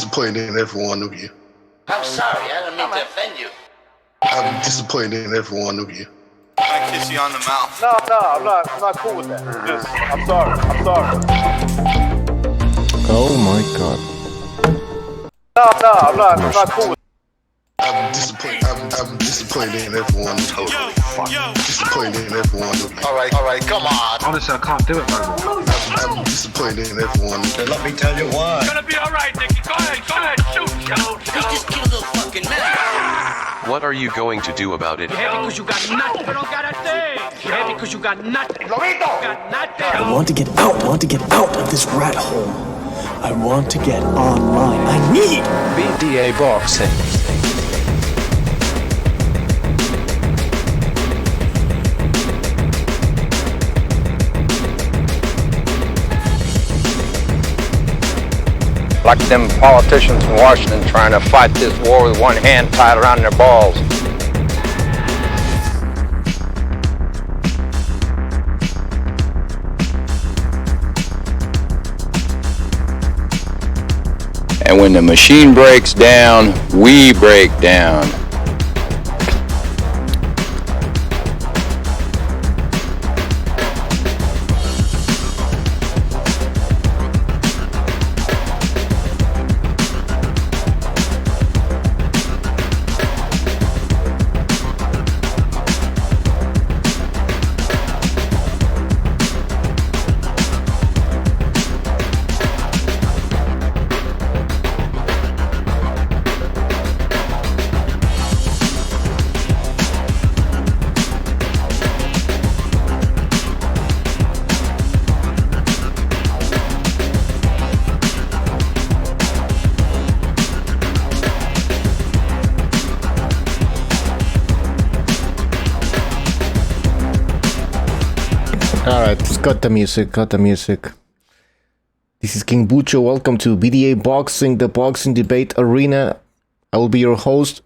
disappointed in every one of you. I'm sorry, I don't mean to offend you. I'm disappointed in every one of you. I kiss you on the mouth. No, I'm not cool with that. Just, I'm sorry. Oh my god. No, I'm not cool with I'm disappointed in everyone. Totally disappointed in everyone. All right, come on. Honestly, I can't do it no more. I'm disappointed in everyone. Let me tell you why. It's gonna be all right, Nicky. Go ahead, shoot. You just killed a fucking man. What are you going to do about it? Yeah, because you got nothing. You don't got a thing. Yeah, because you got nothing. Got nothing. I want to get out. I want to get out of this rat hole. I want to get online. I need BDA boxing. Like them politicians in Washington trying to fight this war with one hand tied around their balls. And when the machine breaks down, we break down. Alright, just got the music. This is King Bucho. Welcome to BDA Boxing, the boxing debate arena. I will be your host.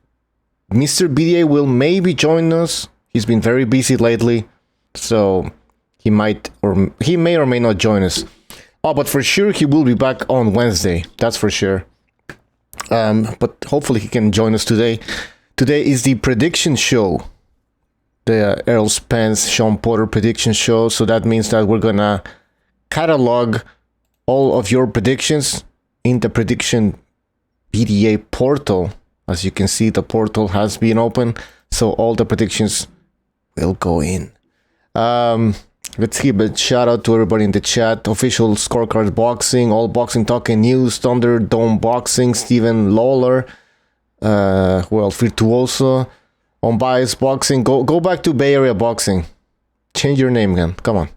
Mr. BDA will maybe join us. He's been very busy lately, so he may or may not join us. Oh, but for sure he will be back on Wednesday. That's for sure. But hopefully he can join us today. Today is the prediction show. The Errol Spence, Shawn Porter prediction show. So that means that we're gonna catalog all of your predictions in the prediction BDA portal. As you can see, the portal has been open, so all the predictions will go in. Let's give a shout out to everybody in the chat. Official Scorecard Boxing, All Boxing Talking News, ThunderDomeBoxing, Steven Lawler, Virtuoso, Unbiased Boxing. Go back to Bay Area Boxing. Change your name again. Come on.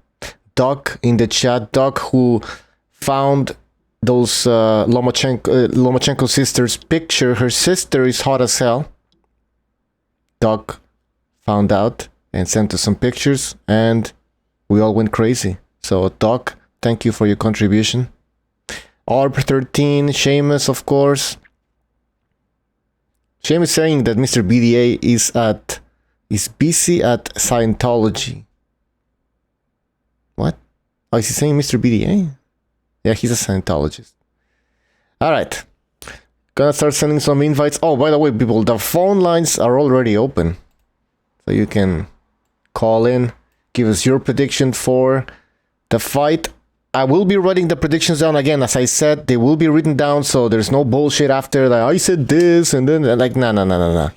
Doc in the chat. Doc who found those Lomachenko sisters' picture. Her sister is hot as hell. Doc found out and sent us some pictures, and we all went crazy. So Doc, thank you for your contribution. ARP13, Seamus, of course. Shame is saying that Mr. BDA is busy at Scientology. What? Oh, is he saying Mr. BDA? Yeah, he's a Scientologist. Alright. Gonna start sending some invites. Oh, by the way, people, the phone lines are already open. So you can call in, give us your prediction for the fight. I will be writing the predictions down again. As I said, they will be written down, so there's no bullshit after that. I said this, and then like, no.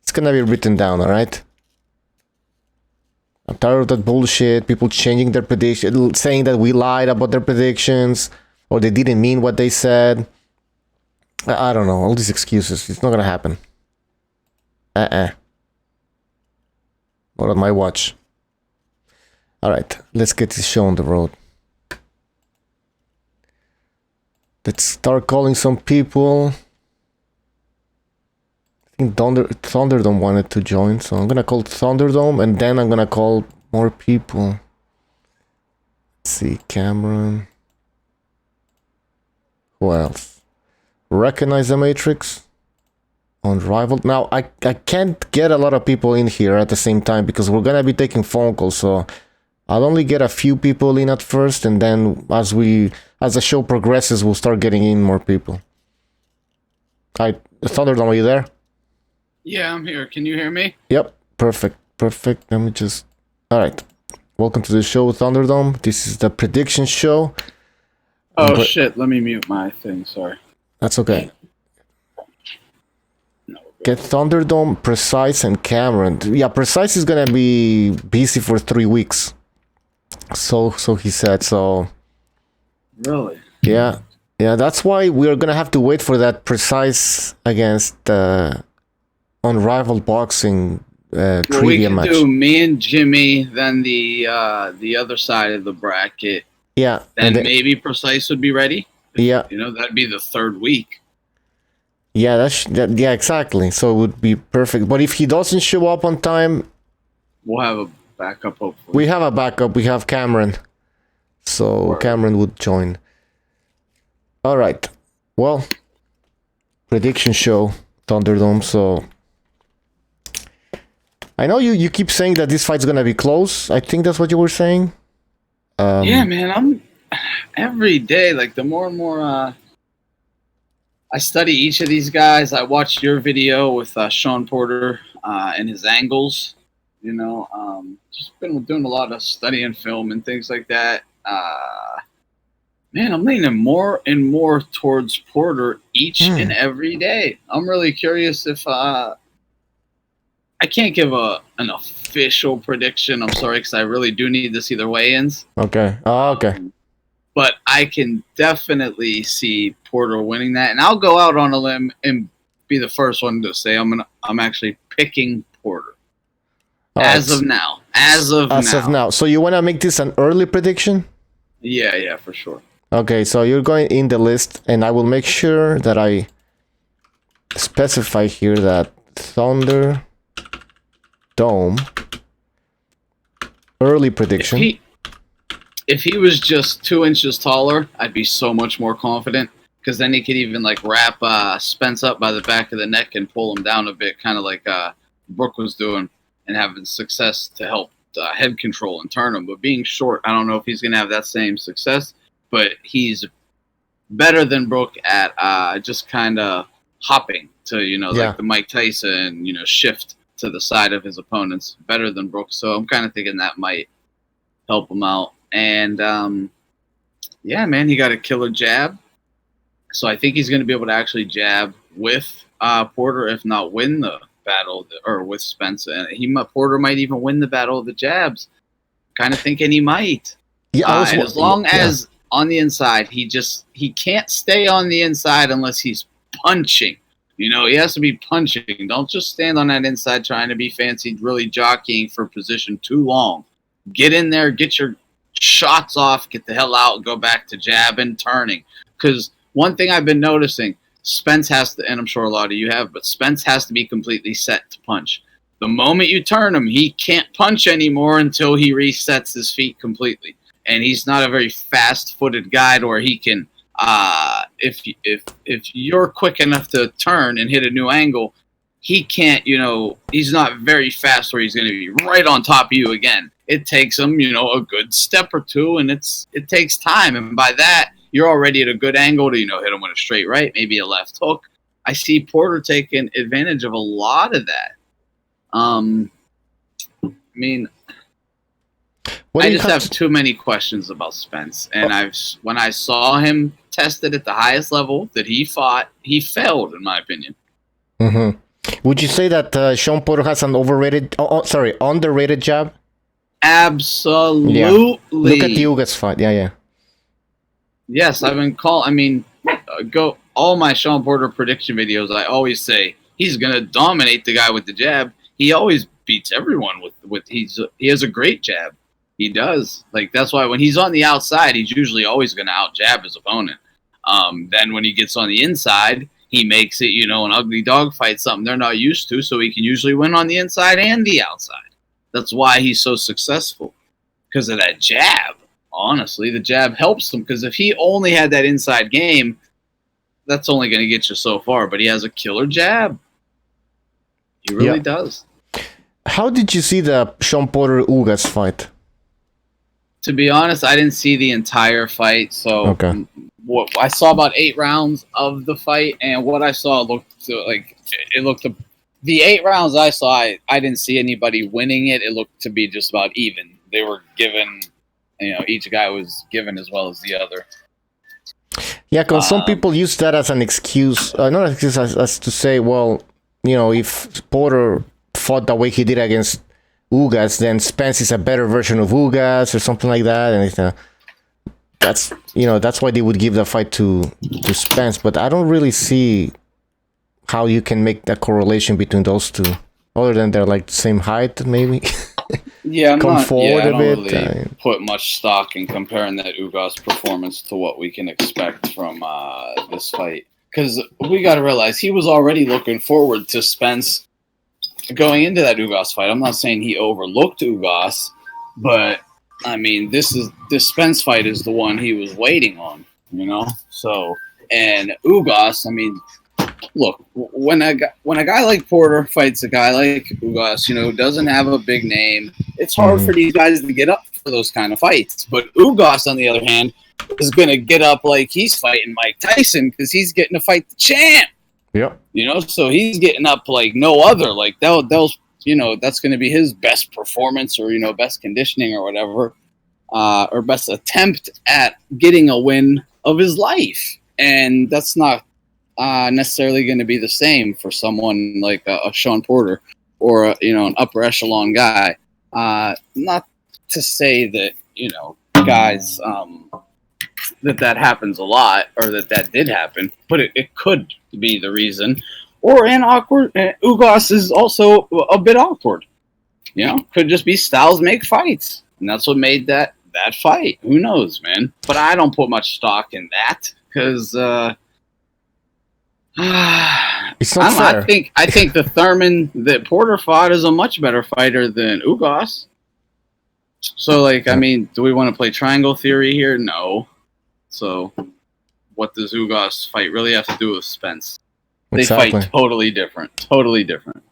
It's gonna be written down, alright? I'm tired of that bullshit. People changing their predictions, saying that we lied about their predictions, or they didn't mean what they said. I don't know, all these excuses. It's not gonna happen. Not on my watch. Alright, let's get this show on the road. Let's start calling some people. I think Thunderdome wanted to join, so I'm gonna call Thunderdome and then I'm gonna call more people. Let's see, Cameron. Who else? Recognize the Matrix. Unrivaled. Now, I can't get a lot of people in here at the same time because we're gonna be taking phone calls, so I'll only get a few people in at first, and then as the show progresses, we'll start getting in more people. Hi, ThunderDome, are you there? Yeah, I'm here. Can you hear me? Yep, perfect. Let me just... Alright. Welcome to the show, ThunderDome. This is the prediction show. Oh, shit. Let me mute my thing. Sorry. That's okay. No, Get ThunderDome, Precise, and Cameron. Yeah, Precise is gonna be busy for 3 weeks. So he said, so... Really? Yeah, that's why we're gonna have to wait for that Precise against Unrivaled Boxing trivia match. We can do me and Jimmy, then the other side of the bracket. Yeah. Then maybe Precise would be ready. Yeah. You know, that'd be the 3rd week. Yeah, yeah, exactly. So it would be perfect. But if he doesn't show up on time... We'll have a backup, hopefully. We have a backup. We have Cameron. So Cameron would join. All right. Well, prediction show, ThunderDome. So I know you keep saying that this fight's gonna be close. I think that's what you were saying. Yeah, man. I'm every day, like the more and more I study each of these guys. I watched your video with Shawn Porter and his angles. You know, just been doing a lot of studying film and things like that. Man, I'm leaning more and more towards Porter each and every day. I'm really curious if I can't give an official prediction. I'm sorry, because I really do need to see their weigh-ins. Okay. Oh, okay. But I can definitely see Porter winning that, and I'll go out on a limb and be the first one to say I'm actually picking Porter. As of now. As of now. So you want to make this an early prediction? Yeah, for sure. Okay, so you're going in the list, and I will make sure that I specify here that ThunderDome early prediction. If he was just 2 inches taller, I'd be so much more confident, because then he could even like wrap Spence up by the back of the neck and pull him down a bit, kind of like Brooke was doing, and having success to help head control and turn him. But being short, I don't know if he's going to have that same success, but he's better than Brooke at just kind of hopping to, like the Mike Tyson, shift to the side of his opponents. Better than Brooke. So I'm kind of thinking that might help him out. And yeah, man, he got a killer jab. So I think he's going to be able to actually jab with Porter, if not win the battle, or with Spence. And Porter might even win the battle of the jabs. Kind of thinking he might. Yeah, and as long as on the inside, he can't stay on the inside unless he's punching. He has to be punching. Don't just stand on that inside trying to be fancy, really jockeying for position too long. Get in there, get your shots off, get the hell out, go back to jab and turning. Because one thing I've been noticing, Spence has to, and I'm sure a lot of you have, but Spence has to be completely set to punch. The moment you turn him, he can't punch anymore until he resets his feet completely. And he's not a very fast-footed guy where he can, if you're quick enough to turn and hit a new angle, he can't, he's not very fast where he's going to be right on top of you again. It takes him, a good step or two, and it takes time. And by that, you're already at a good angle to, hit him with a straight right, maybe a left hook. I see Porter taking advantage of a lot of that. I just have too many questions about Spence. And when I saw him tested at the highest level that he fought, he failed, in my opinion. Mm-hmm. Would you say that Shawn Porter has an underrated jab? Absolutely. Yeah. Look at the Ugas fight. Yeah. Yes, I've been go all my Shawn Porter prediction videos. I always say he's gonna dominate the guy with the jab. He always beats everyone with he has a great jab. He does. Like, that's why when he's on the outside, he's usually always gonna out jab his opponent. Then when he gets on the inside, he makes it, an ugly dog fight, something they're not used to, so he can usually win on the inside and the outside. That's why he's so successful, because of that jab. Honestly, the jab helps him, because if he only had that inside game, that's only going to get you so far. But he has a killer jab. He really does. How did you see the Shawn Porter Ugas fight? To be honest, I didn't see the entire fight, so what I saw about 8 rounds of the fight, and what I saw looked like it looked. The 8 rounds I saw, I didn't see anybody winning it. It looked to be just about even. They were given, each guy was given as well as the other. Yeah, because some people use that as an excuse, not an excuse, as to say, well, if Porter fought the way he did against Ugas, then Spence is a better version of Ugas or something like that, and that's why they would give the fight to Spence. But I don't really see how you can make that correlation between those two, other than they're like the same height, maybe. Yeah, I don't bit. Really put much stock in comparing that Ugas performance to what we can expect from this fight, because we got to realize he was already looking forward to Spence going into that Ugas fight. I'm not saying he overlooked Ugas, but I mean this Spence fight is the one he was waiting on, So, and Ugas, I mean, look, when a guy like Porter fights a guy like Ugas, who doesn't have a big name, it's hard for these guys to get up for those kind of fights. But Ugas, on the other hand, is going to get up like he's fighting Mike Tyson because he's getting to fight the champ. Yep. So he's getting up like no other. Like those, that's going to be his best performance or best conditioning or whatever, or best attempt at getting a win of his life, and that's not necessarily going to be the same for someone like a Shawn Porter or an upper echelon guy. Not to say that guys that happens a lot or that did happen, but it could be the reason. Or an awkward. Ugas is also a bit awkward. Could just be styles make fights, and that's what made that fight. Who knows, man? But I don't put much stock in that because. It's not fair. I think the Thurman that Porter fought is a much better fighter than Ugas. So, I mean, do we want to play triangle theory here? No. So, what does Ugas fight really have to do with Spence? They fight totally different. Totally different.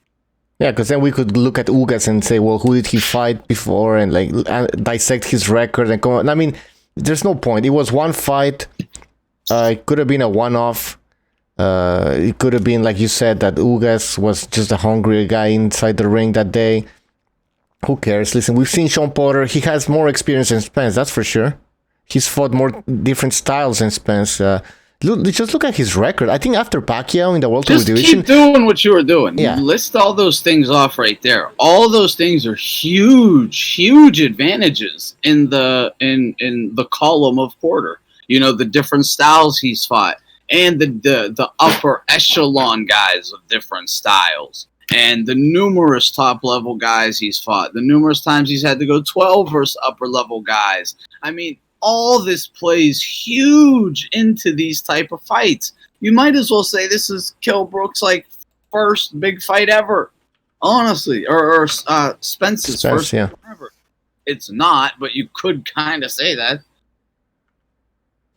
Yeah, because then we could look at Ugas and say, well, who did he fight before, and dissect his record and come on. I mean, there's no point. It was one fight. It could have been a one-off. It could have been, like you said, that Ugas was just a hungry guy inside the ring that day. Who cares? Listen, we've seen Shawn Porter. He has more experience than Spence, that's for sure. He's fought more different styles than Spence. Just look at his record. I think after Pacquiao in the welterweight division, keep doing what you were doing. Yeah. List all those things off right there. All those things are huge advantages in the column of Porter. The different styles he's fought. And the upper echelon guys of different styles. And the numerous top-level guys he's fought. The numerous times he's had to go 12 versus upper-level guys. I mean, all this plays huge into these type of fights. You might as well say this is Kell Brook's, first big fight ever. Honestly. Or Spence's first fight ever. It's not, but you could kind of say that.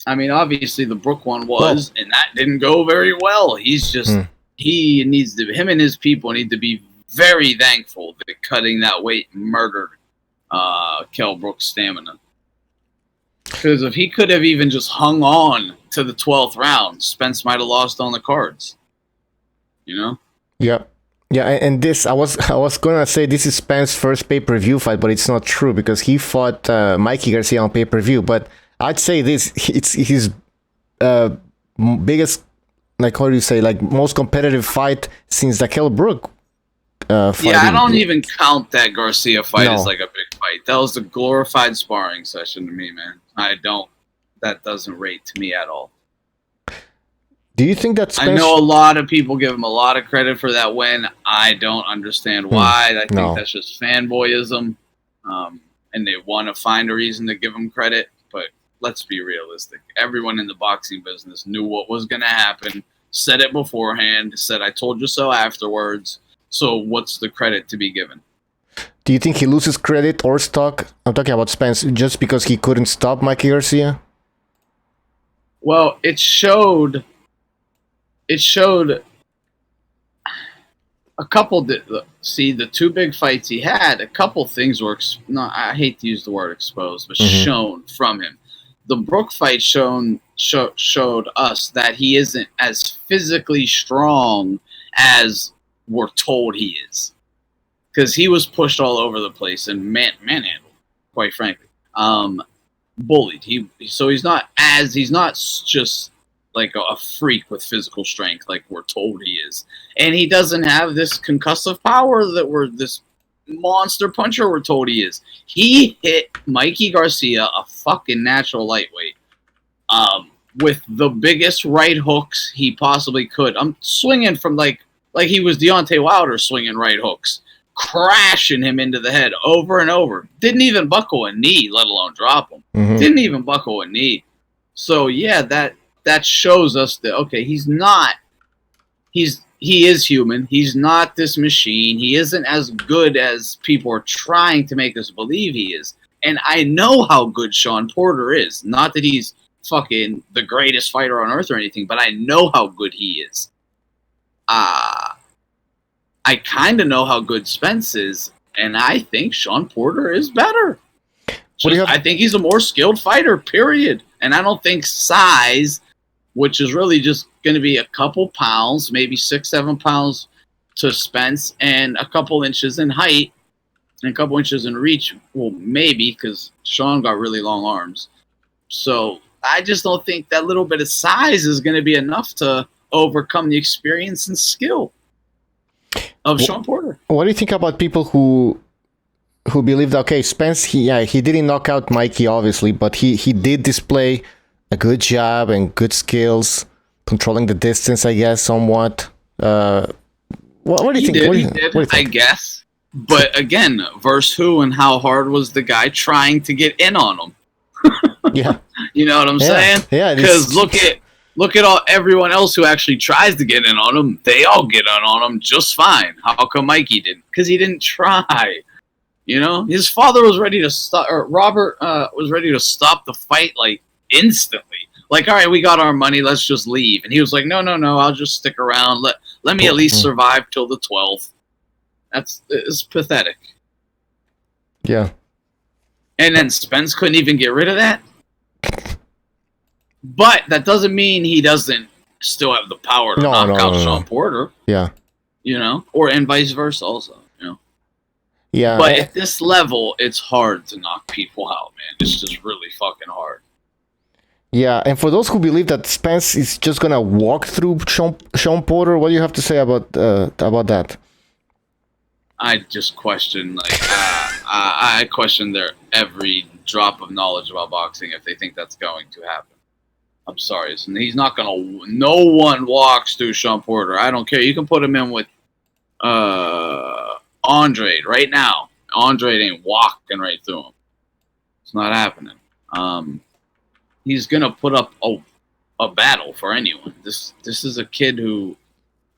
I mean, obviously the Brook one was, and that didn't go very well. He's just, him and his people need to be very thankful that cutting that weight murdered Kell Brook's stamina. Because if he could have even just hung on to the 12th round, Spence might have lost on the cards. Yeah. Yeah, and this, I was going to say this is Spence's first pay-per-view fight, but it's not true because he fought Mikey Garcia on pay-per-view, but I'd say it's his biggest, most competitive fight since the Kell Brook fight. Yeah, I don't even count that Garcia fight as a big fight. That was a glorified sparring session to me, man. That doesn't rate to me at all. Do you think that's I know a lot of people give him a lot of credit for that win. I don't understand why. I think that's just fanboyism, and they want to find a reason to give him credit, but let's be realistic. Everyone in the boxing business knew what was going to happen, said it beforehand, said, I told you so afterwards. So what's the credit to be given? Do you think he loses credit or stock? I'm talking about Spence, just because he couldn't stop Mikey Garcia? Well, it showed a couple, the two big fights he had, a couple things were, I hate to use the word exposed, but shown from him. the Brook fight showed us that he isn't as physically strong as we're told he is, because he was pushed all over the place and manhandled, quite frankly, bullied. He's not just like a freak with physical strength like we're told he is, and he doesn't have this concussive power that this monster puncher we're told he is. He hit Mikey Garcia, a fucking natural lightweight, with the biggest right hooks he possibly could. I'm swinging from like he was Deontay Wilder, swinging right hooks, crashing him into the head over and over. Didn't even buckle a knee, let alone drop him. Mm-hmm. Didn't even buckle a knee. So yeah, that shows us that, okay, he is human. He's not this machine. He isn't as good as people are trying to make us believe he is. And I know how good Shawn Porter is. Not that he's fucking the greatest fighter on earth or anything, but I know how good he is. I kind of know how good Spence is, and I think Shawn Porter is better. I think he's a more skilled fighter, period. And I don't think size, which is really just going to be a couple pounds, maybe 6-7 pounds to Spence, and a couple inches in height and a couple inches in reach. Well, maybe, because Shawn got really long arms. So I just don't think that little bit of size is going to be enough to overcome the experience and skill of Shawn Porter. What do you think about people who believe that, okay, Spence, he didn't knock out Mikey, obviously, but he did display a good job and good skills, controlling the distance, I guess, somewhat. What do you think? What do you think? I guess. But again, versus who and how hard was the guy trying to get in on him? Yeah. You know what I'm saying? Yeah. Because look at everyone else who actually tries to get in on him. They all get in on him just fine. How come Mikey didn't? Because he didn't try. You know, his father was ready to stop. Or Robert was ready to stop the fight like instantly. Like, all right, we got our money. Let's just leave. And he was like, no, I'll just stick around. Let me at least survive till the 12th. It's pathetic. Yeah. And then Spence couldn't even get rid of that. But that doesn't mean he doesn't still have the power to knock out Shawn Porter. Yeah. You know, and vice versa also, you know. Yeah. But at this level, it's hard to knock people out, man. It's just really fucking hard. Yeah, and for those who believe that Spence is just gonna walk through Shawn Porter, what do you have to say about that? I just question, I question their every drop of knowledge about boxing if they think that's going to happen. I'm sorry, he's not gonna. No one walks through Shawn Porter. I don't care. You can put him in with Andre right now. Andre ain't walking right through him. It's not happening. He's gonna put up a battle for anyone. This is a kid who,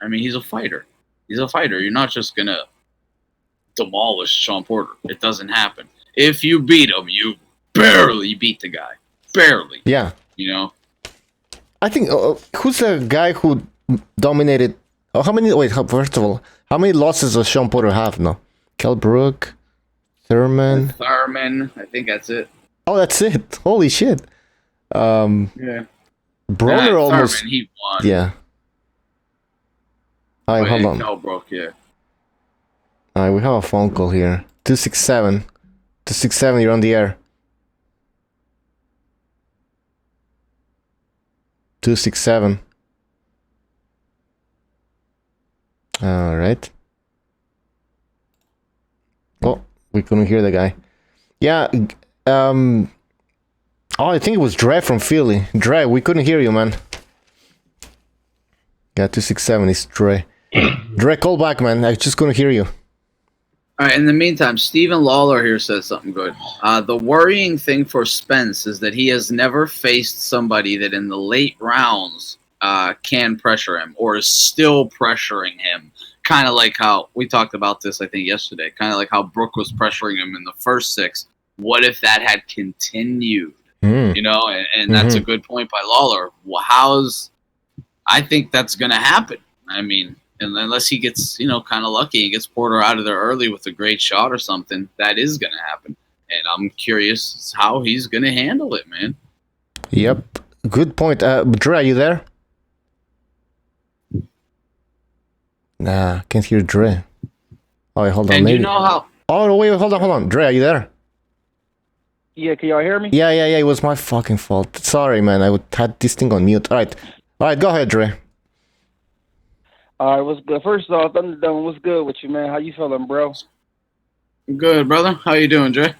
I mean, he's a fighter. He's a fighter. You're not just gonna demolish Shawn Porter. It doesn't happen. If you beat him, you barely beat the guy. Barely. Yeah. You know. I think who's the guy who dominated? First of all, how many losses does Shawn Porter have now? Kell Brook, Thurman. I think that's it. Oh, that's it. Holy shit. Yeah. Broner almost. Thurman, he won. Yeah. All right, hold on. Kell Brook, yeah. All right, we have a phone call here. 267. 267, you're on the air. 267. All right. Oh, we couldn't hear the guy. Yeah. I think it was Dre from Philly. Dre, we couldn't hear you, man. Yeah, 267 is Dre. Dre, call back, man. I just couldn't hear you. All right, in the meantime, Stephen Lawler here says something good. The worrying thing for Spence is that he has never faced somebody that in the late rounds can pressure him or is still pressuring him. Kind of like how we talked about this, I think, yesterday. Kind of like how Brook was pressuring him in the first 6. What if that had continued? You know, and that's a good point by Lawler. Well, I think that's going to happen. I mean, and unless he gets, kind of lucky and gets Porter out of there early with a great shot or something, that is going to happen. And I'm curious how he's going to handle it, man. Yep. Good point. Dre, are you there? Nah, can't hear Dre. Oh, wait, hold on. And Maybe. you know how? Oh, wait, hold on. Dre, are you there? Yeah, can y'all hear me? Yeah. It was my fucking fault. Sorry, man. I had this thing on mute. All right, go ahead, Dre. All right, what's good? First off, ThunderDome, what's good with you, man? How you feeling, bro? Good, brother. How you doing, Dre?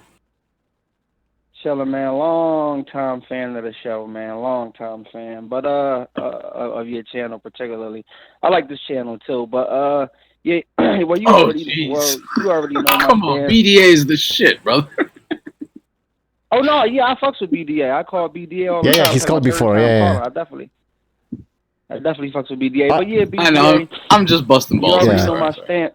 Chilling, man. Long time fan of the show, man. Long time fan, but of your channel particularly. I like this channel too, but yeah. Well, you already know my Come on, stance. BDA is the shit, brother. Oh no, yeah, I fucks with BDA. I call BDA all the time. Yeah, he's called before. Yeah. I definitely fucks with BDA. But yeah, BDA. I know. I'm just busting balls. You already know my stance.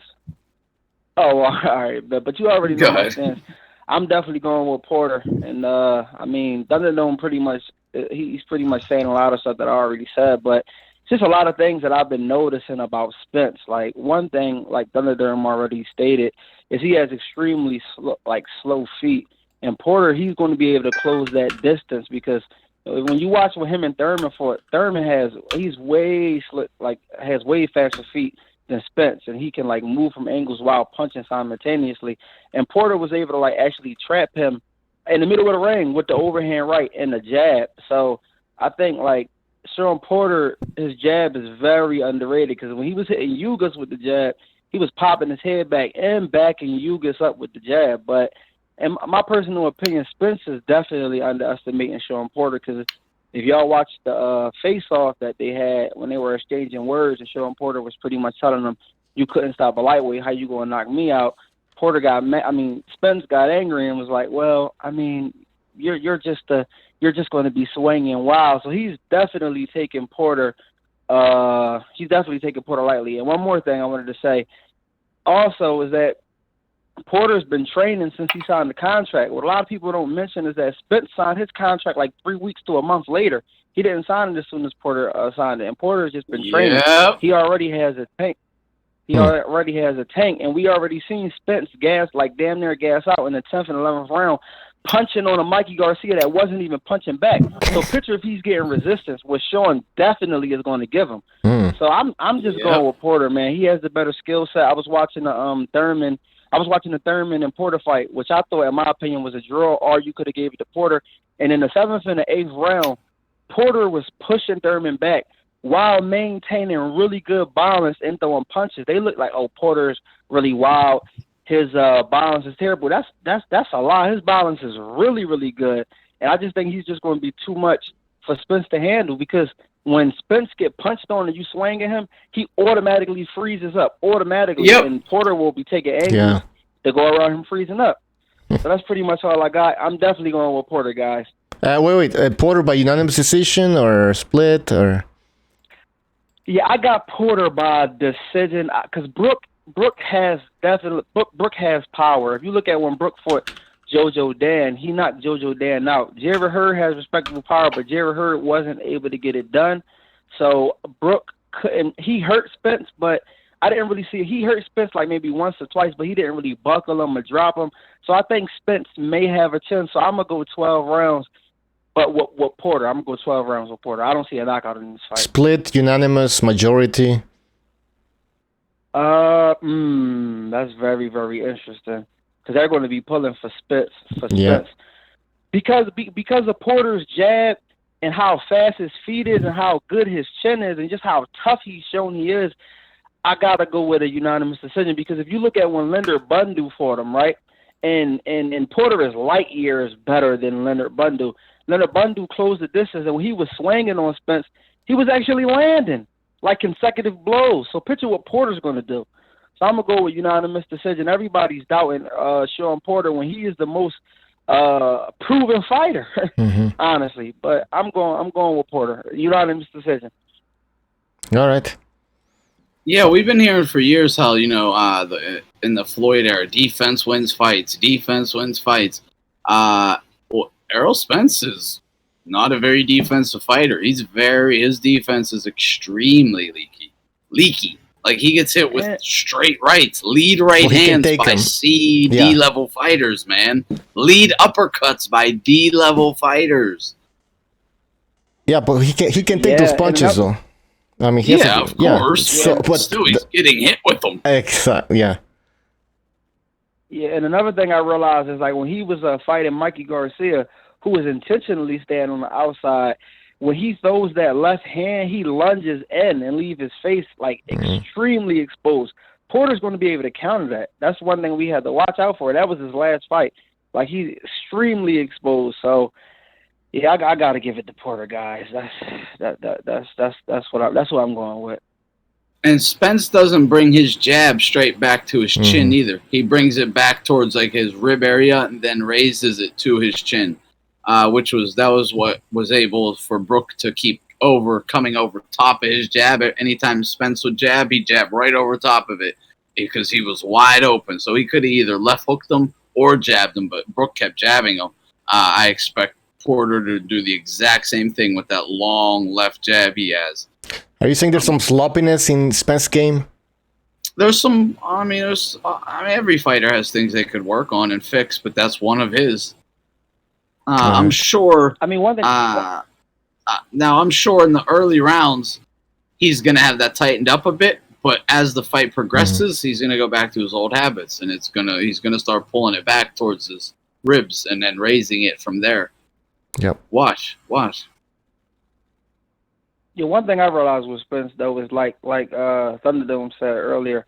Oh, all right, but you already know my stance. I'm definitely going with Porter, and I mean, ThunderDome pretty much he's pretty much saying a lot of stuff that I already said, but it's just a lot of things that I've been noticing about Spence. Like one thing, like ThunderDome already stated, is he has extremely slow feet, and Porter he's going to be able to close that distance because when you watch with him and Thurman has way faster feet than Spence, and he can like move from angles while punching simultaneously. And Porter was able to like actually trap him in the middle of the ring with the overhand right and the jab. So I think like Shawn Porter, his jab is very underrated because when he was hitting Ugas with the jab, he was popping his head back and backing Ugas up with the jab. But in my personal opinion, Spence is definitely underestimating Shawn Porter because if y'all watched the face-off that they had when they were exchanging words, and Shawn Porter was pretty much telling them, "You couldn't stop a lightweight. How you gonna knock me out?" Porter Spence got angry and was like, "Well, I mean, you're just going to be swinging wild." So he's definitely taking Porter. He's definitely taking Porter lightly. And one more thing I wanted to say, also, is that Porter's been training since he signed the contract. What a lot of people don't mention is that Spence signed his contract like 3 weeks to a month later. He didn't sign it as soon as Porter signed it. And Porter's just been training. Yep. He already has a tank. Already has a tank. And we already seen Spence damn near gas out in the 10th and 11th round, punching on a Mikey Garcia that wasn't even punching back. So picture if he's getting resistance, which Shawn definitely is going to give him. So I'm just going with Porter, man. He has the better skill set. I was watching the Thurman and Porter fight, which I thought, in my opinion, was a draw, or you could have gave it to Porter. And in the 7th and the 8th round, Porter was pushing Thurman back while maintaining really good balance and throwing punches. They look like, oh, Porter's really wild. His balance is terrible. That's a lie. His balance is really, really good. And I just think he's just going to be too much for Spence to handle because when Spence get punched on and you swing at him, he automatically freezes up automatically. Yep. And Porter will be taking angles to go around him freezing up. So that's pretty much all I got. I'm definitely going with Porter, guys. Wait. Porter by unanimous decision or split or? Yeah, I got Porter by decision because Brooke has power. If you look at when Brooke fought JoJo Dan, he knocked JoJo Dan out. Jerry Hurd has respectable power, but Jerry Hurd wasn't able to get it done. So Brooke couldn't. He hurt Spence, but I didn't really see it. He hurt Spence like maybe once or twice, but he didn't really buckle him or drop him. So I think Spence may have a chance. So I'm gonna go 12 rounds. But with Porter, I'm going to go 12 rounds with Porter. I don't see a knockout in this fight. Split, unanimous, majority? That's very, very interesting. Because they're going to be pulling for Spence. Yeah. Because of Porter's jab and how fast his feet is and how good his chin is and just how tough he's shown he is, I got to go with a unanimous decision. Because if you look at when Leonard Bundu fought him, right? And Porter is light years better than Leonard Bundu. Leonard Bundu closed the distance, and when he was swinging on Spence, he was actually landing like consecutive blows. So picture what Porter's going to do. So I'm going to go with unanimous decision. Everybody's doubting Shawn Porter when he is the most proven fighter, honestly. But I'm going with Porter. Unanimous decision. All right. Yeah, we've been hearing for years how, in the Floyd era, defense wins fights. Errol Spence is not a very defensive fighter. His defense is extremely leaky. Like he gets hit with straight rights, lead right hands by D level fighters, man. Lead uppercuts by D level fighters. Yeah, but he can take those punches though. I mean, of course. So, but still, he's getting hit with them. Exactly. Yeah. Yeah, and another thing I realized is like when he was fighting Mikey Garcia, who was intentionally standing on the outside, when he throws that left hand, he lunges in and leave his face like extremely exposed. Porter's going to be able to counter that. That's one thing we had to watch out for. That was his last fight. Like he's extremely exposed. So yeah, I got to give it to Porter, guys. That's what I'm going with. And Spence doesn't bring his jab straight back to his chin either. He brings it back towards like his rib area and then raises it to his chin, which was what was able for Brook to keep coming over top of his jab. Anytime Spence would jab, he jabbed right over top of it because he was wide open. So he could have either left hooked him or jabbed him, but Brook kept jabbing him. I expect Porter to do the exact same thing with that long left jab he has. Are you saying there's some sloppiness in Spence's game? There's some. I mean, every fighter has things they could work on and fix, but that's one of his. I'm sure. I mean, one thing. Now, I'm sure in the early rounds, he's gonna have that tightened up a bit. But as the fight progresses, he's gonna go back to his old habits, and he's gonna start pulling it back towards his ribs and then raising it from there. Yep. Watch. Yeah, one thing I realized with Spence though is like Thunderdome said earlier,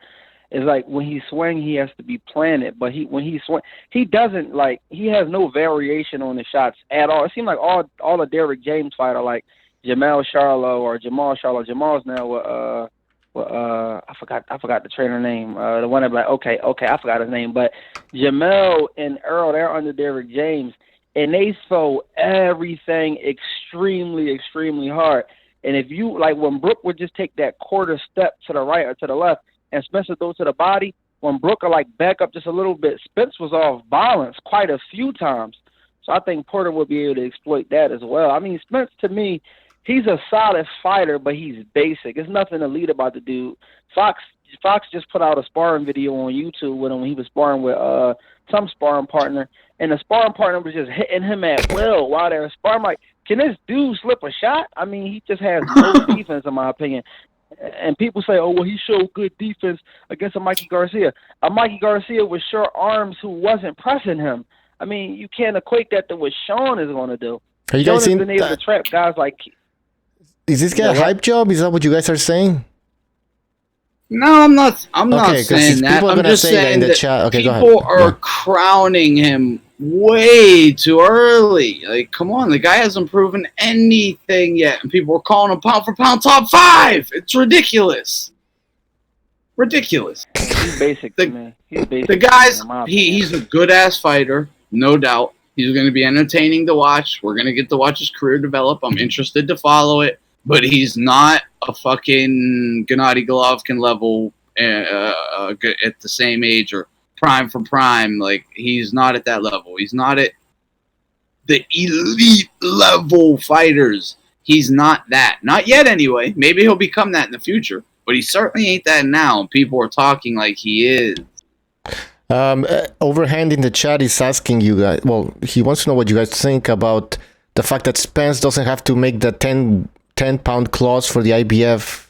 is like when he swing he has to be planted, but when he swing he doesn't he has no variation on the shots at all. It seems like all the Derrick James fighter like Jamal Charlo. Jamal's now I forgot the trainer name. The one that like okay, I forgot his name, but Jamal and Errol, they're under Derrick James, and they throw everything extremely, extremely hard. And if you, like when Brook would just take that quarter step to the right or to the left and Spence would throw to the body, when Brook would back up just a little bit, Spence was off balance quite a few times. So I think Porter would be able to exploit that as well. I mean, Spence, to me, he's a solid fighter, but he's basic. There's nothing elite about the dude. Fox just put out a sparring video on YouTube with him when he was sparring with some sparring partner, and the sparring partner was just hitting him at will while they were sparring. Like, can this dude slip a shot? I mean, he just has no defense, in my opinion. And people say, oh, well, he showed good defense against a Mikey Garcia. A Mikey Garcia with short arms who wasn't pressing him. I mean, you can't equate that to what Shawn is going to do. Are you guys Shawn has been able to trap guys like... Is this guy a hype job? Is that what you guys are saying? No, I'm not saying that. I'm just saying that chat. Okay, people are crowning him way too early. Like, come on, the guy hasn't proven anything yet, and people are calling him pound for pound top 5. It's ridiculous. He's basic, man. He's basic. The guy's he's a good ass fighter, no doubt. He's going to be entertaining to watch. We're going to get to watch his career develop. I'm interested to follow it. But he's not a fucking Gennady Golovkin level at the same age or prime for prime. Like, he's not at that level. He's not at the elite level fighters. He's not that. Not yet, anyway. Maybe he'll become that in the future. But he certainly ain't that now. People are talking like he is. Overhand in the chat is asking you guys. Well, he wants to know what you guys think about the fact that Spence doesn't have to make the 10-pound clause for the IBF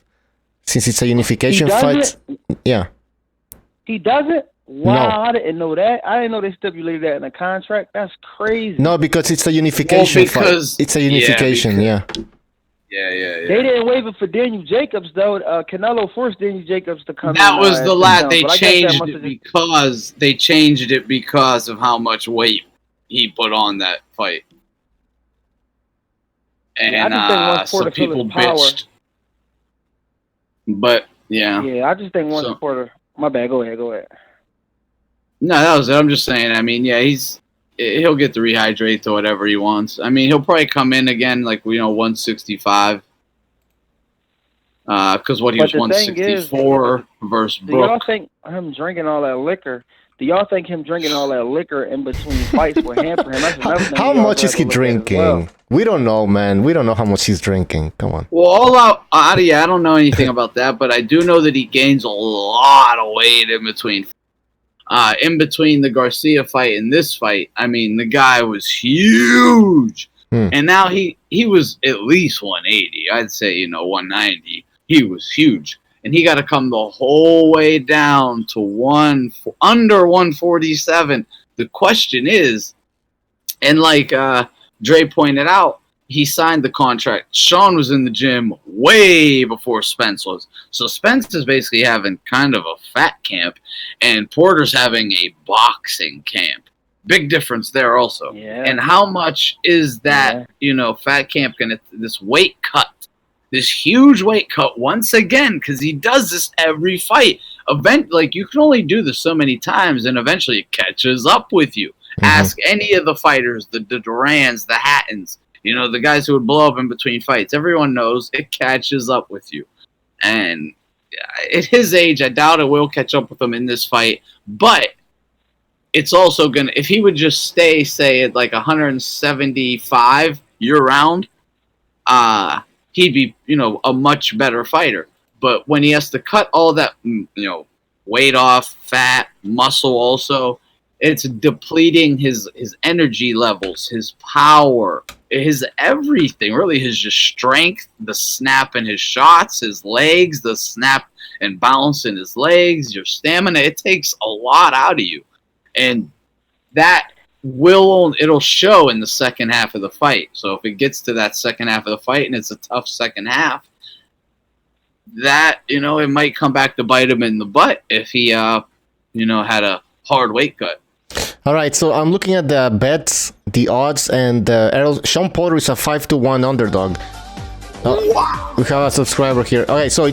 since it's a unification fight. Yeah. He doesn't? Wow, No. I didn't know that. I didn't know they stipulated that in the contract. That's crazy. No, because it's a unification fight. It's a unification, yeah. Yeah. They didn't waive it for Daniel Jacobs, though. Canelo forced Daniel Jacobs to come in. That was the lad. They but changed it because of how much weight he put on that fight. And some people bitched. But, yeah. Yeah, I just think once Porter... My bad, go ahead. No, that was it. I'm just saying, I mean, yeah, he'll get to rehydrate to whatever he wants. I mean, he'll probably come in again, 165. Because he was 164 versus Brook. Do y'all think him drinking all that liquor... Do y'all think him drinking all that liquor in between fights will hamper him? That's another thing. How much is he drinking? Well. We don't know, man. We don't know how much he's drinking. Come on. Well, I don't know anything about that, but I do know that he gains a lot of weight in between. In between the Garcia fight and this fight, I mean, the guy was huge. And now he was at least 180. I'd say 190. He was huge, and he got to come the whole way down to under 147. The question is, and like Dre pointed out, he signed the contract. Shawn was in the gym way before Spence was. So Spence is basically having kind of a fat camp, and Porter's having a boxing camp. Big difference there also. Yeah. And how much is that, fat camp going to, this weight cut, this huge weight cut once again, because he does this every fight. You can only do this so many times, and eventually it catches up with you. Mm-hmm. Ask any of the fighters, the Durans, the Hattons, the guys who would blow up in between fights. Everyone knows it catches up with you. And at his age, I doubt it will catch up with him in this fight. But it's also going to, if he would just stay, say, at like 175 year-round, he'd be, a much better fighter. But when he has to cut all that, weight off, fat, muscle also, it's depleting his energy levels, his power, his everything, really, his just strength, the snap in his shots, his legs, the snap and bounce in his legs, your stamina. It takes a lot out of you. And that it'll show in the second half of the fight. So if it gets to that second half of the fight and it's a tough second half, that, it might come back to bite him in the butt if he, had a hard weight cut. All right, so I'm looking at the bets, the odds, and Shawn Porter is a 5-1 underdog. Wow. We have a subscriber here. Okay, so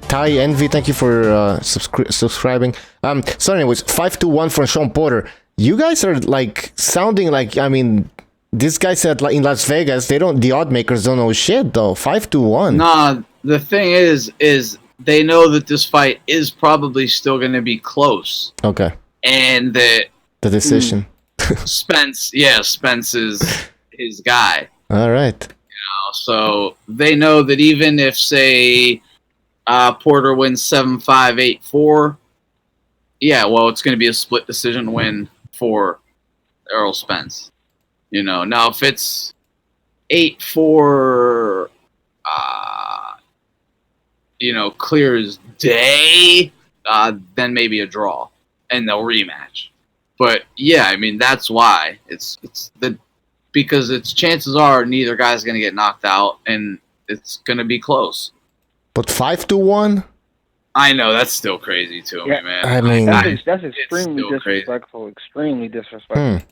Ty Envy, thank you for subscribing. So anyways, 5-1 from Shawn Porter. You guys are like sounding like, this guy said like in Las Vegas, the odd makers don't know shit though. 5-1. Nah, the thing is they know that this fight is probably still going to be close. Okay. And the decision. Spence is his guy. All right. So they know that even if, say, Porter wins 7-5, 8-4, it's going to be a split decision win for Errol Spence. Now if it's 8-4, clear as day, then maybe a draw, and they'll rematch. But that's why because it's chances are neither guy's going to get knocked out, and it's going to be close. But 5-1? I know, that's still crazy to me, man. That's extremely disrespectful. Crazy. Extremely disrespectful.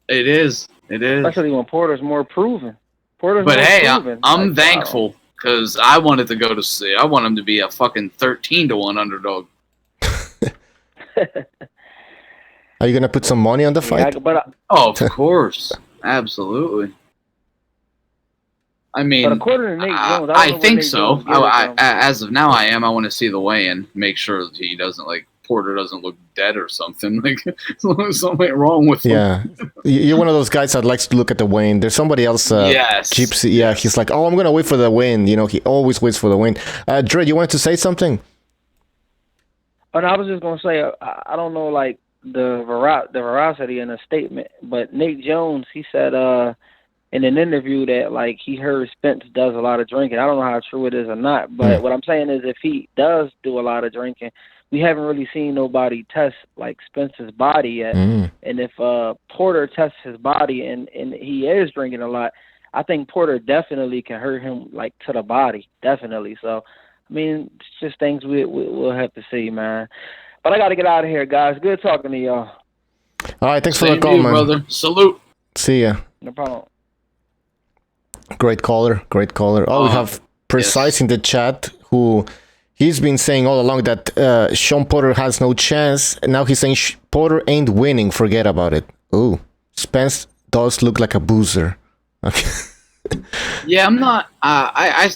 It is. Especially when Porter's more proven. I'm thankful because I wanted to go to see. I want him to be a fucking 13-1 underdog. Are you gonna put some money on the fight? Of course, absolutely. But according to Nate Jones, I think so. As of now, I am. I want to see the weigh-in, make sure that he doesn't Porter doesn't look dead or something. Something wrong with him. Yeah, you're one of those guys that likes to look at the weigh-in. There's somebody else. Yes. Gypsy. Yeah, he's like, I'm gonna wait for the weigh-in. He always waits for the weigh-in. Dre, you wanted to say something? Oh, no, I was just gonna say I don't know the veracity in the statement, but Nate Jones, he said in an interview that he heard Spence does a lot of drinking. I don't know how true it is or not, but what I'm saying is if he does do a lot of drinking, we haven't really seen nobody test Spence's body yet. And if Porter tests his body and he is drinking a lot, I think Porter definitely can hurt him to the body, definitely. So it's just things we'll have to see, man. But I got to get out of here, guys. Good talking to y'all. All right, thanks for the call, man. Brother. Salute. See ya. No problem. Great caller. Oh, we have Precise in the chat, who he's been saying all along that Shawn Porter has no chance. And now he's saying Porter ain't winning. Forget about it. Ooh, Spence does look like a boozer. Okay. Yeah, I'm not. I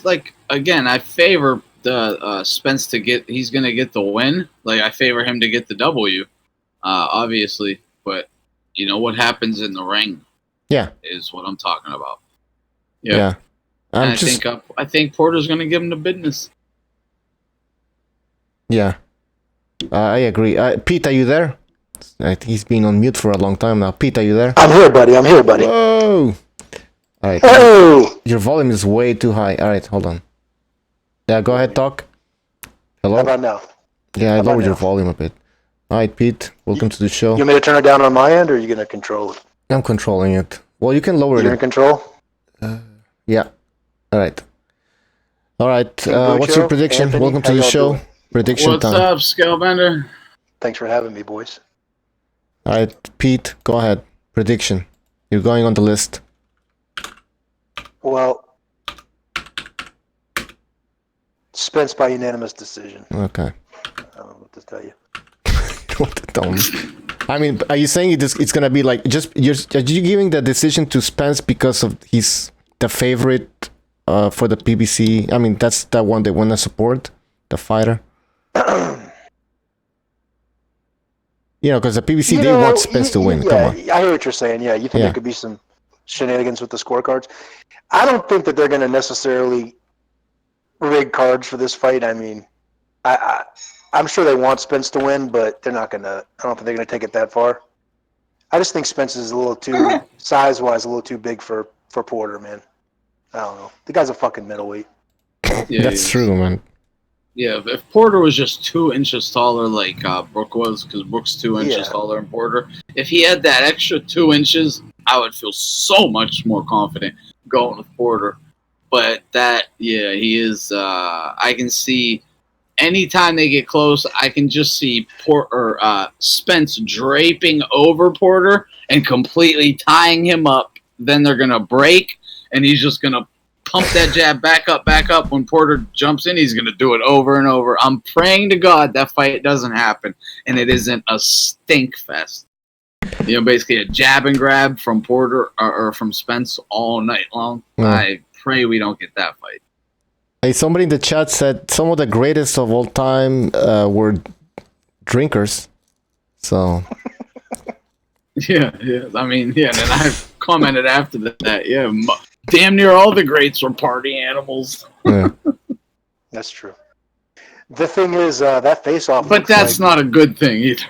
favor the Spence to get. He's gonna get the win. I favor him to get the W, obviously. But what happens in the ring. Yeah, is what I'm talking about. Yeah. I think Porter's gonna give him the business. Yeah, I agree. Pete, are you there? I think he's been on mute for a long time now. Pete, are you there? I'm here, buddy. I'm here, buddy. Whoa! Alright. Oh! Your volume is way too high. Alright, hold on. Yeah, go ahead, talk. Hello? How about now? Yeah, I lowered your volume a bit. Alright, Pete, welcome to the show. You want me to turn it down on my end, or are you going to control it? I'm controlling it. Well, you can lower it. You're in control? Yeah. Alright. Alright, what's your prediction? Anthony, welcome to the show. Doing? Prediction What's time. What's up, Scalebender? Thanks for having me, boys. Alright, Pete, go ahead. Prediction. You're going on the list. Well, Spence by unanimous decision. Okay. I don't know what to tell you. What to tell me? I mean, are you saying it's gonna be like are you giving the decision to Spence because of he's the favorite for the PBC? I mean, that's the one they want to support, the fighter. Because the PBC they want Spence to win. Yeah, Come on. I hear what you're saying. Yeah, you think there could be some shenanigans with the scorecards. I don't think that they're going to necessarily rig cards for this fight. I mean, I'm sure they want Spence to win, but they're not going to. I don't think they're going to take it that far. I just think Spence is a little too size-wise, a little too big for Porter, man. I don't know. The guy's a fucking middleweight. Yeah, that's true, man. Yeah, if Porter was just 2 inches taller like Brook was, because Brook's 2 inches taller than Porter, if he had that extra 2 inches, I would feel so much more confident going with Porter. But he is, I can see, anytime they get close, I can just see Spence draping over Porter and completely tying him up. Then they're going to break, and he's just going to pump that jab back up. When Porter jumps in, he's going to do it over and over. I'm praying to God that fight doesn't happen and it isn't a stink fest. Basically a jab and grab from Porter or from Spence all night long. I pray we don't get that fight. Hey, somebody in the chat said some of the greatest of all time were drinkers. So... Yeah. I mean, and then I've commented after that. Yeah, damn near all the greats were party animals. Yeah. That's true. The thing is, that face-off. But that's not a good thing either.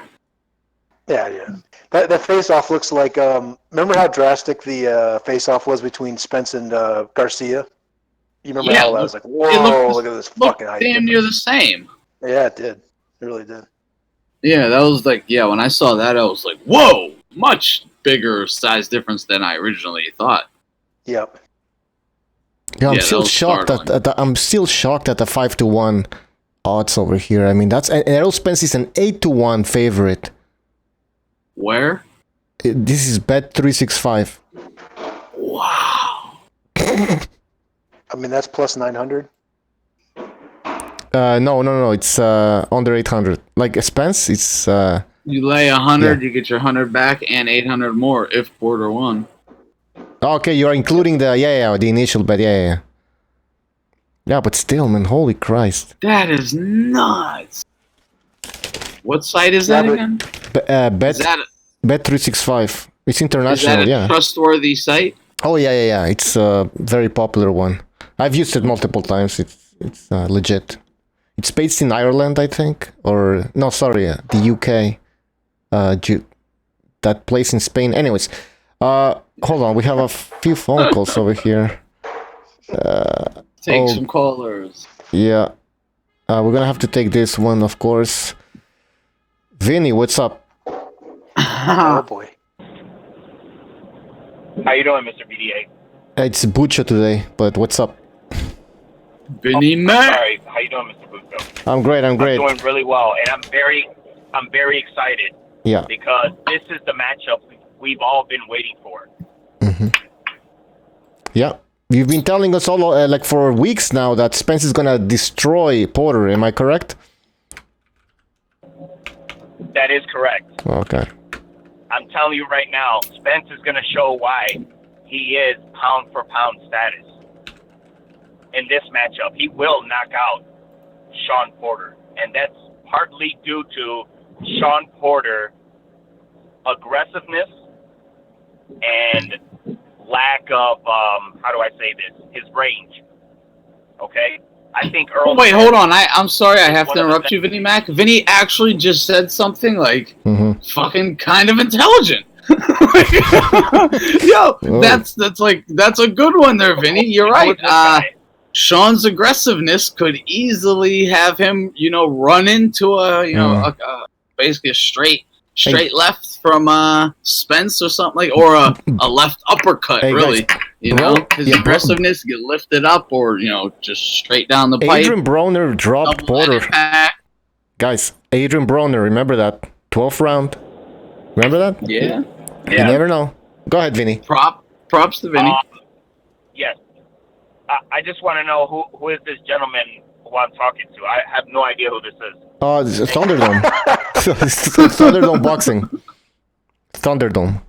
Yeah. That face-off looks like. Remember how drastic the face-off was between Spence and Garcia? You remember how I was like, "Whoa, look at this fucking height." Damn near the same. Yeah, it did. It really did. Yeah, that was like, when I saw that, I was like, whoa, much bigger size difference than I originally thought. Yep. Yeah, I'm still shocked at the 5-1 odds over here. I mean, that's Errol Spence is an 8-1 favorite. Where? This is Bet365. Wow. I mean, that's plus 900. No. It's under 800. Like Spence, it's. You lay 100, you get your 100 back and 800 more if Porter won. Okay, you are including the initial bet. Yeah, but still, man, holy Christ. That is nuts. What site is that again? Bet365. It's international. Is that a trustworthy site? Oh yeah. It's a very popular one. I've used it multiple times. It's legit. It's based in Ireland, I think, or no, sorry, the UK. That place in Spain. Anyways, hold on, we have a few phone calls over here. Take some callers. Yeah, we're gonna have to take this one, of course. Vinny, what's up? Oh boy. How you doing, Mr. BDA? It's Bucho today, but what's up? Vinny Mac. Sorry, how you doing, Mr. Bucho? I'm great. I'm doing really well, and I'm very excited. Yeah. Because this is the matchup we've all been waiting for. Mm-hmm. Yeah. You've been telling us all, like for weeks now, that Spence is gonna destroy Porter. Am I correct? That is correct. Okay. I'm telling you right now, Spence is going to show why he is pound for pound status in this matchup. He will knock out Shawn Porter, and that's partly due to Shawn Porter aggressiveness and lack of, how do I say this, his range. Okay? I think Earl. Oh, wait, hold on. I'm sorry, I have to interrupt you, Vinny Mac. Vinny actually just said something like fucking kind of intelligent. Yo, that's a good one there, Vinny. You're right. Shawn's aggressiveness could easily have him, run into basically a straight left from Spence or something or a left uppercut, really. Guys, his aggressiveness get lifted up or, just straight down the pipe. Adrian Broner dropped Porter. Guys, Adrian Broner, remember that? 12th round. Remember that? Yeah. You never know. Go ahead, Vinny. Props to Vinny. Yes. I just want to know who is this gentleman who I'm talking to. I have no idea who this is. Oh, it's ThunderDome. ThunderDomeBoxing. ThunderDome.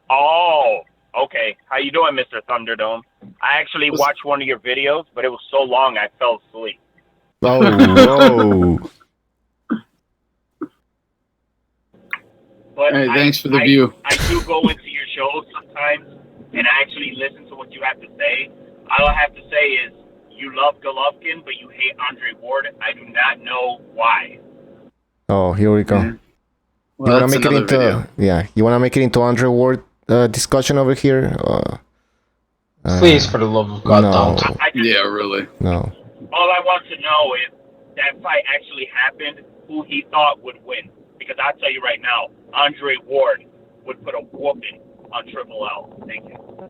Oh, okay. How you doing, Mr. ThunderDome? I actually watched one of your videos, but it was so long I fell asleep. Oh, whoa. But hey, thanks for the view. I do go into your shows sometimes, and I actually listen to what you have to say. All I have to say is you love Golovkin, but you hate Andre Ward. I do not know why. Oh, here we go. Well, you want to make it into You want to make it into Andre Ward discussion over here? Please, for the love of God, don't. Yeah, really. No. All I want to know is that fight actually happened. Who he thought would win? Because I'll tell you right now, Andre Ward would put a whooping on Triple L. Thank you.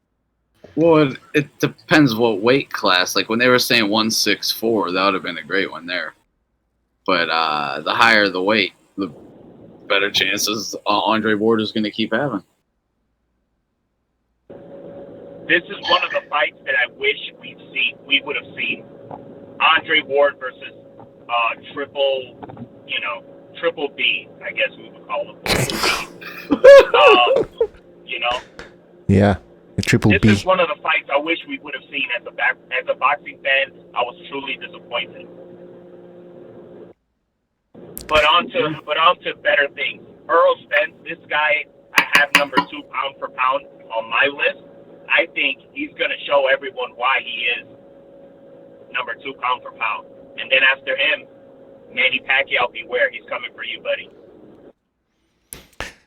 Well, it depends what weight class. Like when they were saying 164, that would have been a great one there. But the higher the weight, the better chances Andre Ward is going to keep having. This is one of the fights that I wish we would have seen. Andre Ward versus Triple B, I guess we would call him. Yeah, Triple B. This is one of the fights I wish we would have seen as a boxing fan. I was truly disappointed. But on to better things. Errol Spence, this guy, I have number 2 pound for pound on my list. I think he's going to show everyone why he is number 2 pound for pound. And then after him, Manny Pacquiao, beware, he's coming for you, buddy.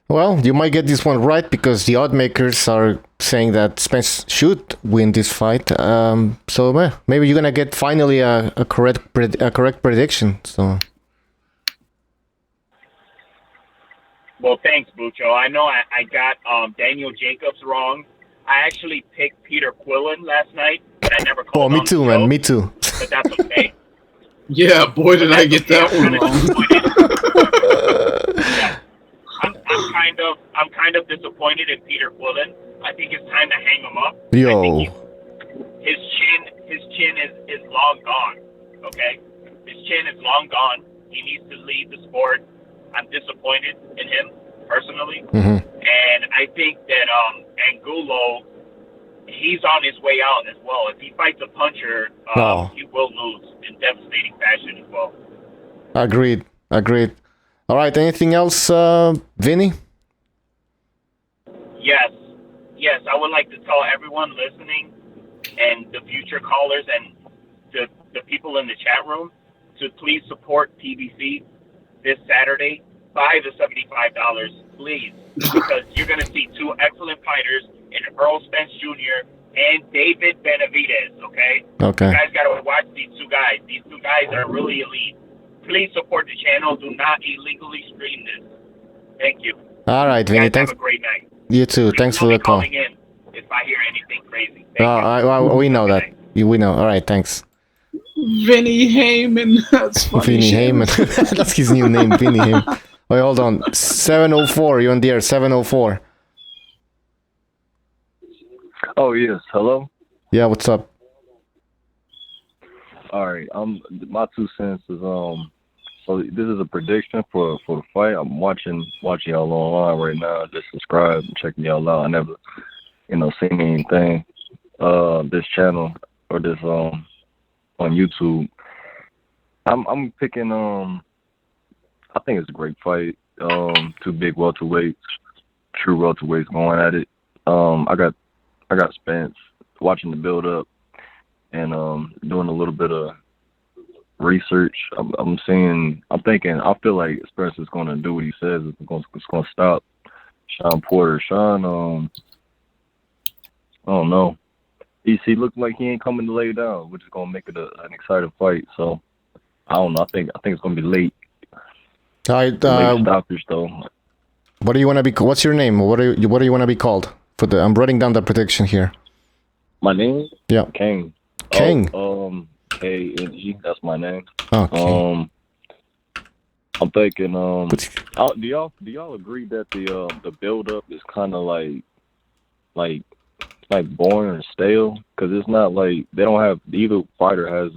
Well, you might get this one right because the odd makers are saying that Spence should win this fight. So maybe you're gonna get finally a correct prediction. So. Well, thanks, Bucho. I know I got Daniel Jacobs wrong. I actually picked Peter Quillen last night, but I never called. Oh, me too, man. Me too. But that's okay. Yeah, boy, did I get that one wrong. I'm kind of disappointed in Peter Quillen. I think it's time to hang him up. Yo. His chin is long gone. Okay, his chin is long gone. He needs to lead the sport. I'm disappointed in him personally, and I think that Angulo, he's on his way out as well. If he fights a puncher, he will lose in devastating fashion as well. Agreed. All right, anything else, Vinny? Yes, I would like to tell everyone listening and the future callers and the people in the chat room to please support PBC this Saturday. Buy the $75, please, because you're going to see 2 excellent fighters in Errol Spence Jr. and David Benavidez, okay? Okay. You guys got to watch these 2 guys. These 2 guys are really elite. Please support the channel. Do not illegally stream this. Thank you. All right, Vinny. Thanks. Have a great night. You too. Thanks for the call. In if I hear anything crazy. We know that. We know. All right, thanks. Vinny Heyman. That's funny. Vinny Heyman. That's his new name, Vinny Heyman. Wait, hold on. 704. You on the air? 704. Oh yes. Hello. Yeah. What's up? All right. My 2 cents is So this is a prediction for the fight. I'm watching y'all online right now. Just subscribe and checking y'all out. I never, seen anything this channel or this on YouTube. I'm picking I think it's a great fight. 2 big welterweights, true welterweights going at it. I got Spence watching the build up. and doing a little bit of research. I'm thinking. I feel like Spence is going to do what he says. It's going to stop Shawn Porter. Shawn, I don't know. He looks like he ain't coming to lay down, which is going to make it an exciting fight. So I don't know. I think it's going to be late. All right. Late stoppage though. What do you want to be? What's your name? What do you want to be called? I'm writing down the prediction here. My name? Yeah. King. King. K-N-G. That's my name. Okay. I'm thinking. Do y'all agree that the build up is kind of like boring or stale? Because it's not like they don't have, either fighter has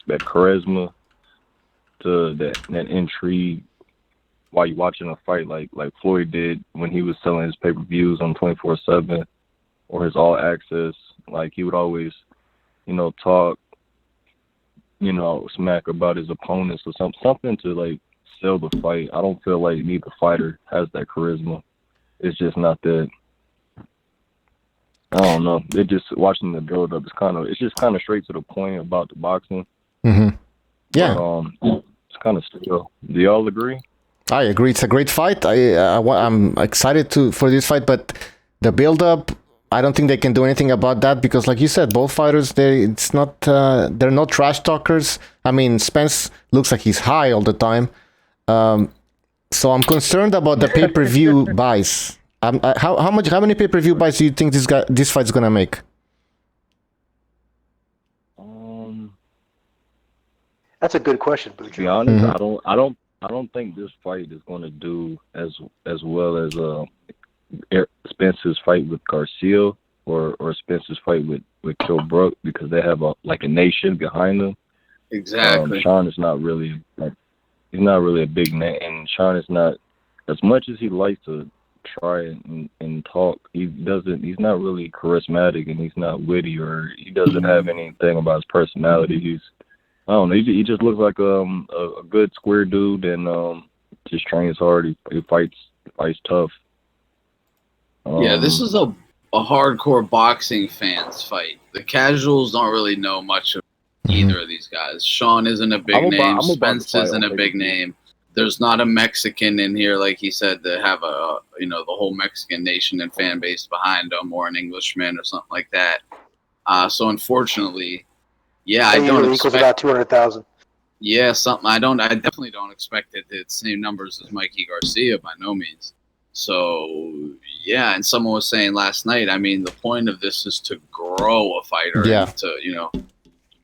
that charisma to that intrigue while you're watching a fight like Floyd did when he was selling his pay-per-views on 24/7 or his All Access. Like he would always, talk, smack about his opponents or something to like sell the fight. I don't feel like neither fighter has that charisma. It's just not that. I don't know. It just watching the build up. It's just kind of straight to the point about the boxing. Mm-hmm. Yeah. But, it's kind of still. Do y'all agree? I agree. It's a great fight. I'm excited for this fight, but the build up, I don't think they can do anything about that because, like you said, both fighters they're not trash talkers. I mean, Spence looks like he's high all the time, so I'm concerned about the pay-per-view buys. How many pay-per-view buys do you think this fight's gonna make? That's a good question, Buju. To be honest, I don't think this fight is going to do as well as Spence's fight with Garcia or Spence's fight with Kell Brook because they have a nation behind them. Exactly. Shawn is not really he's not really a big name, and Shawn is not, as much as he likes to try and talk. He's not really charismatic, and he's not witty, or he doesn't have anything about his personality. I don't know. He just looks like a good square dude, and just trains hard. He fights tough. Yeah, this is a hardcore boxing fans fight. The casuals don't really know much of either of these guys. Shawn isn't a big name. Spence isn't a big name. There's not a Mexican in here, like he said, to have the whole Mexican nation and fan base behind him, or an Englishman or something like that. So unfortunately, yeah, I don't expect. Equals about 200,000. Yeah, something. I definitely don't expect it to hit the same numbers as Mikey Garcia by no means. So yeah, and someone was saying last night, I mean, the point of this is to grow a fighter. Yeah. And to,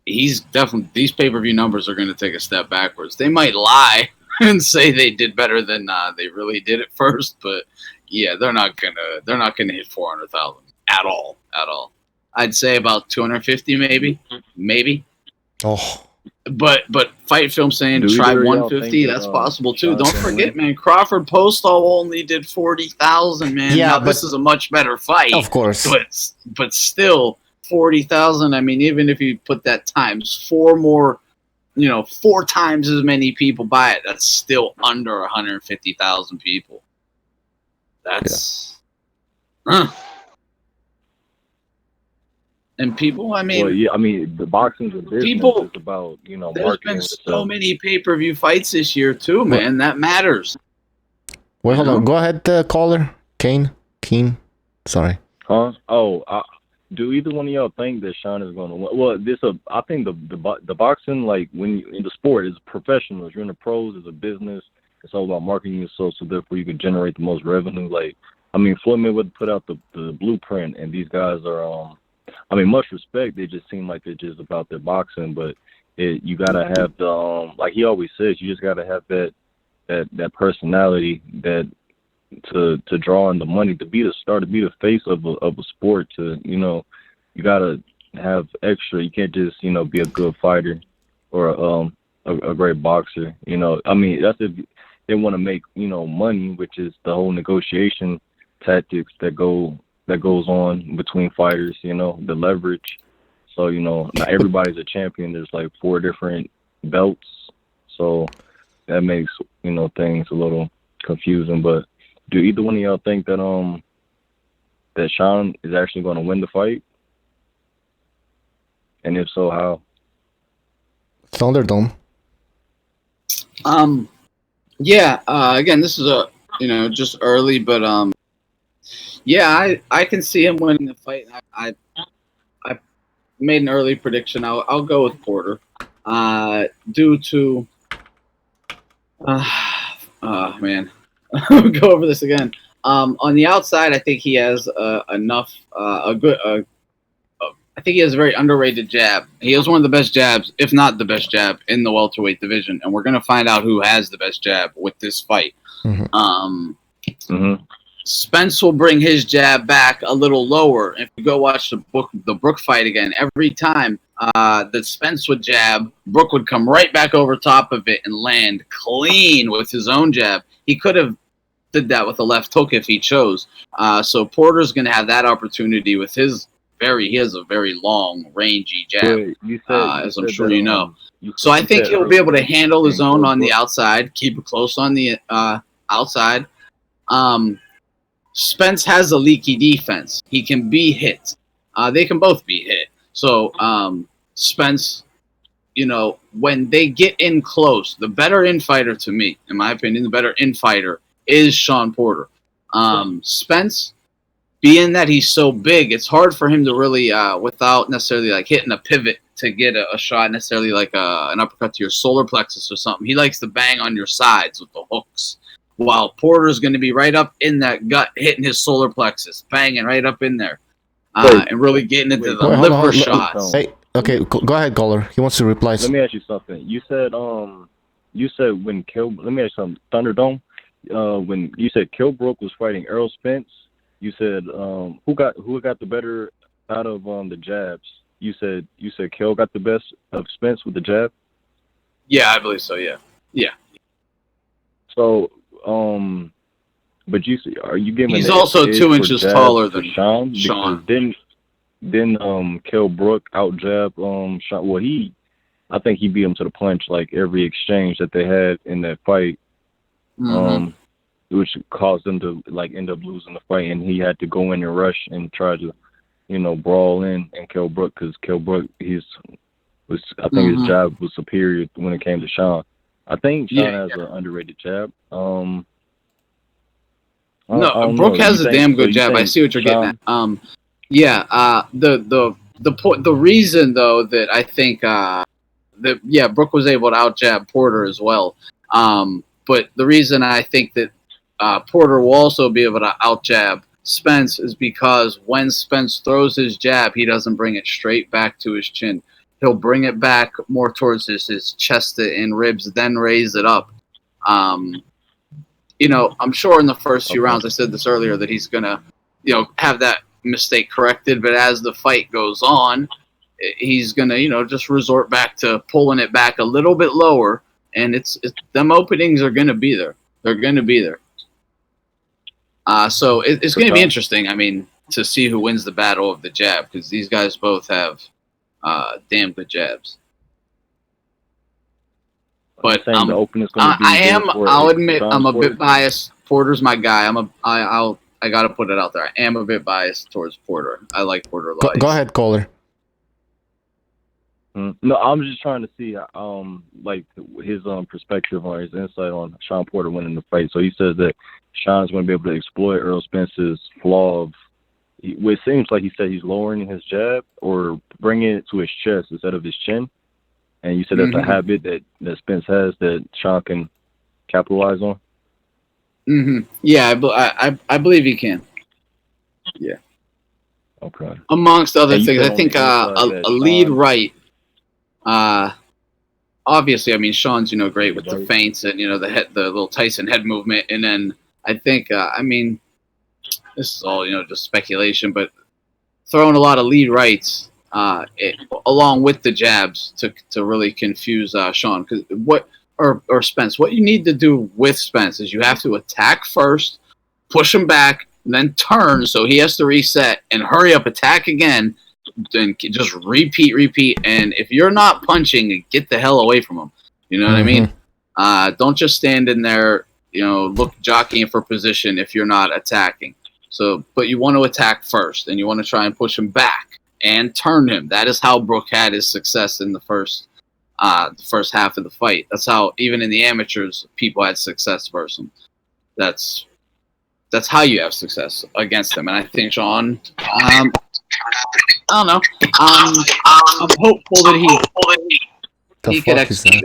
he's definitely, these pay-per-view numbers are going to take a step backwards. They might lie and say they did better than they really did at first, but yeah, they're not gonna hit 400,000 at all. I'd say about 250, maybe. Oh. But Fight Film saying try 150. That's possible too. Don't forget, man. Crawford Postol only did 40,000, man. Yeah, now, this is a much better fight, of course. But still, 40,000. I mean, even if you put that times 4 more, 4 times as many people buy it, that's still under 150,000 people. That's. And people, I mean... Well, yeah, I mean, the boxing's a business. It's about, there's marketing. been so many pay-per-view fights this year, too, man. That matters. Well, hold on. Go ahead, caller. Keen. Sorry. Huh? Oh, do either one of y'all think that Shawn is going to win? Well, I think the boxing, like, when you in the sport, is professional. You're in the pros, it's a business. It's all about marketing yourself, so therefore you can generate the most revenue. Like, I mean, Floyd Mayweather put out the blueprint, and these guys are... I mean, much respect. They just seem like they're just about their boxing, but you gotta have the like he always says, you just gotta have that personality that to draw in the money, to be the face of a sport. You gotta have extra. You can't just be a good fighter or a great boxer. I mean, that's if they want to make money, which is the whole negotiation tactics that goes on between fighters, the leverage. So, not everybody's a champion. There's like 4 different belts. So that makes, things a little confusing. But do either one of y'all think that Shawn is actually going to win the fight? And if so, how? Thunderdome. Yeah. Again, this is just early, but yeah, I can see him winning the fight. I made an early prediction. I'll go with Porter. Due to man, I'll go over this again. On the outside, I think he has enough I think he has a very underrated jab. He has one of the best jabs, if not the best jab, in the welterweight division, and we're going to find out who has the best jab with this fight. Spence will bring his jab back a little lower. If you go watch the Brook fight again, every time that Spence would jab, Brook would come right back over top of it and land clean with his own jab. He could have did that with a left hook if he chose. So Porter's going to have that opportunity with his he has a very long, rangy jab, as I'm sure you know. So I think he'll be able to handle his own on the outside, keep it close on the outside. Spence has a leaky defense. He can be hit. They can both be hit. So Spence, when they get in close, the better infighter to me, in my opinion, the better infighter is Shawn Porter. Spence, being that he's so big, it's hard for him to really, without necessarily like hitting a pivot to get a shot, necessarily like an uppercut to your solar plexus or something. He likes to bang on your sides with the hooks, while Porter's going to be right up in that gut, hitting his solar plexus, banging right up in there, and really getting into the liver shots. Hey, okay, go ahead, caller. He wants to reply. Let me ask you something. You said when let me ask you something. Thunderdome, when you said Kilbrook was fighting Errol Spence, you said who got the better out of the jabs? You said Kill got the best of Spence with the jab? Yeah, I believe so, yeah. So but are you giving he's also 2 inches taller than Shawn? Shawn. Didn't Kell Brook out jab Shawn? Well, I think he beat him to the punch like every exchange that they had in that fight. Which caused them to like end up losing the fight, and he had to go in and rush and try to, brawl in and Kell Brook, because Kell Brook I think his jab was superior when it came to Shawn. I think Shawn has an underrated jab. Brook has a damn good jab. I see what you're getting at. The reason though that I think Brook was able to out jab Porter as well. But the reason I think that Porter will also be able to out jab Spence is because when Spence throws his jab, he doesn't bring it straight back to his chin. He'll bring it back more towards his chest and ribs, then raise it up. I'm sure in the first few rounds, I said this earlier, that he's going to, have that mistake corrected. But as the fight goes on, he's going to, just resort back to pulling it back a little bit lower. And them openings are going to be there. They're going to be there. So it's going to be interesting, to see who wins the battle of the jab, because these guys both have damn good jabs. But I'll admit I'm a bit biased. Porter's my guy. I got to put it out there. I am a bit biased towards Porter. I like Porter a lot. Go ahead, caller. No, I'm just trying to see like his perspective or his insight on Shawn Porter winning the fight. So he says that Shawn's going to be able to exploit Errol Spence's flaw of, it seems like he said he's lowering his jab or bringing it to his chest instead of his chin. And you said that's a habit that Spence has that Shawn can capitalize on. Yeah, I believe he can. Yeah. Okay. Amongst other things, I think a lead right. Obviously, Shawn's great with the feints and the little Tyson head movement, and then I think this is all just speculation, but throwing a lot of lead rights along with the jabs to really confuse Shawn, or Spence. What you need to do with Spence is you have to attack first, push him back, and then turn, so he has to reset and hurry up, attack again. Then just repeat, and if you're not punching, get the hell away from him. You know what I mean? Don't just stand in there, jockeying for position if you're not attacking. So, but you want to attack first, and you want to try and push him back and turn him. That is how Brook had his success in the first half of the fight. That's how, even in the amateurs, people had success versus him. That's how you have success against him. And I think Shawn, I don't know. I'm hopeful that he could execute.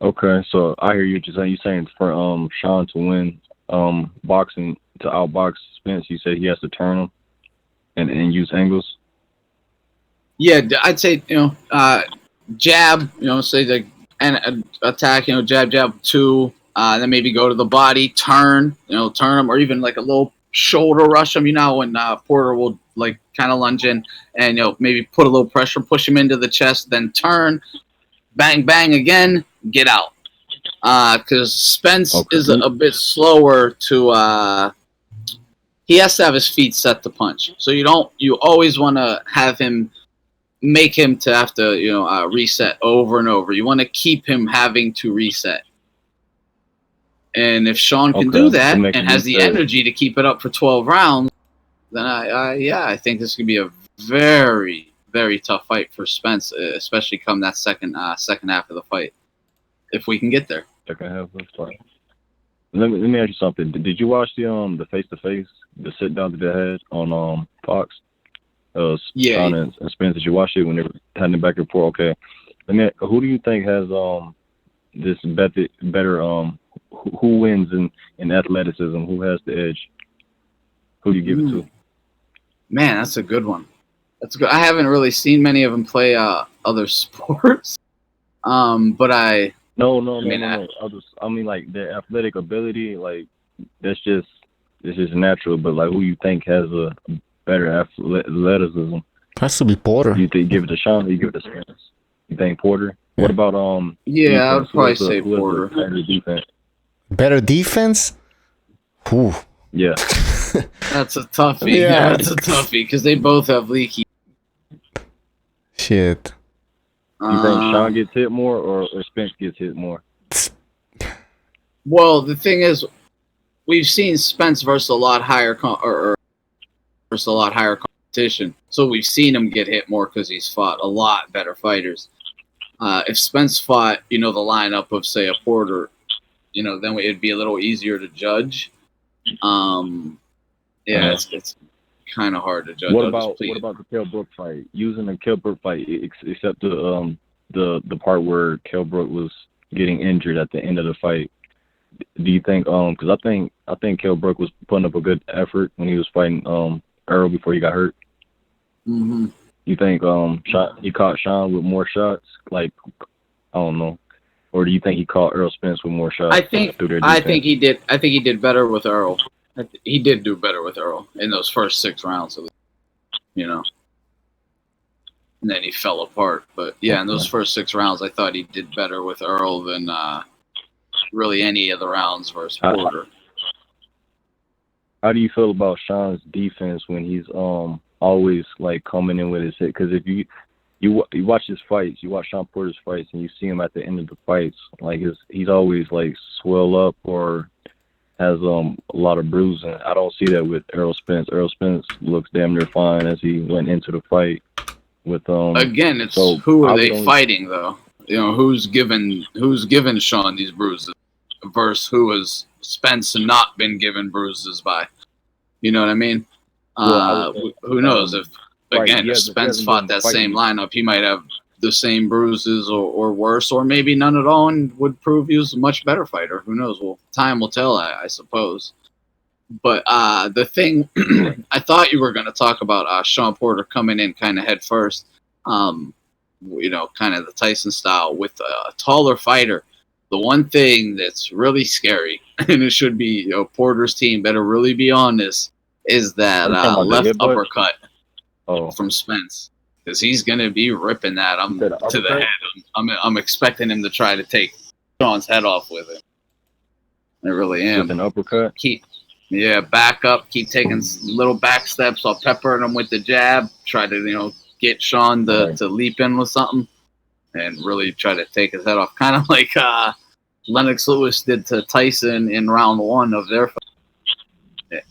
Okay, so I hear you. You're saying for Shawn to win boxing, to outbox Spence, you say he has to turn him and use angles. Yeah, I'd say jab. Say like and attack. Jab 2. Then maybe go to the body, turn him, or even like a little shoulder rush him. When Porter will like kind of lunge in and maybe put a little pressure, push him into the chest, then turn, bang, bang again, get out. Because Spence is a bit slower to. He has to have his feet set to punch, so you always want to have him. Make him to have to reset over and over. You want to keep him having to reset. And if Shawn can do that and has the energy to keep it up for 12 rounds, then I think this could be a very, very tough fight for Spence, especially come that second half of the fight, if we can get there. Second half of the fight. Let me ask you something. Did you watch the face-to-face, the sit-down to the head on Fox? Shawn and Spence? Did you watch it when they were heading back and forth? Okay. And then, who do you think has this better who wins in athleticism? Who has the edge? Who do you give it to? Man, that's a good one. That's good. I haven't really seen many of them play other sports. But I no. I mean, like their athletic ability, like it's just natural. But like, who you think has a better athleticism? Has to be Porter. You think give it to Shawn, or you give it to Spence? You think Porter? Yeah. What about Yeah, I would probably say Porter. Better defense. Better defense? Whew. Yeah. That's a toughie. Yeah, that's a toughie because they both have leaky. Shit. You think Shawn gets hit more or Spence gets hit more? Well, the thing is, we've seen Spence versus a lot higher versus a lot higher competition, so we've seen him get hit more because he's fought a lot better fighters. If Spence fought, the lineup of say a Porter, then it'd be a little easier to judge. It's kind of hard to judge. What about the Kell Brook fight? Using the Kell Brook fight, except the part where Kell Brook was getting injured at the end of the fight. Do you think? Because I think Kell Brook was putting up a good effort when he was fighting Errol before he got hurt. Mm-hmm. You think he caught Shawn with more shots? Like, I don't know. Or do you think he caught Errol Spence with more shots? I think he did. I think he did better with Errol. He did do better with Errol in those first 6 rounds, And then he fell apart. But yeah, in those first 6 rounds, I thought he did better with Errol than really any of the rounds versus Porter. How do you feel about Shawn's defense when he's always like coming in with his hit? Because if you watch his fights, you watch Shawn Porter's fights, and you see him at the end of the fights, like he's always like swell up or has a lot of bruising. I don't see that with Errol Spence. Errol Spence looks damn near fine as he went into the fight with Again, it's who are they fighting though? Who's given Shawn these bruises versus who has Spence not been given bruises by? You know what I mean? Who knows if if Spence fought that same lineup, he might have the same bruises or worse, or maybe none at all, and would prove he was a much better fighter. Who knows? Well, time will tell, I suppose. But the thing, I thought you were going to talk about Shawn Porter coming in kind of head first, kind of the Tyson style with a taller fighter. The one thing that's really scary, and it should be, Porter's team better really be on this, is that left uppercut from Spence. Because he's going to be ripping that to the head. I'm expecting him to try to take Shawn's head off with it. I really am. With an uppercut? Back up. Keep taking little back steps. I'll pepper him with the jab. Try to, get Shawn to leap in with something. And really try to take his head off. Kind of like Lennox Lewis did to Tyson in round 1 of their fight.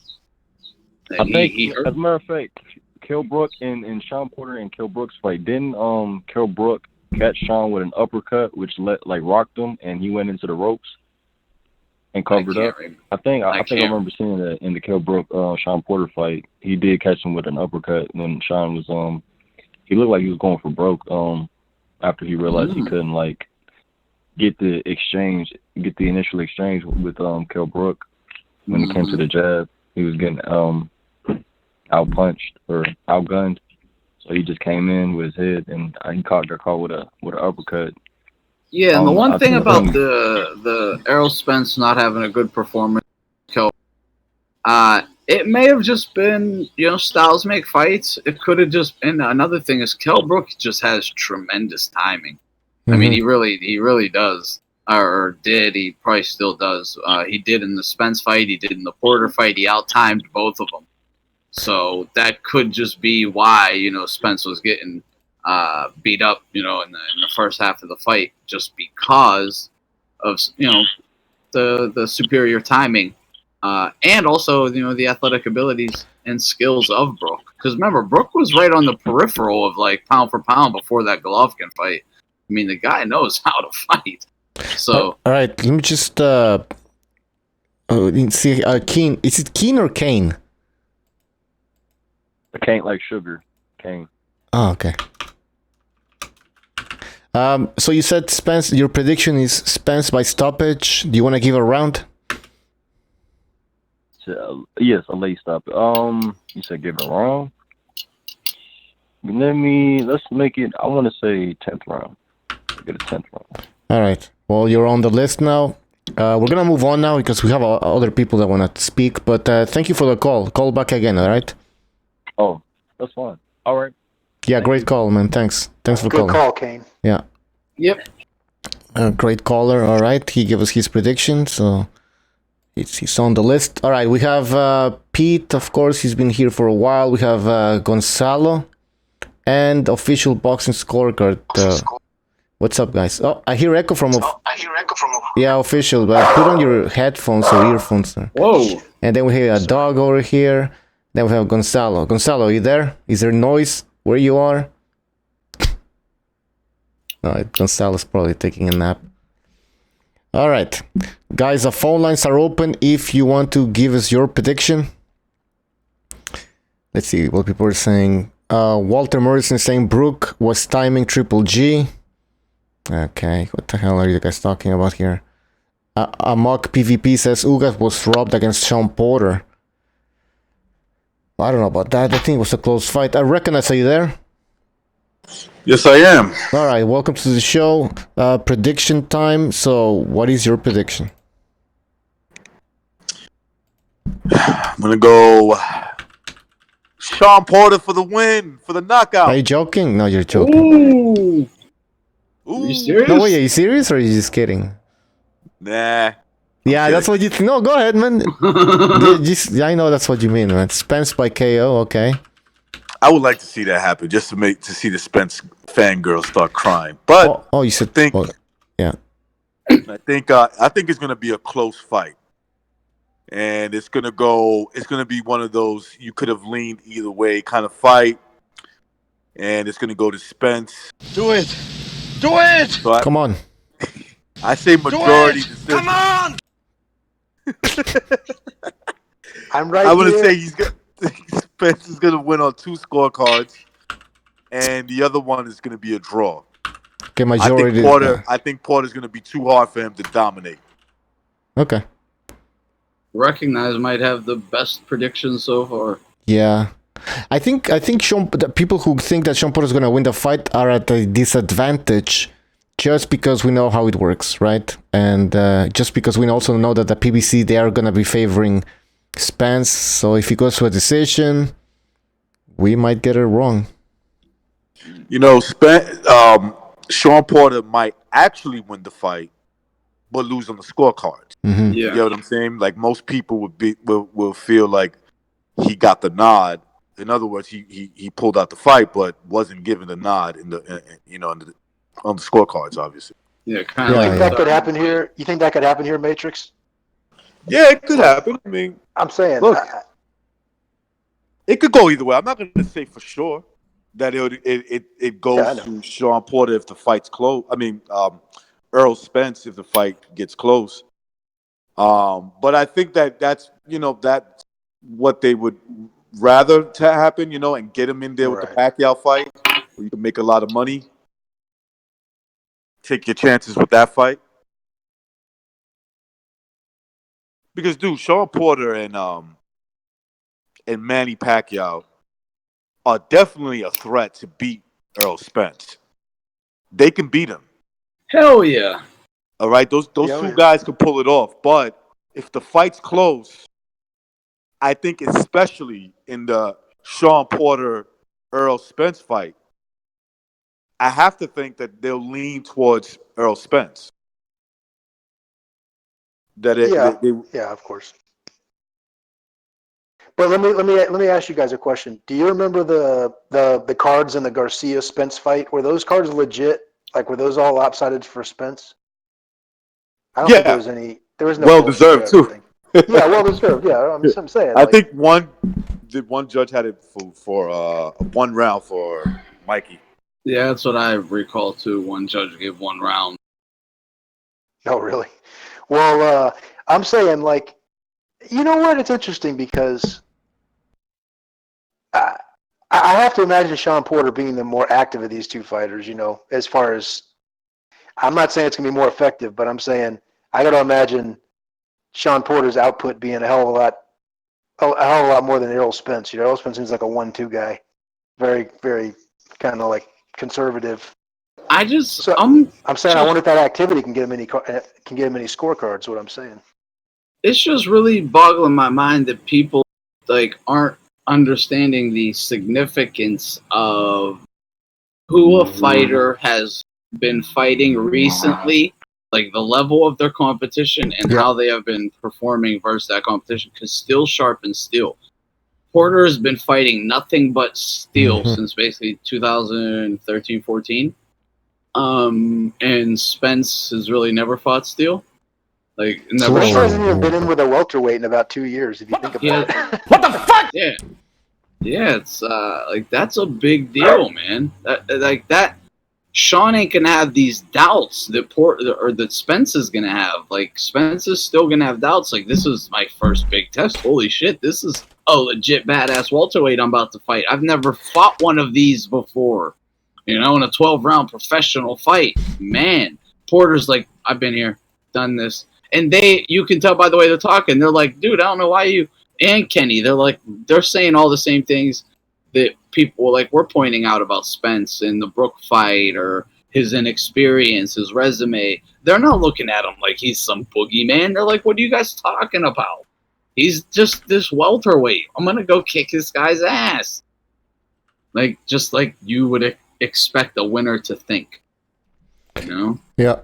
And I think, he hurt. as a matter of fact, Kell Brook and Shawn Porter and Kell Brook's fight, didn't Kell Brook catch Shawn with an uppercut, which rocked him, and he went into the ropes and covered up? I think I remember seeing that in the Kell Brook Shawn Porter fight. He did catch him with an uppercut when Shawn was he looked like he was going for broke after he realized he couldn't get the initial exchange with Kell Brook. When it came to the jab, he was getting outpunched or outgunned. So he just came in with his head and he caught their call with an uppercut. Yeah, and the one thing about the Errol Spence not having a good performance, it may have just been, styles make fights. It could have just been. Another thing is Kell Brook just has tremendous timing. I mean, he really does. Or did. He probably still does. He did in the Spence fight. He did in the Porter fight. He out-timed both of them. So that could just be why, Spence was getting beat up, in the first half of the fight, just because of, the superior timing. And also, the athletic abilities and skills of Brook. Because remember, Brook was right on the peripheral of, pound for pound before that Golovkin fight. I mean, the guy knows how to fight. So all right, let me just see. Keen, is it Keen or Kane? Kane like sugar. Kane. Oh, okay. So you said Spence. Your prediction is Spence by stoppage. Do you want to give a round? Yes, a late stop. You said give it a round. Let's make it. I want to say 10th round. Get a 10th round. All right. Well, you're on the list now. We're gonna move on now because we have other people that want to speak. But thank you for the call. Call back again. All right. Oh, that's fine. All right. Yeah, great call, man. Thanks for calling. Good call, Kane. Yeah. Yep. Great caller. All right. He gave us his prediction, so he's on the list. All right. We have Pete. Of course, he's been here for a while. We have Gonzalo and official boxing scorecard. What's up, guys? Oh, I hear echo from. Yeah, official. But put on your headphones or earphones. Whoa! And then we hear a dog over here. Then we have Gonzalo. Gonzalo, are you there? Is there noise where you are? No, Gonzalo's probably taking a nap. All right, guys. The phone lines are open. If you want to give us your prediction. Let's see what people are saying. Walter Morrison saying Brook was timing Triple G. Okay, what the hell are you guys talking about here? Amok PvP says Ugas was robbed against Shawn Porter. I don't know about that. I think it was a close fight. I recognize, are you there? Yes, I am. All right, welcome to the show. Prediction time. So, what is your prediction? I'm going to go Shawn Porter for the win, for the knockout. Are you joking? No, you're joking. Are you serious? No, wait, are you serious or are you just kidding? Nah. Yeah, that's what you... No, go ahead, man. I know that's what you mean, man. Spence by KO, okay. I would like to see that happen, just to see the Spence fangirls start crying. But you said... yeah. I think it's going to be a close fight. And it's going to be one of those you could have leaned either way kind of fight. And it's going to go to Spence. Do it! Do it! So Come on. I say majority decision. Come on! I'm right I want to here. say Spence is going to win on 2 scorecards. And the other one is going to be a draw. Okay, majority. I think Porter's going to be too hard for him to dominate. Okay. Recognize might have the best predictions so far. Yeah. I think the people who think that Shawn Porter is going to win the fight are at a disadvantage just because we know how it works, right? And just because we also know that the PBC, they are going to be favoring Spence. So if he goes to a decision, we might get it wrong. Shawn Porter might actually win the fight, but lose on the scorecards. Mm-hmm. You know what I'm saying? Like most people will feel like he got the nod. In other words, he pulled out the fight, but wasn't given the nod on the scorecards, obviously. Yeah, kind of You think that could happen here? You think that could happen here, Matrix? Yeah, it could happen. I mean, I'm saying, look, It could go either way. I'm not going to say for sure that it goes to Shawn Porter if the fight's close. I mean, Errol Spence if the fight gets close. But I think that's what they would rather to happen, and get him in there with the Pacquiao fight, where you can make a lot of money. Take your chances with that fight. Because, dude, Shawn Porter and Manny Pacquiao are definitely a threat to beat Errol Spence. They can beat him. Hell yeah. All right, those two guys can pull it off. But if the fight's close, I think especially in the Shawn Porter Errol Spence fight, I have to think that they'll lean towards Errol Spence. Yeah, of course. But let me ask you guys a question. Do you remember the cards in the Garcia Spence fight? Were those cards legit? Like, were those all lopsided for Spence? I don't think there was any. There was no well deserved too. Yeah, well deserved. Yeah, I'm saying. I think one judge had it for 1 round for Mikey. Yeah, that's what I recall too. One judge gave 1 round. Oh, really? Well, I'm saying, like, you know what? It's interesting because I have to imagine Shawn Porter being the more active of these two fighters, as far as, I'm not saying it's going to be more effective, but I'm saying I got to imagine Shawn Porter's output being a hell of a lot more than Errol Spence. Errol Spence seems like a 1-2 guy. Very, very kind of like conservative. I'm saying I wonder if that activity can get him any scorecards. What I'm saying. It's just really boggling my mind that people aren't understanding the significance of who a fighter has been fighting recently, like the level of their competition and how they have been performing versus that competition. Because steel sharpens steel. Porter has been fighting nothing but steel since basically 2013, 14. And Spence has really never fought steel. Never. Spence hasn't even been in with a welterweight in about 2 years. If you think about it. What the fuck? Yeah. Yeah, it's that's a big deal, man. That Shawn ain't gonna have these doubts that Spence is gonna have. Spence is still gonna have doubts. This is my first big test. Holy shit, this is a legit badass welterweight I'm about to fight. I've never fought one of these before. In a 12-round professional fight. Man, Porter's like, I've been here, done this. And you can tell by the way they're talking. They're like, dude, I don't know why you, and Kenny, they're saying all the same things that people we're pointing out about Spence in the Brook fight or his inexperience, his resume. They're not looking at him like he's some boogeyman. They're like, what are you guys talking about? He's just this welterweight. I'm going to go kick this guy's ass. Just like you would expect a winner to think. Yeah.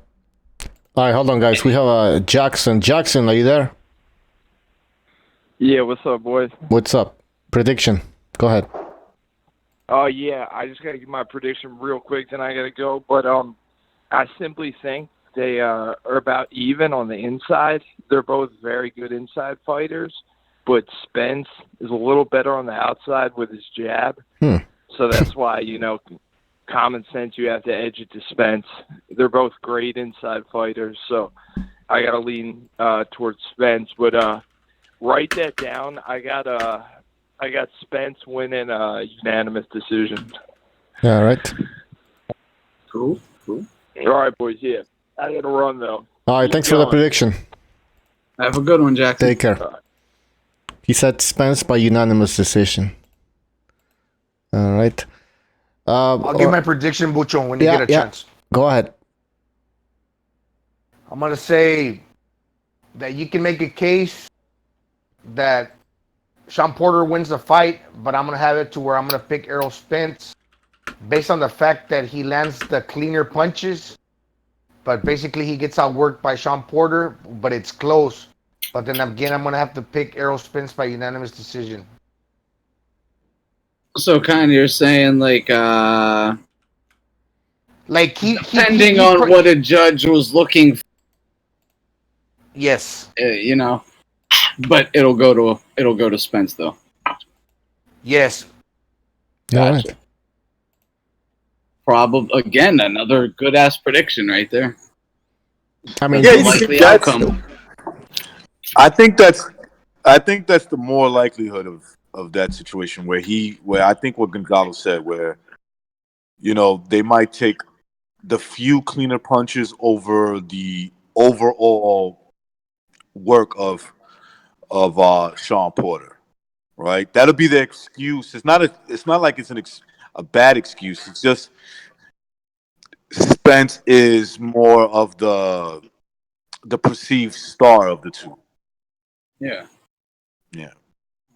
All right, hold on, guys. We have Jackson. Jackson, are you there? Yeah, what's up, boys? What's up? Prediction. Go ahead. Oh, yeah, I just got to give my prediction real quick, then I got to go. But I simply think they are about even on the inside. They're both very good inside fighters, but Spence is a little better on the outside with his jab. So that's why, common sense, you have to edge it to Spence. They're both great inside fighters, so I got to lean towards Spence. But write that down. I got Spence winning a unanimous decision. All right. Cool. All right, boys. Yeah, I got to run though. All right. Thanks for the prediction. Have a good one, Jackson. Take care. He said Spence by unanimous decision. All right. I'll give my prediction, Bucho, when you get a chance. Go ahead. I'm going to say that you can make a case that Shawn Porter wins the fight, but I'm going to have it to where I'm going to pick Errol Spence based on the fact that he lands the cleaner punches, but basically he gets outworked by Shawn Porter, but it's close. But then again, I'm going to have to pick Errol Spence by unanimous decision. So kind of you're saying depending on what a judge was looking for. Yes. But it'll go to Spence though. Yes. Gotcha. Probably again another good ass prediction right there. I mean, that's the likely outcome. I think that's the more likelihood of that situation where I think what Gonzalo said, where they might take the few cleaner punches over the overall work of Shawn Porter, right? That'll be the excuse. It's not like it's a bad excuse. It's just Spence is more of the perceived star of the two. Yeah. Yeah.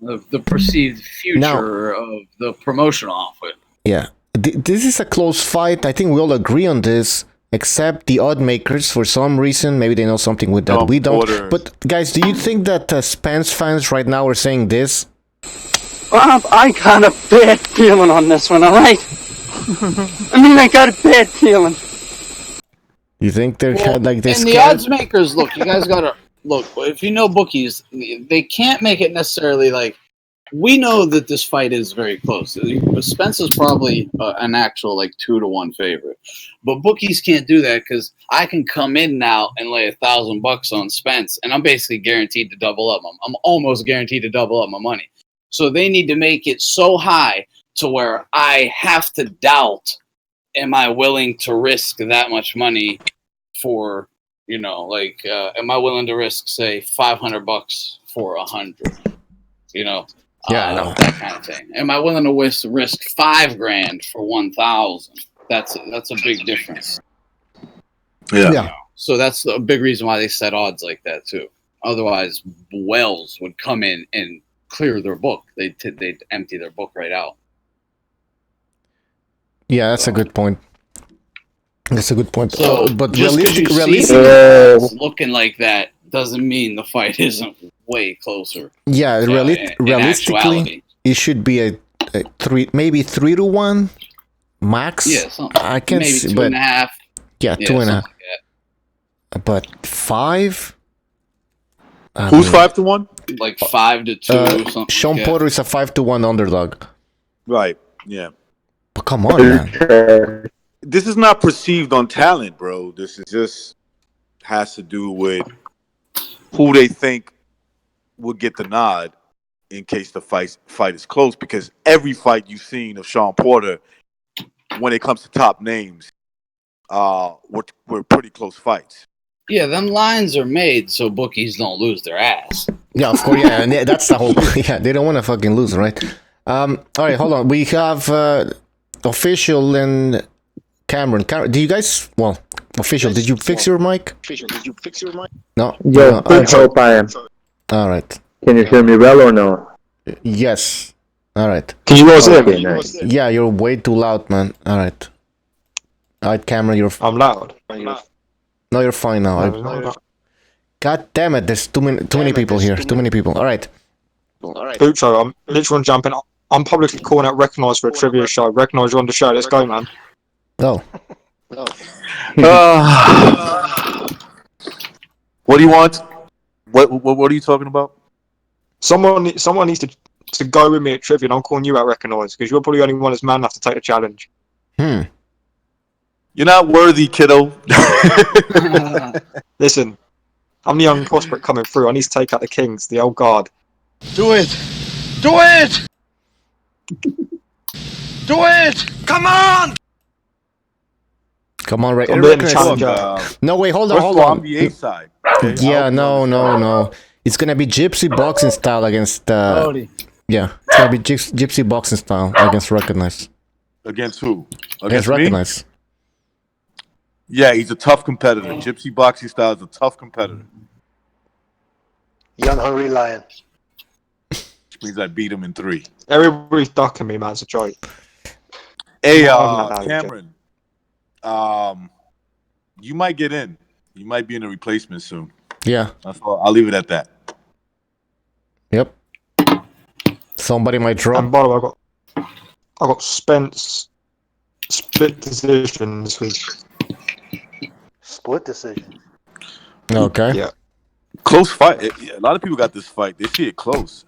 The perceived future of the promotional outfit. Yeah. This is a close fight. I think we all agree on this, except the odd makers. For some reason, maybe they know something with that we don't. Porter. But guys, do you think that Spence fans right now are saying this? I got a bad feeling on this one, alright? I got a bad feeling. You think they're like this? And the odds makers, look, you guys gotta look. If you know bookies, they can't make it necessarily like. We know that this fight is very close. Spence is probably an actual 2-1 favorite, but bookies can't do that because I can come in now and lay $1,000 on Spence, and I'm basically guaranteed to double up. I'm almost guaranteed to double up my money. So they need to make it so high to where I have to doubt: am I willing to risk that much money for am I willing to risk say $500 for 100? That kind of thing. Am I willing to risk $5,000 for 1,000? That's a big difference. Yeah. So that's a big reason why they set odds like that too. Otherwise, Wells would come in and clear their book. They'd empty their book right out. Yeah, that's a good point. That's a good point. So, but just realistically, looking like that doesn't mean the fight isn't way closer. Yeah, realistically, it should be a 3-1 max. Yeah, I can maybe see, 2.5. Yeah, 2.5. But 5. Who's 5-1? Like 5-2 or something. Sean Porter is a 5-1 underdog. Right. Yeah. But come on, man. This is not perceived on talent, bro. This is just has to do with who they think would get the nod in case the fight is close. Because every fight you've seen of Shawn Porter, when it comes to top names, were pretty close fights. Yeah, them lines are made so bookies don't lose their ass. Yeah, of course. Yeah, and that's the whole. Yeah, they don't want to fucking lose, right? All right, hold on. We have official and Cameron. Do you guys? Well, official. Did you fix your mic? No. Yo, let's hope I am. All right. Can you hear me well or no? Yes. All right. Can you guys hear me? Nice. Yeah, you're way too loud, man. All right. All right, Cameron, I'm loud. No, you're fine now. God damn it! There's too many people here. Too many people. All right. Bucho, I'm literally jumping. I'm publicly calling out Recognize for a trivia show. Recognize, you're on the show. Let's go, man. Oh. What do you want? What are you talking about? Someone needs to go with me at trivia, and I'm calling you out Recognize because you're probably the only one that's man enough to take the challenge. You're not worthy, kiddo. Listen, I'm the young prospect coming through. I need to take out the Kings, the old guard. Do it! Do it! Do it! Come on! Come on, right? Recognize. No, wait, hold on. I'm the A side. Okay? Yeah, no. It's gonna be Gypsy boxing style against. Yeah, it's gonna be Gypsy boxing style against Recognize. Against who? Against Recognize. Yeah, he's a tough competitor. Gypsy boxing style is a tough competitor. Young hungry lion. Which means I beat him in 3. Everybody's ducking me, man. It's a joke. Hey, Cameron. You might get in. You might be in a replacement soon. Yeah. That's all. I'll leave it at that. Yep. Somebody might drop. And by the way, I got Spence split decision this week. Split decision. Okay. Yeah. Close fight. A lot of people got this fight. They see it close.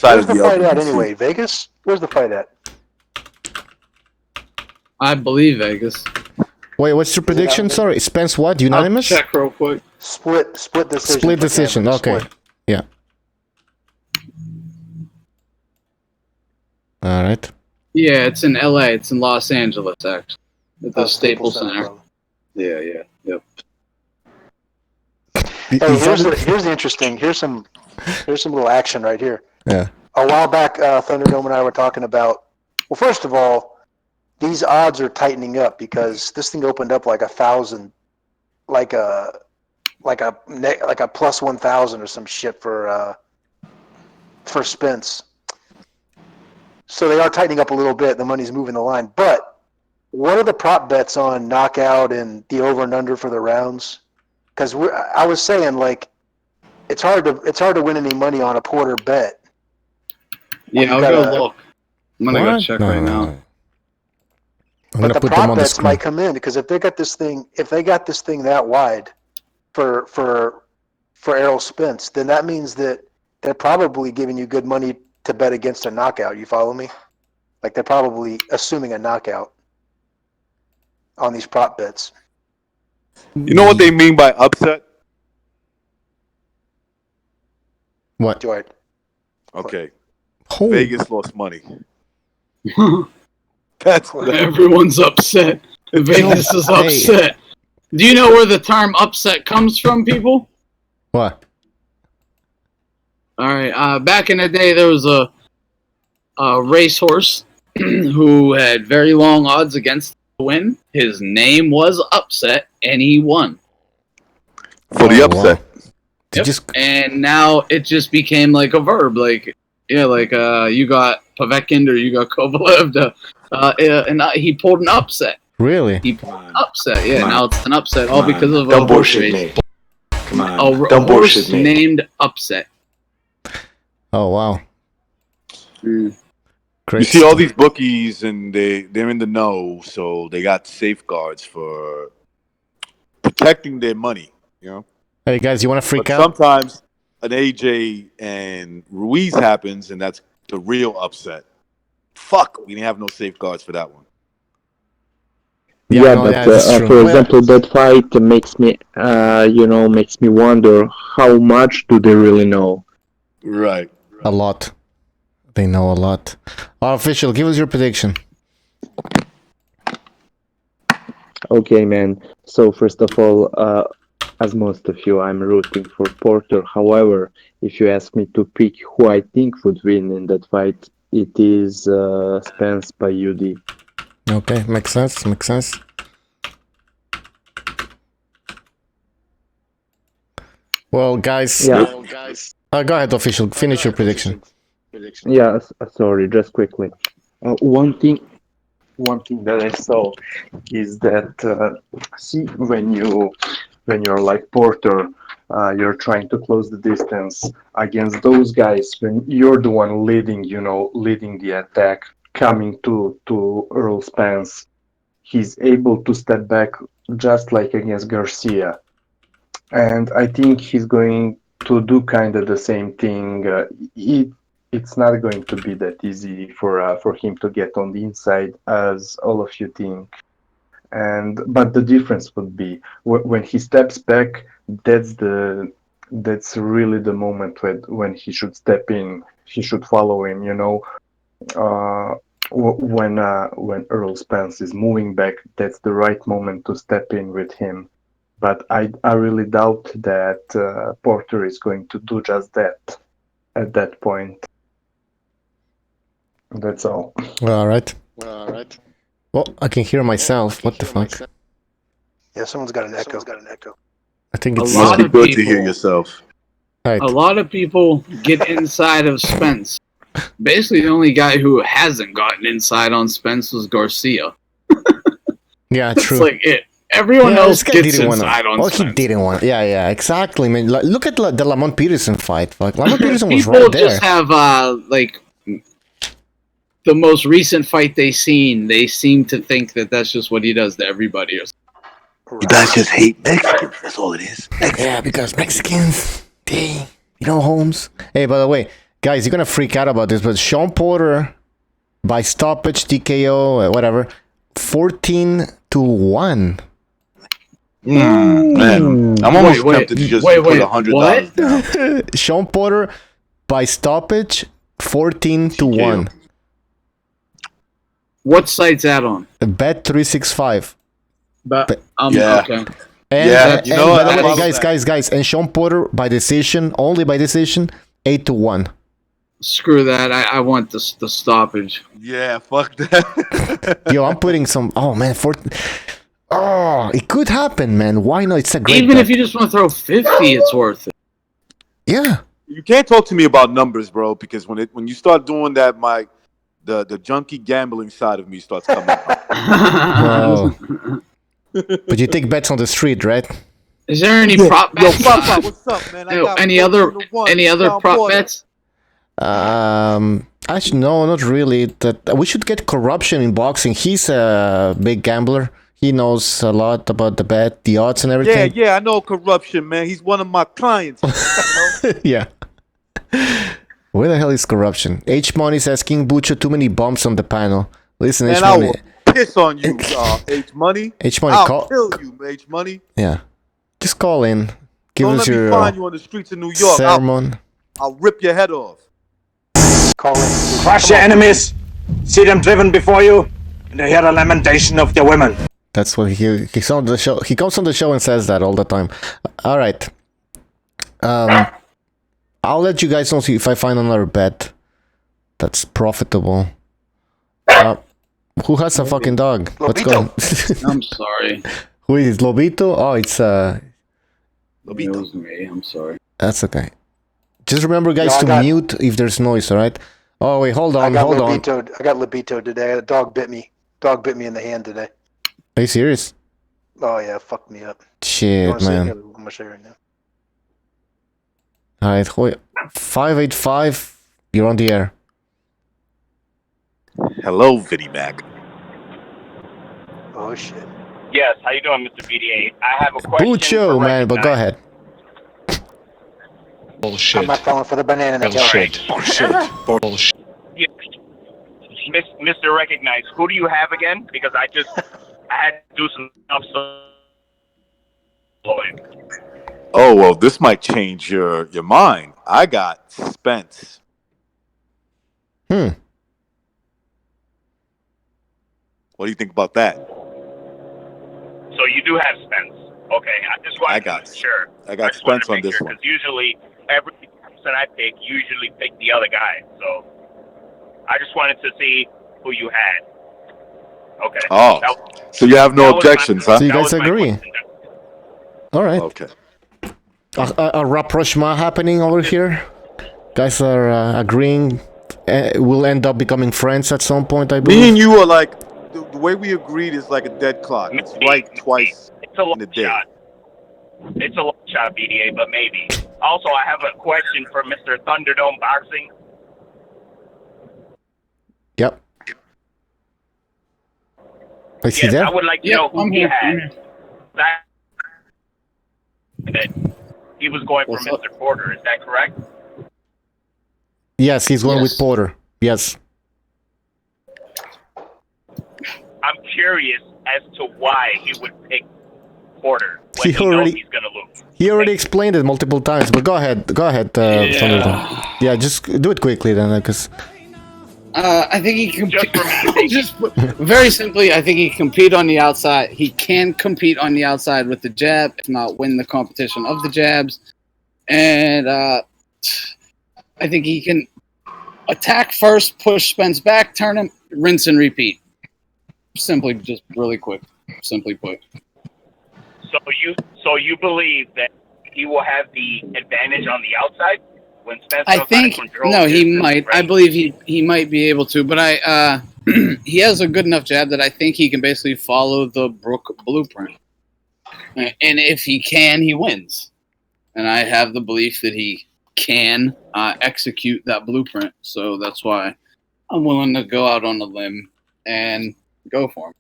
outside Where's of the the fight other. at anyway? Vegas? Where's the fight at? I believe Vegas. Wait, what's your prediction? Sorry, Spence. What? I'll Unanimous? check real quick. Split decision. Split for decision. Cameron. Okay. Split. Yeah. All right. Yeah, it's in LA. It's in Los Angeles, actually. At the Staples Center. bro. Yeah. Yep. Hey, here's the interesting. Here's some little action right here. Yeah. A while back, Thunderdome and I were talking about. Well, first of all, these odds are tightening up because this thing opened up like 1,000, like a plus 1,000 or some shit for Spence. So they are tightening up a little bit. The money's moving the line. But what are the prop bets on knockout and the over and under for the rounds? Because I was saying, like, it's hard to win any money on a Porter bet. Yeah, I'll go look. I'm gonna go check right now. But the prop bets might come in because if they got this thing that wide for Errol Spence, then that means that they're probably giving you good money to bet against a knockout. You follow me? Like they're probably assuming a knockout on these prop bets. You know what they mean by upset? What? Joy. Okay. Oh. Vegas lost money. That's what Everyone's upset. Vegas is upset. Do you know where the term upset comes from, people? What? All right. Back in the day, there was a racehorse who had very long odds against the win. His name was Upset, and he won. For the upset. Yep. And now it just became like a verb. Like, yeah, like you got Povetkin or you got Kovalev. And he pulled an upset. Really? He pulled an upset. Yeah, now it's an upset all because of Don't a bullshit me. Come on. horse Don't bullshit me. named Upset. Oh wow. You Great see all stuff. these bookies and they're in the know, so they got safeguards for protecting their money, you know? Hey guys, you want to freak But out? sometimes an AJ and Ruiz happens, and that's the real upset. Fuck, we didn't have no safeguards for that one. Yeah, no, but that's true. for example, that fight makes me, makes me wonder how much do they really know? Right. A lot. They know a lot. Official, give us your prediction. Okay, man. So first of all, as most of you, I'm rooting for Porter. However, if you ask me to pick who I think would win in that fight, it is Spence by UD. Okay, makes sense. Makes sense. Well, guys. Yeah. Go ahead, official. Finish your prediction. Yeah, sorry, just quickly. One thing that I saw is that see when you're like Porter, you're trying to close the distance against those guys when you're the one leading the attack, coming to Errol Spence. He's able to step back just like against Garcia, and I think he's going to do kind of the same thing. It's not going to be that easy for him to get on the inside as all of you think. But the difference would be when he steps back. That's really the moment when he should step in. He should follow him. When Errol Spence is moving back, that's the right moment to step in with him. But I really doubt that Porter is going to do just that at that point. That's all. All right. Well, I can hear myself. What the fuck? Yeah, someone's got an echo. I think A it's lot of Good to people- hear yourself. Right. A lot of people get inside of Spence. Basically, the only guy who hasn't gotten inside on Spence was Garcia. Yeah, That's true. like it. Everyone Yeah, else this guy gets didn't wanna- inside on Oh, Spence. he didn't want. Yeah, exactly. Man, like, look at the Lamont Peterson fight. Like Lamont Peterson was People right there. just have like the most recent fight they seen. They seem to think that that's just what he does to everybody. Or You guys just hate Mexicans. That's all it is. Yeah, because Mexicans, Holmes. Hey, by the way, Guys, you're gonna freak out about this, but Shawn Porter by stoppage, TKO, whatever, 14-1. Man, I'm almost tempted to just put $100 down. Shawn Porter by stoppage, 14-1. What site's that on? Bet 365. But yeah. Okay. And, you know what? by the way, guys, and Shawn Porter by decision, only by decision, 8-1. Screw that. I want the stoppage. Yeah, fuck that. Yo, I'm putting some. Oh man, it could happen, man. Why not? It's a great. Even if you just want to throw 50, it's worth it. Yeah. You can't talk to me about numbers, bro, because when you start doing that, the junkie gambling side of me starts coming out. Well, but you take bets on the street, right? Is there any prop bets? Yo, Papa, what's up, man? Any other prop bets? Actually, no, not really. That we should get corruption in boxing. He's a big gambler. He knows a lot about the odds and everything. Yeah, I know corruption, man. He's one of my clients. Yeah. Where the hell is corruption? H Money says King Bucho, too many bumps on the panel. Listen, Man, H I Money. will piss on you, H Money. H Money, I'll kill you, H Money. Yeah. Just call in. Give Don't us let me your find you on the streets of New York. sermon. I'll rip your head off. Call in. Crush your enemies. See them driven before you, and hear the lamentation of their women. That's what he's on the show. He comes on the show and says that all the time. All right. I'll let you guys know if I find another bet that's profitable. Who has a fucking dog? What's going? I'm sorry. Who is it? Lobito? Oh, it's It was me. I'm sorry. That's okay. Just remember, guys, to mute if there's noise. All right. Oh wait, hold on. I got Lobito today. A dog bit me. Dog bit me in the hand today. Are you serious? Oh yeah, fucked me up. Shit, man. I'm gonna show you right now. All right, 585. You're on the air. Hello, Vinny Mac. Oh shit. Yes, how you doing, Mr. BDA? I have a question. Bucho, man, but go ahead. Bullshit. I'm not falling for the banana. Bullshit. Bullshit. Mr. Recognize, who do you have again? Because I had to do some stuff. Oh well, this might change your mind. I got Spence. What do you think about that? So you do have Spence. Okay, I just wanted to make sure. I got Spence on this one. Because usually every person I pick pick the other guy. So I just wanted to see who you had. Okay. Oh, so you have no objections, huh? So you guys agree? All right. Okay. A rapprochement happening over here. Guys are agreeing. We'll end up becoming friends at some point, I believe. Me and you are like, the way we agreed is like a dead clock. It's right twice in a day. Shot. It's a long shot, BDA, but maybe. Also, I have a question for Mr. ThunderDomeBoxing. Yep. Is he there? I would like to know who he had. That he was going for Mr. Porter. Is that correct? Yes, he's going with Porter. Yes. I'm curious as to why he would pick Porter when he knows he's going to lose. He already explained it multiple times, but go ahead. Yeah, just do it quickly then, because... I think he can just very simply. I think he can compete on the outside. He can compete on the outside with the jab, if not win the competition of the jabs. And I think he can attack first, push Spence back, turn him, rinse and repeat. Simply, just really quick. Simply put. So you believe that he will have the advantage on the outside? When Spence I think no, he might. I believe he might be able to, but he has a good enough jab that I think he can basically follow the Brook blueprint. And if he can, he wins. And I have the belief that he can execute that blueprint. So that's why I'm willing to go out on a limb and go for him.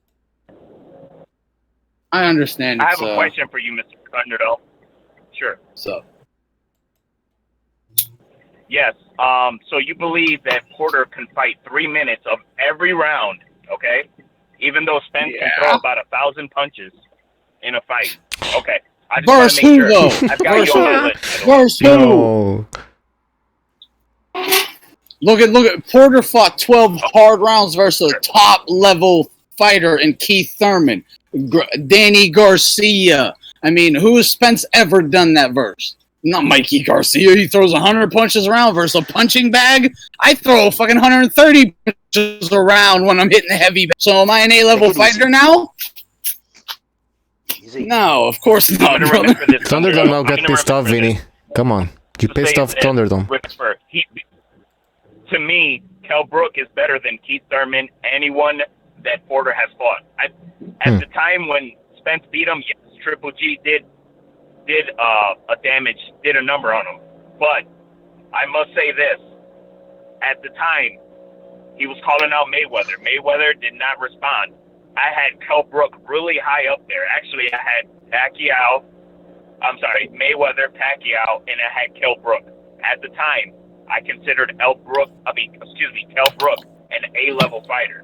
I understand. I have a question for you, Mr. Thunderdome. Sure. So. Yes. So you believe that Porter can fight 3 minutes of every round, okay? Even though Spence can throw about 1,000 punches in a fight. Okay. I just want to make sure. I've got you on my list. Versus who? No. Look at Porter fought 12 hard rounds versus a top level fighter in Keith Thurman, Danny Garcia. I mean, who has Spence ever done that versus? Not Mikey Garcia. He throws 100 punches around versus a punching bag. I throw fucking 130 punches around when I'm hitting heavy. So am I an A-level fighter now? No, of course not, brother. Thunderdome now got pissed off, Vinny. Come on. You pissed off Thunderdome. To me, Kell Brook is better than Keith Thurman, anyone that Porter has fought. At the time when Spence beat him, yes, Triple G did a number on him. But I must say this. At the time, he was calling out Mayweather. Mayweather did not respond. I had Kell Brook really high up there. Actually, I had Mayweather, Pacquiao, and I had Kell Brook. At the time, I considered Kell Brook an A-level fighter.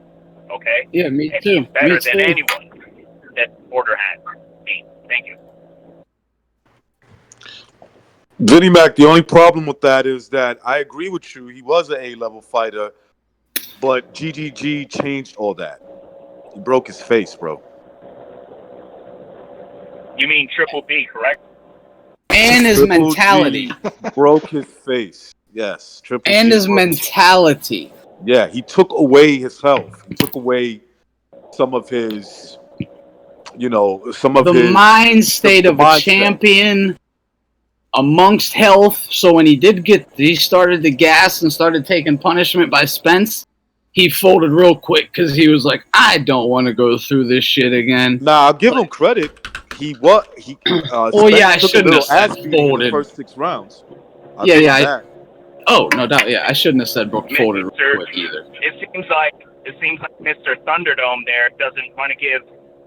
Okay? Yeah, me and too. He's better than anyone that Porter had. Thank you. Vinnie Mac, the only problem with that is that I agree with you. He was an A-level fighter, but GGG changed all that. He broke his face, bro. You mean Triple B, correct? And his mentality. Broke his face. Yes. Triple And G his mentality. Yeah, he took away his health. He took away some of his, the mind state of a champion amongst health. So when he started to gas and started taking punishment by Spence, he folded real quick because he was like, I don't want to go through this shit again. Nah, I'll give him credit. I shouldn't have said folded. The first 6 rounds. No doubt. Yeah, I shouldn't have said Brook folded real quick either. It seems like Mr. Thunderdome there doesn't want to give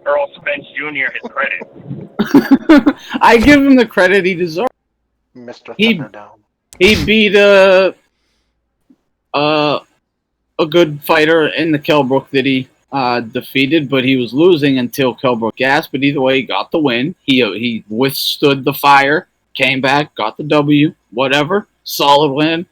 Errol Spence Jr. his credit. I give him the credit he deserves. Mr. Thunderdome. He beat a good fighter in the Kell Brook that he defeated, but he was losing until Kell Brook gasped. But either way, he got the win. He withstood the fire, came back, got the W, whatever. Solid win.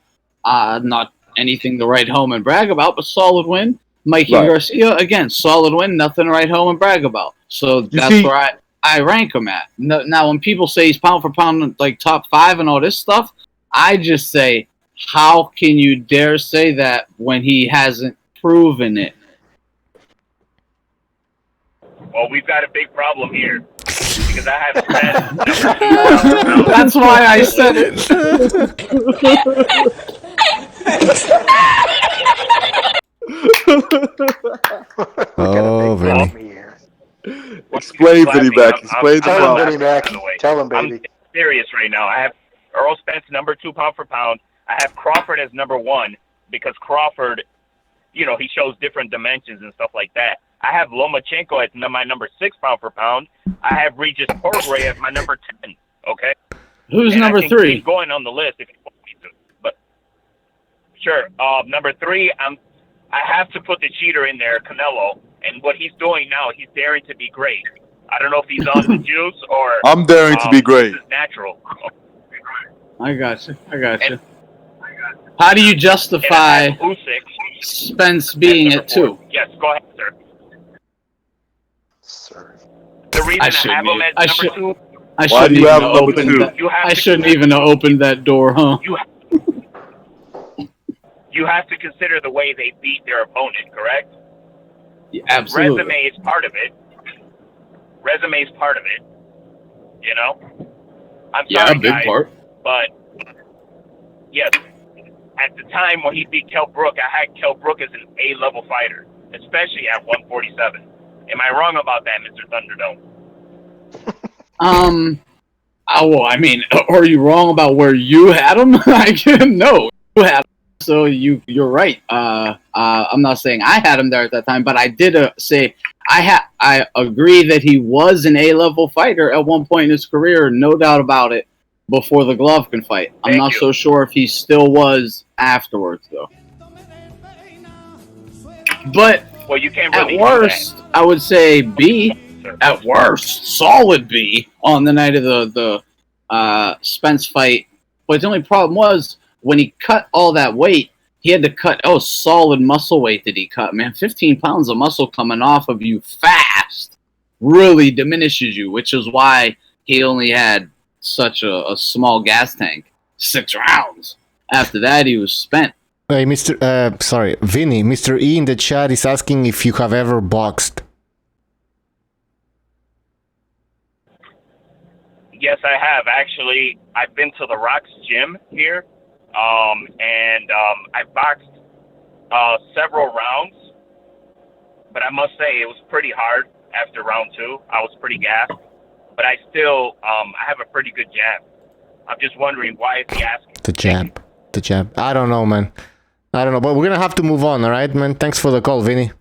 Not anything to write home and brag about, but solid win. Mikey Garcia, again, solid win, nothing to write home and brag about. So that's where I rank him at. Now, when people say he's pound for pound, like top 5 and all this stuff, I just say, how can you dare say that when he hasn't proven it? Well, we've got a big problem here because I have Spence. That's why I said it. Oh, Vinny. Explain, Vinny Mac. Explain the Tell problem. him, Vinny Mac. Tell him, baby. I'm serious right now. I have Errol Spence number 2 pound for pound. I have Crawford as number 1 because Crawford, he shows different dimensions and stuff like that. I have Lomachenko as my number 6 pound for pound. I have Regis Porgray as my number 10. Okay. Who's number 3? Keep going on the list if you want me to. But sure. Number 3, I have to put the cheater in there, Canelo. And what he's doing now, he's daring to be great. I don't know if he's on the juice or I'm daring to be great. This is natural. I got you. How do you justify Spence being at 2? Yes, go ahead, sir. The reason I have him at number 2. I shouldn't even have opened that door, huh? You have to consider the way they beat their opponent, correct? Yeah, absolutely. Resume is part of it. I'm sorry, a big guys, part. but yes, at the time when he beat Kell Brook, I had Kell Brook as an A-level fighter, especially at 147. Am I wrong about that, Mr. Thunderdome? Are you wrong about where you had him? No, you had him. So you're right. I'm not saying I had him there at that time, but I did say I agree that he was an A-level fighter at one point in his career, no doubt about it. before the Golovkin fight. I'm not so sure if he still was afterwards, though. But well, you can't at really worst, I would say B. At worst, solid B on the night of the Spence fight. But the only problem was when he cut all that weight, he had to cut solid muscle weight that he cut. Man, 15 pounds of muscle coming off of you fast really diminishes you, which is why he only had such a small gas tank. 6 rounds. After that, he was spent. Hey, Vinny, Mr. E in the chat is asking if you have ever boxed. Yes, I have. Actually, I've been to the Rock's gym here, and I boxed several rounds, but I must say it was pretty hard after round 2. I was pretty gassed, but I still I have a pretty good jab. I'm just wondering, why is he asking? The jab. I don't know, man. I don't know, but we're gonna have to move on, all right, man? Thanks for the call, Vinny.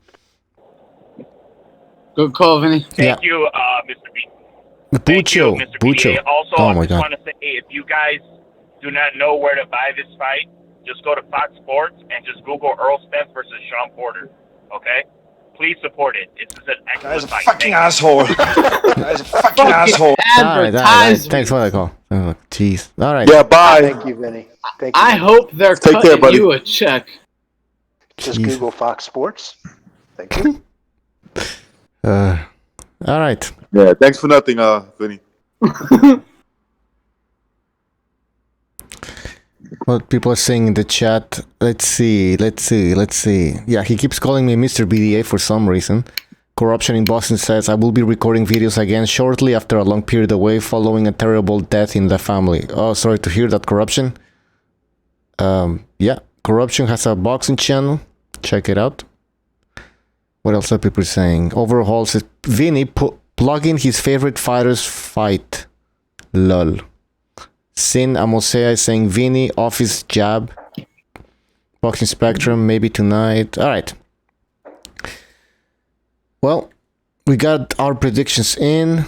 Good call, Vinny. Thank you, Mr. B. Bucho. Mr. BDA. Also, Oh I my just God. want to say, if you guys do not know where to buy this fight, just go to Fox Sports and just Google Errol Spence versus Shawn Porter. Okay? Please support it. It's just an excellent fight. Fucking asshole. That is a fucking asshole. All right. Thanks for the call. Oh, jeez. All right. Yeah, bye. Thank you, Vinny. Thank you. I hope they're Take cutting care, buddy. you a check. Just Google Fox Sports. Thank you. All right. Yeah, thanks for nothing, Vinny. What people are saying in the chat. Let's see. Yeah, he keeps calling me Mr. BDA for some reason. Corruption in Boston says, I will be recording videos again shortly after a long period away following a terrible death in the family. Oh, sorry to hear that, Corruption. Yeah, Corruption has a boxing channel. Check it out. What else are people saying? Overhaul says, Vinny, plug in his favorite fighter's fight. Lol. Sin Amosea is saying, Vinny, office jab. Boxing Spectrum, maybe tonight. Alright. Well, we got our predictions in.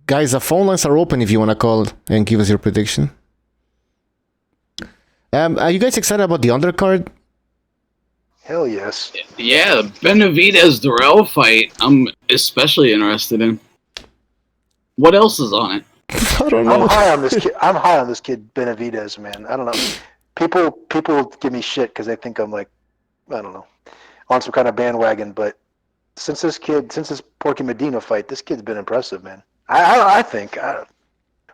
Guys, the phone lines are open if you want to call and give us your prediction. Are you guys excited about the undercard? Hell yes. Yeah, the Benavidez-Durrell fight, I'm especially interested in. What else is on it? I don't know. I'm high on this kid. I'm high on this kid Benavidez, man. I don't know. People give me shit because they think I'm like, I don't know, on some kind of bandwagon. But since this Porky Medina fight, this kid's been impressive, man. I think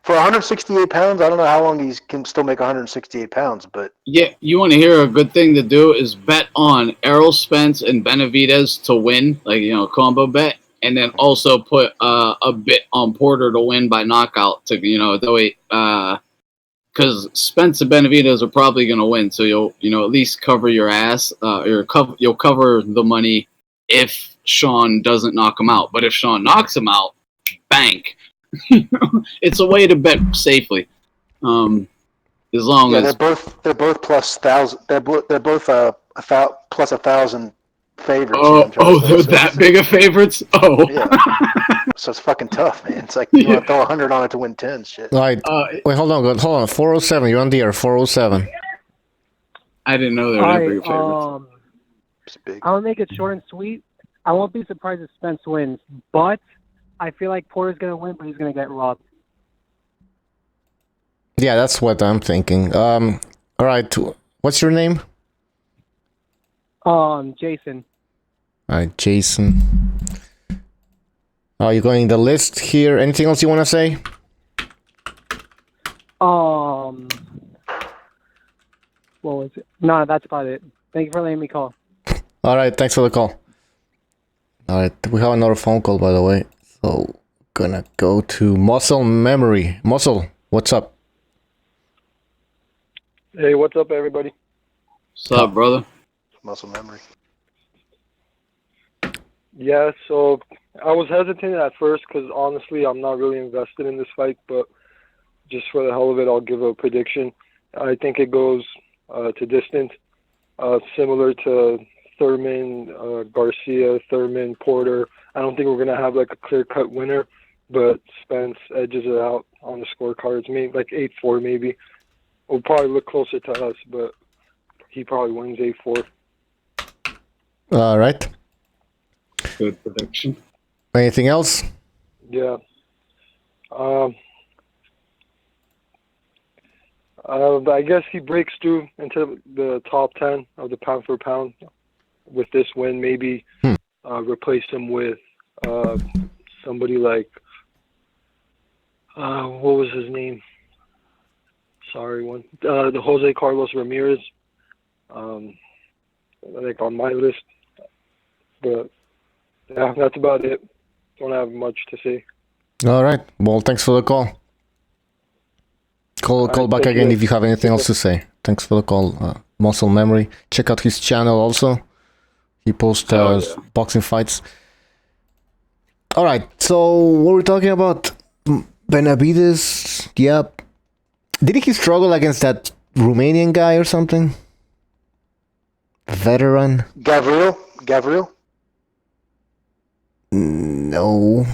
for 168 pounds, I don't know how long he can still make 168 pounds, but Yeah, you want to hear a good thing to do is bet on Errol Spence and Benavidez to win, like, combo bet, and then also put a bit on Porter to win by knockout to, the way, because Spence and Benavidez are probably going to win, so you'll, at least cover your ass, you'll cover the money if Shawn doesn't knock him out. But if Shawn knocks him out, bank. It's a way to bet safely. As long as they're both plus 1,000. They're both plus 1,000 favorites. They're that big of favorites. Oh, yeah. So it's fucking tough, man. It's like you want to throw 100 on it to win 10. Shit. Right. Wait, hold on. 407. You're on the air. 407. I didn't know they were that big of favorites. I'll make it short and sweet. I won't be surprised if Spence wins, but I feel like Porter's gonna win, but he's gonna get robbed. Yeah, that's what I'm thinking. All right. What's your name? Jason. All right, Jason. Are you going the list here? Anything else you want to say? What was it? No, that's about it. Thank you for letting me call. All right, thanks for the call. All right, we have another phone call, by the way. So, gonna go to Muscle Memory. Muscle, what's up? Hey, what's up, everybody? What's up, brother? Muscle Memory. Yeah, so I was hesitant at first because honestly, I'm not really invested in this fight, but just for the hell of it, I'll give a prediction. I think it goes to distance, similar to Thurman, Garcia, Thurman, Porter. I don't think we're going to have like a clear-cut winner, but Spence edges it out on the scorecards. Maybe like 8-4, maybe. Will probably look closer to us, but he probably wins 8-4. All right. Good prediction. Anything else? Yeah. I guess he breaks through into the top 10 of the pound for pound with this win. Maybe replace him with somebody like what was his name? Sorry, the Jose Carlos Ramirez. Like on my list, but yeah, that's about it. Don't have much to say. All right. Well, thanks for the call. Call back again if you have anything else to say. Thanks for the call. Muscle Memory. Check out his channel also. He posts boxing fights. All right. So what we're talking about, Benavides. Yep. Didn't he struggle against that Romanian guy or something? Veteran. Gavril. No.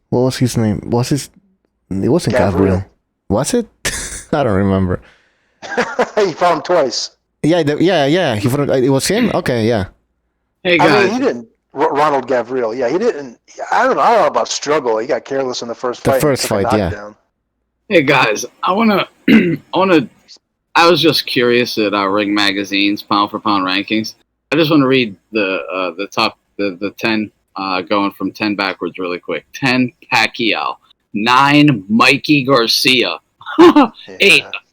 What was his name? It wasn't Gabriel. Was it? I don't remember. He fought him twice. Yeah. It was him? Okay, yeah. Hey, guys. I mean, he didn't. Ronald Gavril. Yeah, he didn't. I don't know about struggle. He got careless in the first fight. The first fight, yeah. Hey, guys. I was just curious at Ring Magazine's pound for pound rankings. I just want to read the top, the 10, going from 10 backwards really quick. 10, Pacquiao. 9, Mikey Garcia.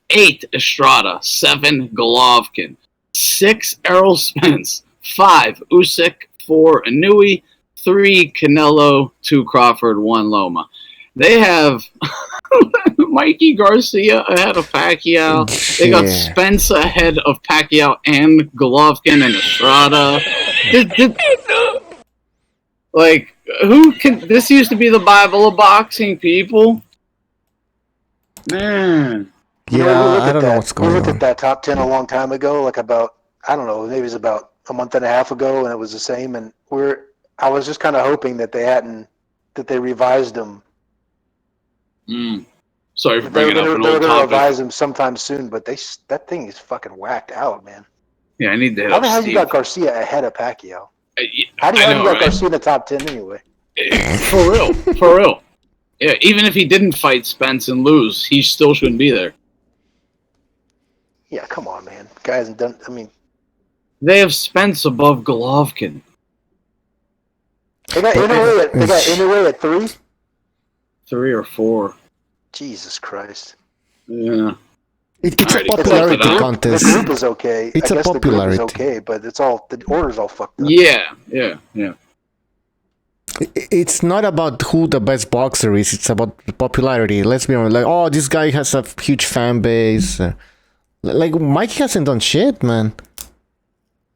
8, Estrada. 7, Golovkin. 6, Errol Spence. 5, Usyk. 4, Inouye. 3, Canelo. 2, Crawford. 1, Loma. They have Mikey Garcia ahead of Pacquiao. They got Spence ahead of Pacquiao and Golovkin and Estrada. Like, who can... This used to be the Bible of boxing, people. Man. Yeah, I don't know what's going on. We looked at that top 10 a long time ago, like about, I don't know, maybe it was about a month and a half ago, and it was the same. And I was just kind of hoping that they revised them. Sorry for bringing up an old topic. They're going to revise them sometime soon, but that thing is fucking whacked out, man. Yeah, I need to hit How the up hell Steve. you got Garcia ahead of Pacquiao? How do you got Garcia in the top 10 anyway? For real. Yeah, even if he didn't fight Spence and lose, he still shouldn't be there. Yeah, come on, man. Guy hasn't done. I mean, they have Spence above Golovkin. They got Inouye at 3. 3 or 4. Jesus Christ. Yeah. It's a popularity contest. The group is okay. It's I a guess popularity. The group is okay, but the order's all fucked up. Yeah. It's not about who the best boxer is. It's about the popularity. Let's be honest. Like, oh, this guy has a huge fan base. Like, Mike hasn't done shit, man.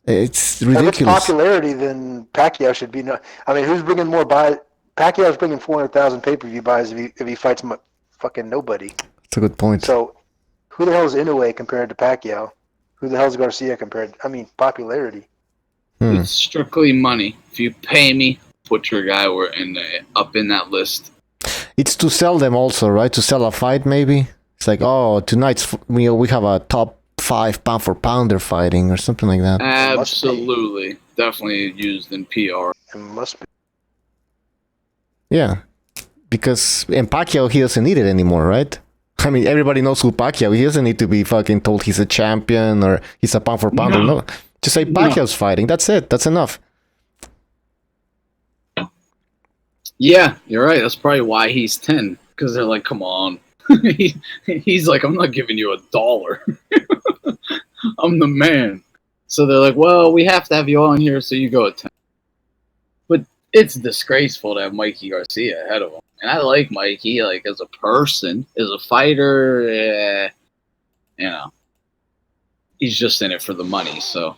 It's ridiculous. If it's popularity, then Pacquiao should be. I mean, who's bringing more buys? Pacquiao's bringing 400,000 pay-per-view buys if he fights fucking nobody. That's a good point. So, who the hell is Inouye compared to Pacquiao? Who the hell is Garcia compared? I mean, popularity. It's strictly money. If you pay me, put your guy up in that list. It's to sell them also, right? To sell a fight, maybe. It's like, oh, tonight's we have a top 5 pound for pounder fighting or something like that. Absolutely, definitely used in PR. It must be. Yeah, because in Pacquiao he doesn't need it anymore, right? I mean, everybody knows who Pacquiao. He doesn't need to be fucking told he's a champion or he's a pound for pounder. No. Just say Pacquiao's fighting. That's it. That's enough. Yeah, you're right. That's probably why he's 10. Because they're like, come on. He's like, I'm not giving you $1. I'm the man. So they're like, well, we have to have you on here, so you go at 10. But it's disgraceful to have Mikey Garcia ahead of him. And I like Mikey, like, as a person, as a fighter, he's just in it for the money, so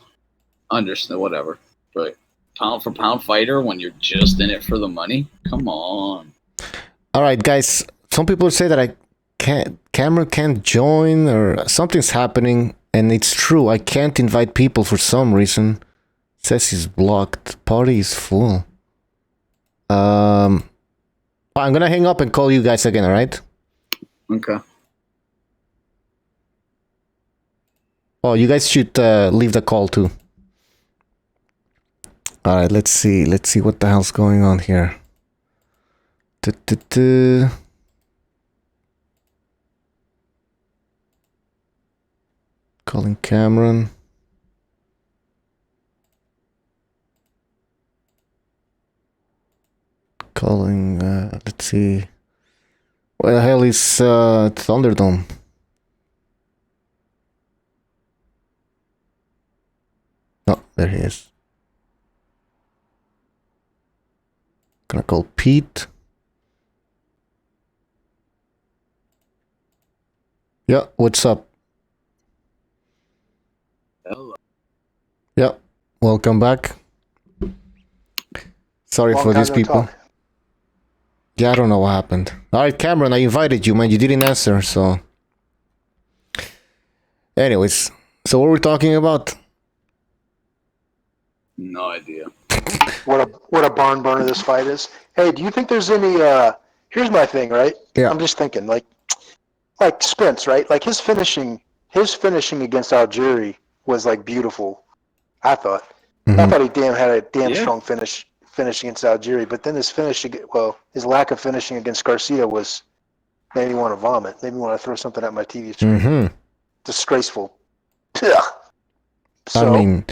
understand, whatever. But pound for pound fighter, when you're just in it for the money, come on. All right, guys. Some people say that Cameron can't join or something's happening, and it's true. I can't invite people for some reason. It says he's blocked. Party is full. I I'm gonna hang up and call you guys again. All right? Okay. Oh, you guys should leave the call too. All right. Let's see. Let's see what the hell's going on here. Calling Cameron. Calling. Let's see. Where the hell is Thunderdome? Oh, there he is. Gonna call Pete. Yeah, what's up? Hello. Yeah, welcome back. Sorry Long for time these no people. talk. Yeah, I don't know what happened. Alright, Cameron, I invited you, man. You didn't answer, so... Anyways, so what we're talking about? No idea. What a barn burner this fight is. Hey, do you think there's any here's my thing, right? Yeah. I'm just thinking, like Spence, right? Like his finishing against Algieri was like beautiful, I thought. I thought he had a damn strong finish against Algieri, but then his his lack of finishing against Garcia made me want to vomit, made me want to throw something at my TV screen. Disgraceful. Ugh. I mean,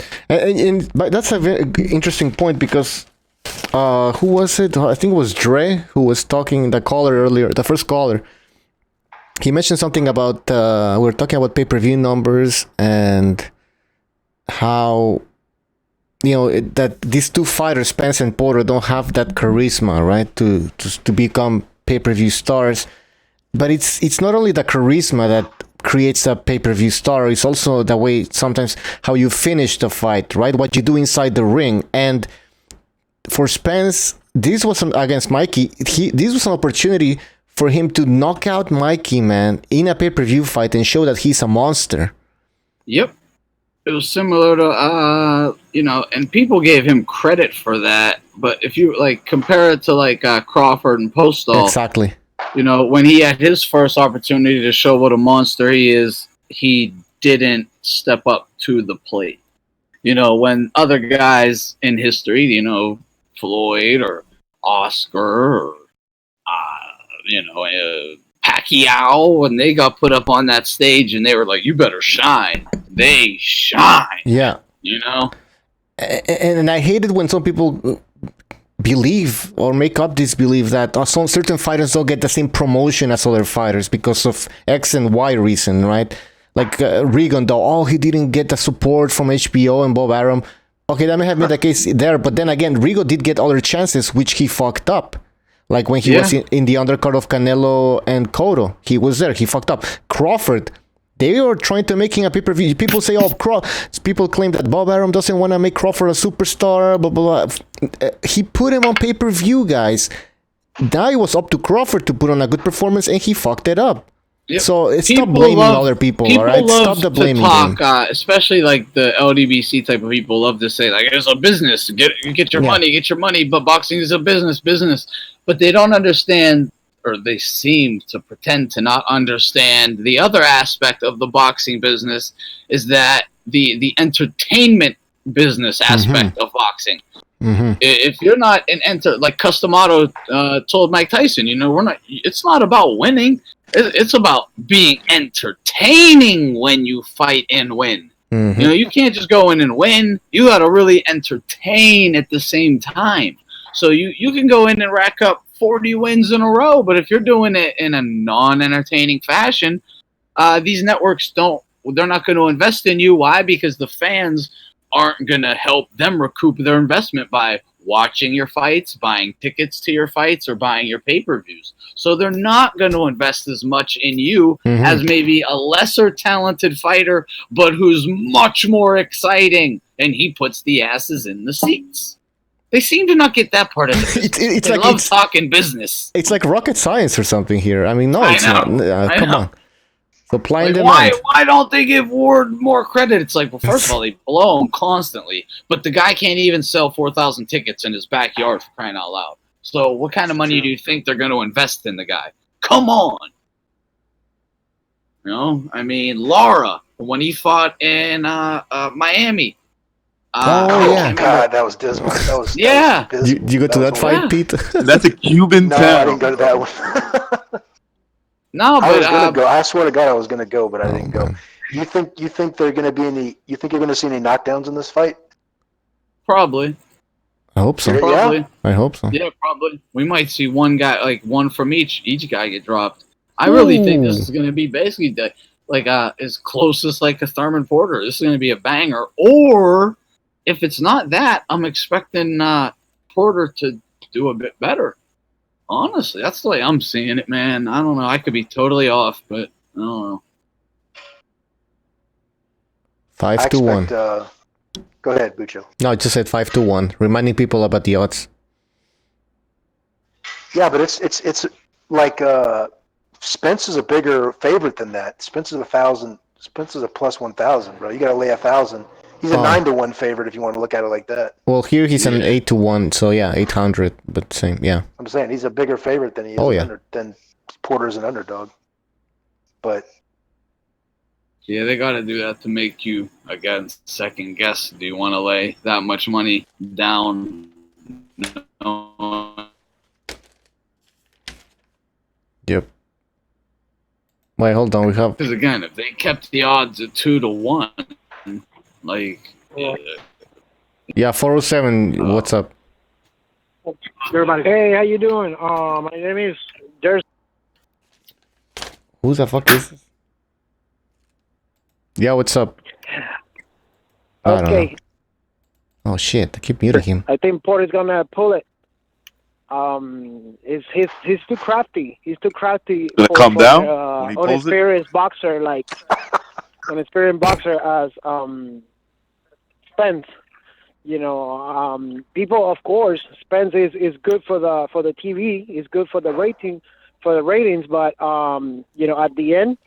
but that's a very interesting point because who was it? I think it was Dre who was talking, the caller earlier, the first caller. He mentioned something about, we were talking about pay-per-view numbers and how, you know, that these two fighters, Spence and Porter, don't have that charisma, right, to become pay-per-view stars. But it's not only the charisma that creates a pay-per-view star, it's also the way sometimes how you finish the fight, right? What you do inside the ring. And for Spence, this was against Mikey. This was an opportunity for him to knock out Mikey, man, in a pay-per-view fight and show that he's a monster. Yep. It was similar to, you know, and people gave him credit for that. But if you, like, compare it to, like, Crawford and Postol. Exactly. You know, when he had his first opportunity to show what a monster he is, he didn't step up to the plate. You know, when other guys in history, you know, Floyd or Oscar or, you know, Pacquiao, when they got put up on that stage and they were like, you better shine. They shine. Yeah. You know? And I hated when some people believe or make up this belief that some certain fighters don't get the same promotion as other fighters because of X and Y reason, right? Like Regan, though, he didn't get the support from HBO and Bob Arum. Okay, that may have been the case there, but then again, Rigo did get other chances, which he fucked up. Like when he was in the undercard of Canelo and Cotto, he was there, he fucked up. Crawford, they were trying to make him a pay-per-view. People say, people claim that Bob Arum doesn't want to make Crawford a superstar, blah, blah, blah. He put him on pay-per-view, guys. Now it was up to Crawford to put on a good performance, and he fucked it up. Yep. So stop blaming other people, all right? Stop the blaming game. Especially like the LDBC type of people love to say, like, it's a business. Get your money, but boxing is a business. But they don't understand, or they seem to pretend to not understand, the other aspect of the boxing business is that the entertainment business aspect of boxing. If you're not like Customato told Mike Tyson, you know, it's not about winning. It's about being entertaining when you fight and win. You know, you can't just go in and win. You got to really entertain at the same time. So you can go in and rack up 40 wins in a row, but if you're doing it in a non-entertaining fashion, these networks they're not going to invest in you. Why? Because the fans aren't going to help them recoup their investment by watching your fights, buying tickets to your fights, or buying your pay-per-views. So they're not going to invest as much in you as maybe a lesser talented fighter, but who's much more exciting, and he puts the asses in the seats. They seem to not get that part of it. They love talking business. It's like rocket science or something here. I mean, no, it's not. Come on. Supply and demand. demand. Why don't they give Ward more credit? It's like, well, first of all, they blow him constantly, but the guy can't even sell 4,000 tickets in his backyard, for crying out loud. So what kind of money do you think they're going to invest in the guy? Come on. You know, I mean, Lara, when he fought in Miami. yeah. God, that was dismal. That was yeah. That was You go to that fight, Pete? That's a Cuban No, town. I didn't go to that one. No, I but was gonna go. I swear to God, I was gonna go, but I didn't go. You think they're gonna be any? You think you're gonna see any knockdowns in this fight? Probably. I hope so. Probably. I hope so. Yeah, probably. We might see one guy, like one from each guy get dropped. I really think this is going to be basically as closest like a Thurman Porter. This is going to be a banger. Or if it's not that, I'm expecting Porter to do a bit better. Honestly, that's the way I'm seeing it, man. I don't know. I could be totally off, but I don't know. 5-1. Go ahead, Bucho. No, I just said 5-1. Reminding people about the odds. Yeah, but it's like Spence is a bigger favorite than that. Spence is 1,000. Spence is a plus 1,000, bro. You got to lay 1,000. He's a 9-1 favorite if you want to look at it like that. Well, here he's an 8-1, so yeah, 800, but same, yeah. I'm saying he's a bigger favorite than he is than Porter's an underdog. But yeah, they got to do that to make you, again, second guess. Do you want to lay that much money down? Yep. Wait, hold on. We have. Because again, if they kept the odds at 2-1, like. Yeah, 407. What's up? Everybody. Hey, how you doing? My name is Jersey. Who the fuck is this? Yeah, what's up? I don't know. Oh shit! I keep muting him. I think Porter's gonna pull it. He's too crafty. He's too crafty. Gonna come down when he pulls it? Unexperienced boxer, like an experienced boxer as Spence. You know, people, of course, Spence is good for the TV. Is good for the ratings, but you know, at the end,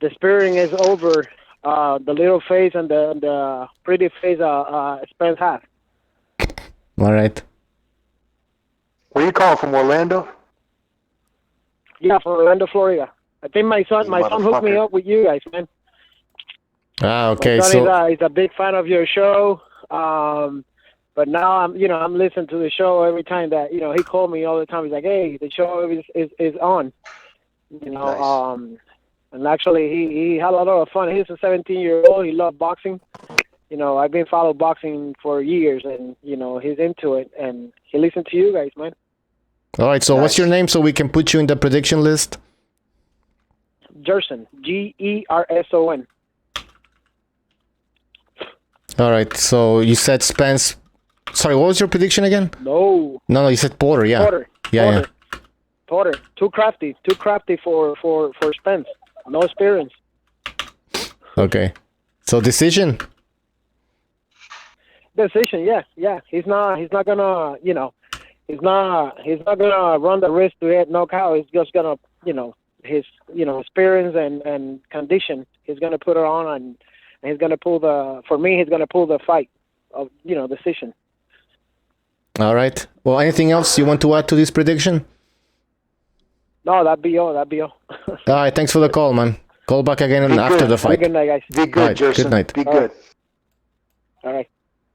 the sparring is over. The little face and the pretty face Spence has. All right. Where you calling from, Orlando? Yeah, from Orlando, Florida. I think my son hooked me up with you guys, man. Ah, okay. My So son he's a big fan of your show. But now I'm listening to the show every time that he called me all the time. He's like, hey, the show is on. You know, nice. And actually he had a lot of fun. He's a 17-year-old. He loved boxing. You know, I've been following boxing for years, and he's into it, and he listened to you guys, man. All right. So what's your name so we can put you in the prediction list? Gerson, Gerson. All right. So you said Spence. Sorry, what was your prediction again? No, you said Porter. Yeah. Porter. Porter. Too crafty for Spence. No experience. Okay. So decision. Yeah. He's not gonna, he's not gonna run the risk to get knockout. He's just gonna, his, experience and condition. He's gonna put it on, and he's gonna pull the fight of, decision. All right. Well, anything else you want to add to this prediction? No, that'd be all. All right. Thanks for the call, man. Call back again after the fight. Good night, guys. Be good, Gerson. Good night. Be good. All right.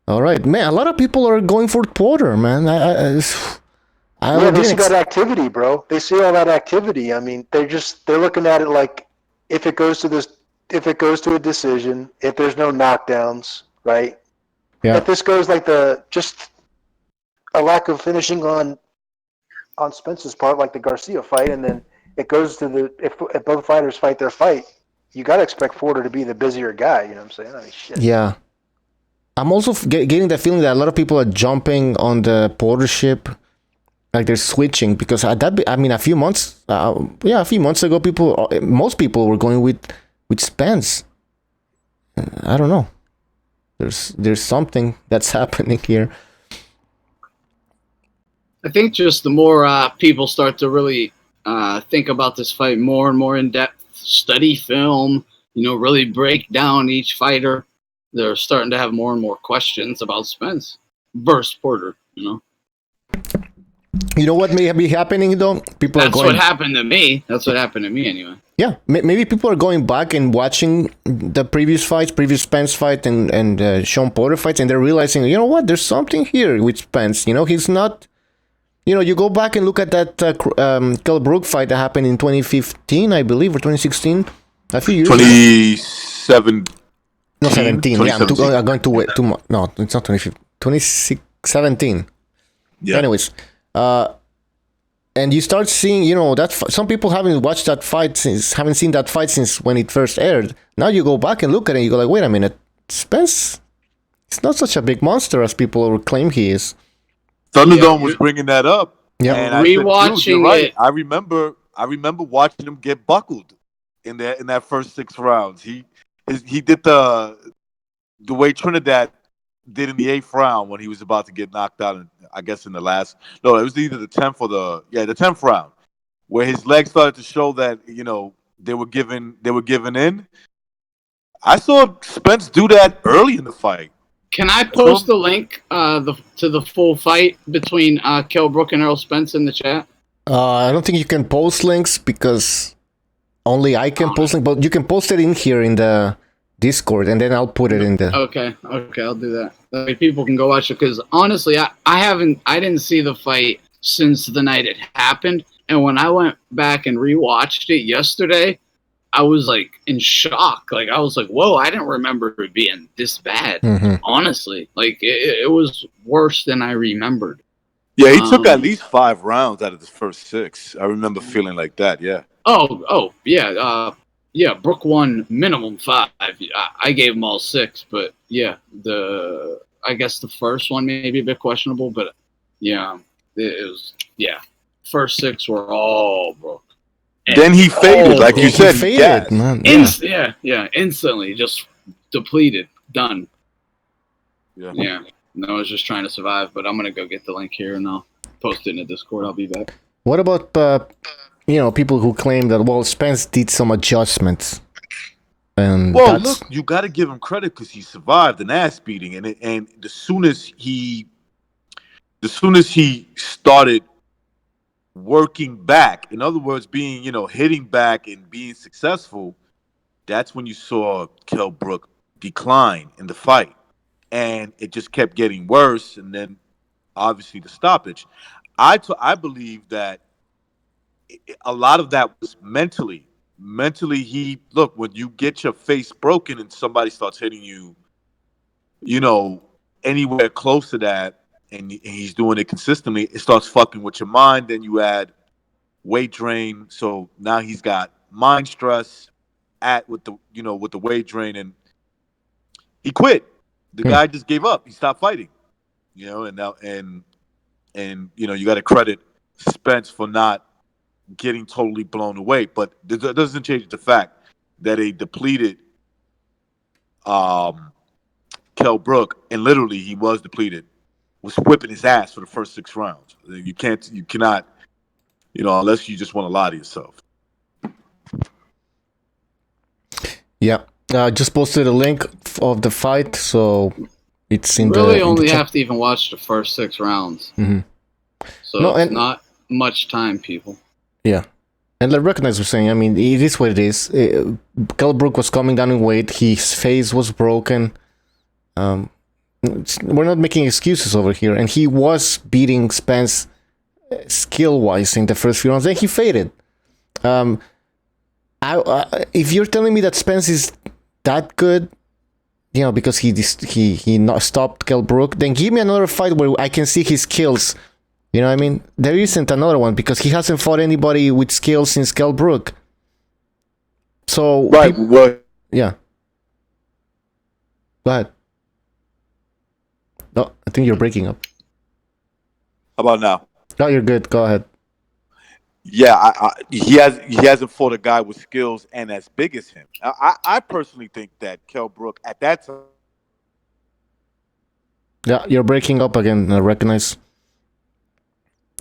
All right, man. A lot of people are going for Porter, man. They see that activity, bro. They see all that activity. I mean, they're looking at it like if it goes to a decision, if there's no knockdowns, right? Yeah. If this goes like just a lack of finishing on Spence's part, like the Garcia fight, and then it goes to if both fighters fight their fight, you got to expect Porter to be the busier guy. You know what I'm saying? I mean, shit. Yeah. I'm also getting the feeling that a lot of people are jumping on the Porter ship, like they're switching because a few months ago, most people were going with Spence. I don't know. There's something that's happening here. I think just the more people start to really think about this fight more and more in depth, study film, really break down each fighter, they're starting to have more and more questions about Spence versus Porter, You know what may be happening though? People That's are going. what happened to me. That's what happened to me anyway. Yeah, maybe people are going back and watching the previous fights, previous Spence fight and Shawn Porter fights, and they're realizing, you know what? There's something here with Spence. You know, he's not. You know, you go back and look at that Kell Brook fight that happened in 2015, I believe, or 2016. A few years. 27. No, 17. Yeah, I'm going to wait. No, it's not 2015. 2017. Yeah. Anyways, and you start seeing, you know, that some people haven't watched that fight haven't seen that fight since when it first aired. Now you go back and look at it, and you go like, wait a minute, Spence, it's not such a big monster as people claim he is. Thunderdome was bringing that up. Yeah, and rewatching it. I remember watching him get buckled in that first 6 rounds. He did the way Trinidad did in the 8th round when he was about to get knocked out. I guess in the last, no, it was either the 10th or the 10th round, where his legs started to show that, you know, they were giving in. I saw Spence do that early in the fight. Can I post the link to the full fight between Kell Brook and Errol Spence in the chat? I don't think you can post links because only I can post links, but you can post it in here in the Discord, and then I'll put it in the. Okay, I'll do that. That way people can go watch it, because honestly, I didn't see the fight since the night it happened, and when I went back and rewatched it yesterday, I was like in shock. Like I was like, whoa, I didn't remember it being this bad. Honestly, like it was worse than I remembered. Yeah, he took at least 5 rounds out of the first 6. I remember feeling like that. Yeah. Oh yeah. Yeah, Brook won minimum 5. I gave him all 6, but yeah, I guess the first one may be a bit questionable, but yeah, it was first 6 were all Brook. Then he faded, like you said. He faded, man. Instantly, just depleted, done. Yeah. No, I was just trying to survive, but I'm gonna go get the link here and I'll post it in the Discord. I'll be back. What about people who claim that Spence did some adjustments? And look, you got to give him credit because he survived an ass beating, and as soon as he started working back, in other words, being, hitting back and being successful, that's when you saw Kell Brook decline in the fight. And it just kept getting worse, and then obviously the stoppage. I believe that a lot of that was mentally. Mentally, when you get your face broken and somebody starts hitting you, anywhere close to that, and he's doing it consistently, it starts fucking with your mind. Then you add weight drain, so now he's got mind stress with the weight drain, and he quit. The guy just gave up. He stopped fighting, and now you got to credit Spence for not getting totally blown away, but that doesn't change the fact that a depleted Kell Brook, and literally he was depleted, was whipping his ass for the first 6 rounds. You cannot, unless you just want to lie to yourself. Yeah. I just posted a link of the fight, so it's in really only have to even watch the first 6 rounds. Mm-hmm. So it's not much time, people. Yeah. And I recognize what you're saying. I mean, it is what it is. Kell Brook was coming down in weight. His face was broken. We're not making excuses over here. And he was beating Spence skill-wise in the first few rounds. Then he faded. If you're telling me that Spence is that good, because he not stopped Kell Brook, then give me another fight where I can see his skills. You know what I mean? There isn't another one because he hasn't fought anybody with skills since Kell Brook. So yeah. Go ahead. No, I think you're breaking up. How about now? No, you're good. Go ahead. Yeah, he hasn't fought a guy with skills and as big as him. I personally think that Kell Brook at that time. Yeah, you're breaking up again. I recognize.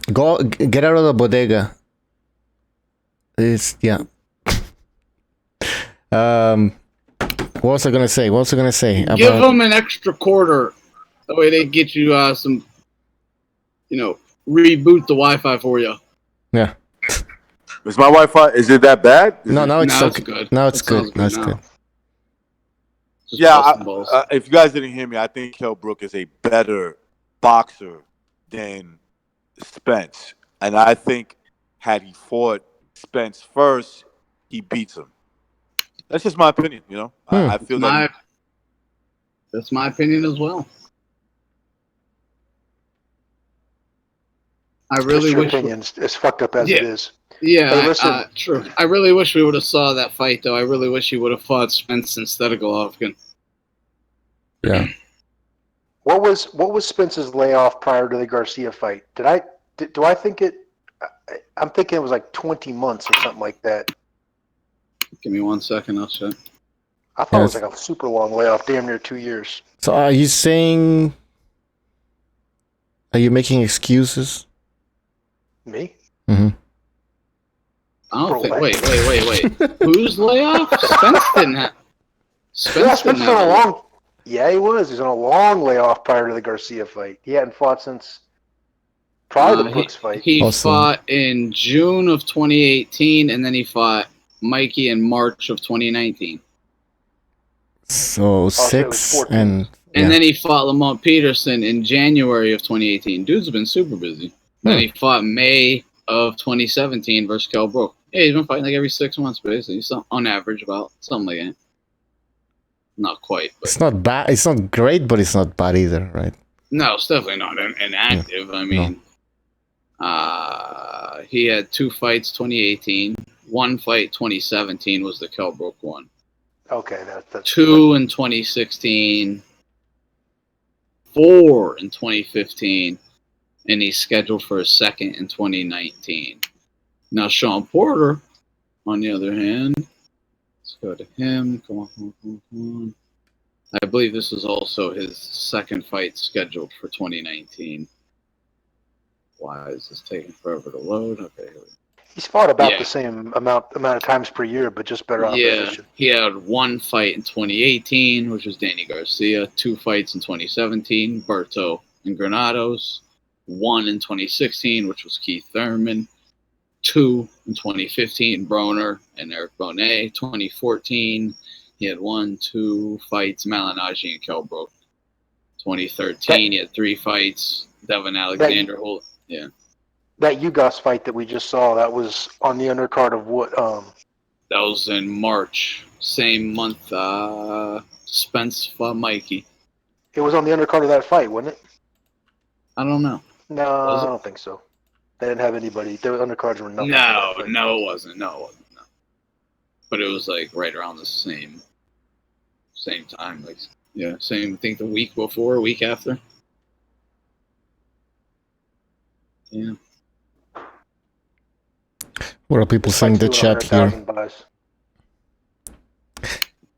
Get out of the bodega. Yeah. What was I gonna say? Give them an extra quarter. That way they get you some, reboot the Wi-Fi for you. Yeah. Is my Wi-Fi? Is it that bad? No, now it's okay. good. Now it's good. Now it's good. Yeah, if you guys didn't hear me, I think Kell Brook is a better boxer than Spence. And I think had he fought Spence first, he beats him. That's just my opinion, you know? I feel that's my opinion as well. I really wish opinions as fucked up as it is. Yeah, Hey, listen. true. I really wish we would have saw that fight, though. I really wish he would have fought Spence instead of Golovkin. Yeah. What was Spence's layoff prior to the Garcia fight? Do I think it? I'm thinking it was like 20 months or something like that. Give me 1 second, I'll check. I thought it was like a super long layoff, damn near 2 years. So are you saying? Are you making excuses? Me? Mm-hmm. I don't think. Wait. Whose layoff? Spence didn't have. Spence on a long. Yeah, he was. He's on a long layoff prior to the Garcia fight. He hadn't fought since probably the Brooks fight. He fought in June of 2018, and then he fought Mikey in March of 2019. So 6 and then he fought Lamont Peterson in January of 2018. Dude's been super busy. Then he fought May of 2017 versus Kell Brook. Yeah, he's been fighting like every 6 months, basically. So on average, about something like that. Not quite. But it's not bad. It's not great, but it's not bad either, right? no, it's definitely not inactive. I mean, he had 2 fights 2018. 1 fight 2017 was the Kell Brook one. Okay, that's 2 in 2016. 4 in 2015. And he's scheduled for a second in 2019. Now, Shawn Porter, on the other hand, let's go to him. Come on. I believe this is also his second fight scheduled for 2019. Why is this taking forever to load? Okay, here we go. He's fought about the same amount of times per year, but just better opposition. He had 1 fight in 2018, which was Danny Garcia. 2 fights in 2017, Berto and Granados. 1 in 2016, which was Keith Thurman. 2 in 2015, Broner and Eric Bonet. 2014, he had 1-2 fights, Malinaji and Kell Brook. 2013, he had 3 fights, Devin Alexander. That Ugos fight that we just saw, that was on the undercard of what? That was in March, same month. Spence fought Mikey. It was on the undercard of that fight, wasn't it? I don't know. No, I don't think so. They didn't have anybody. Their undercards were nothing. No, it wasn't. No. But it was like right around the same time. Like, same. I think the week before, week after. Yeah. What are people saying in the chat here?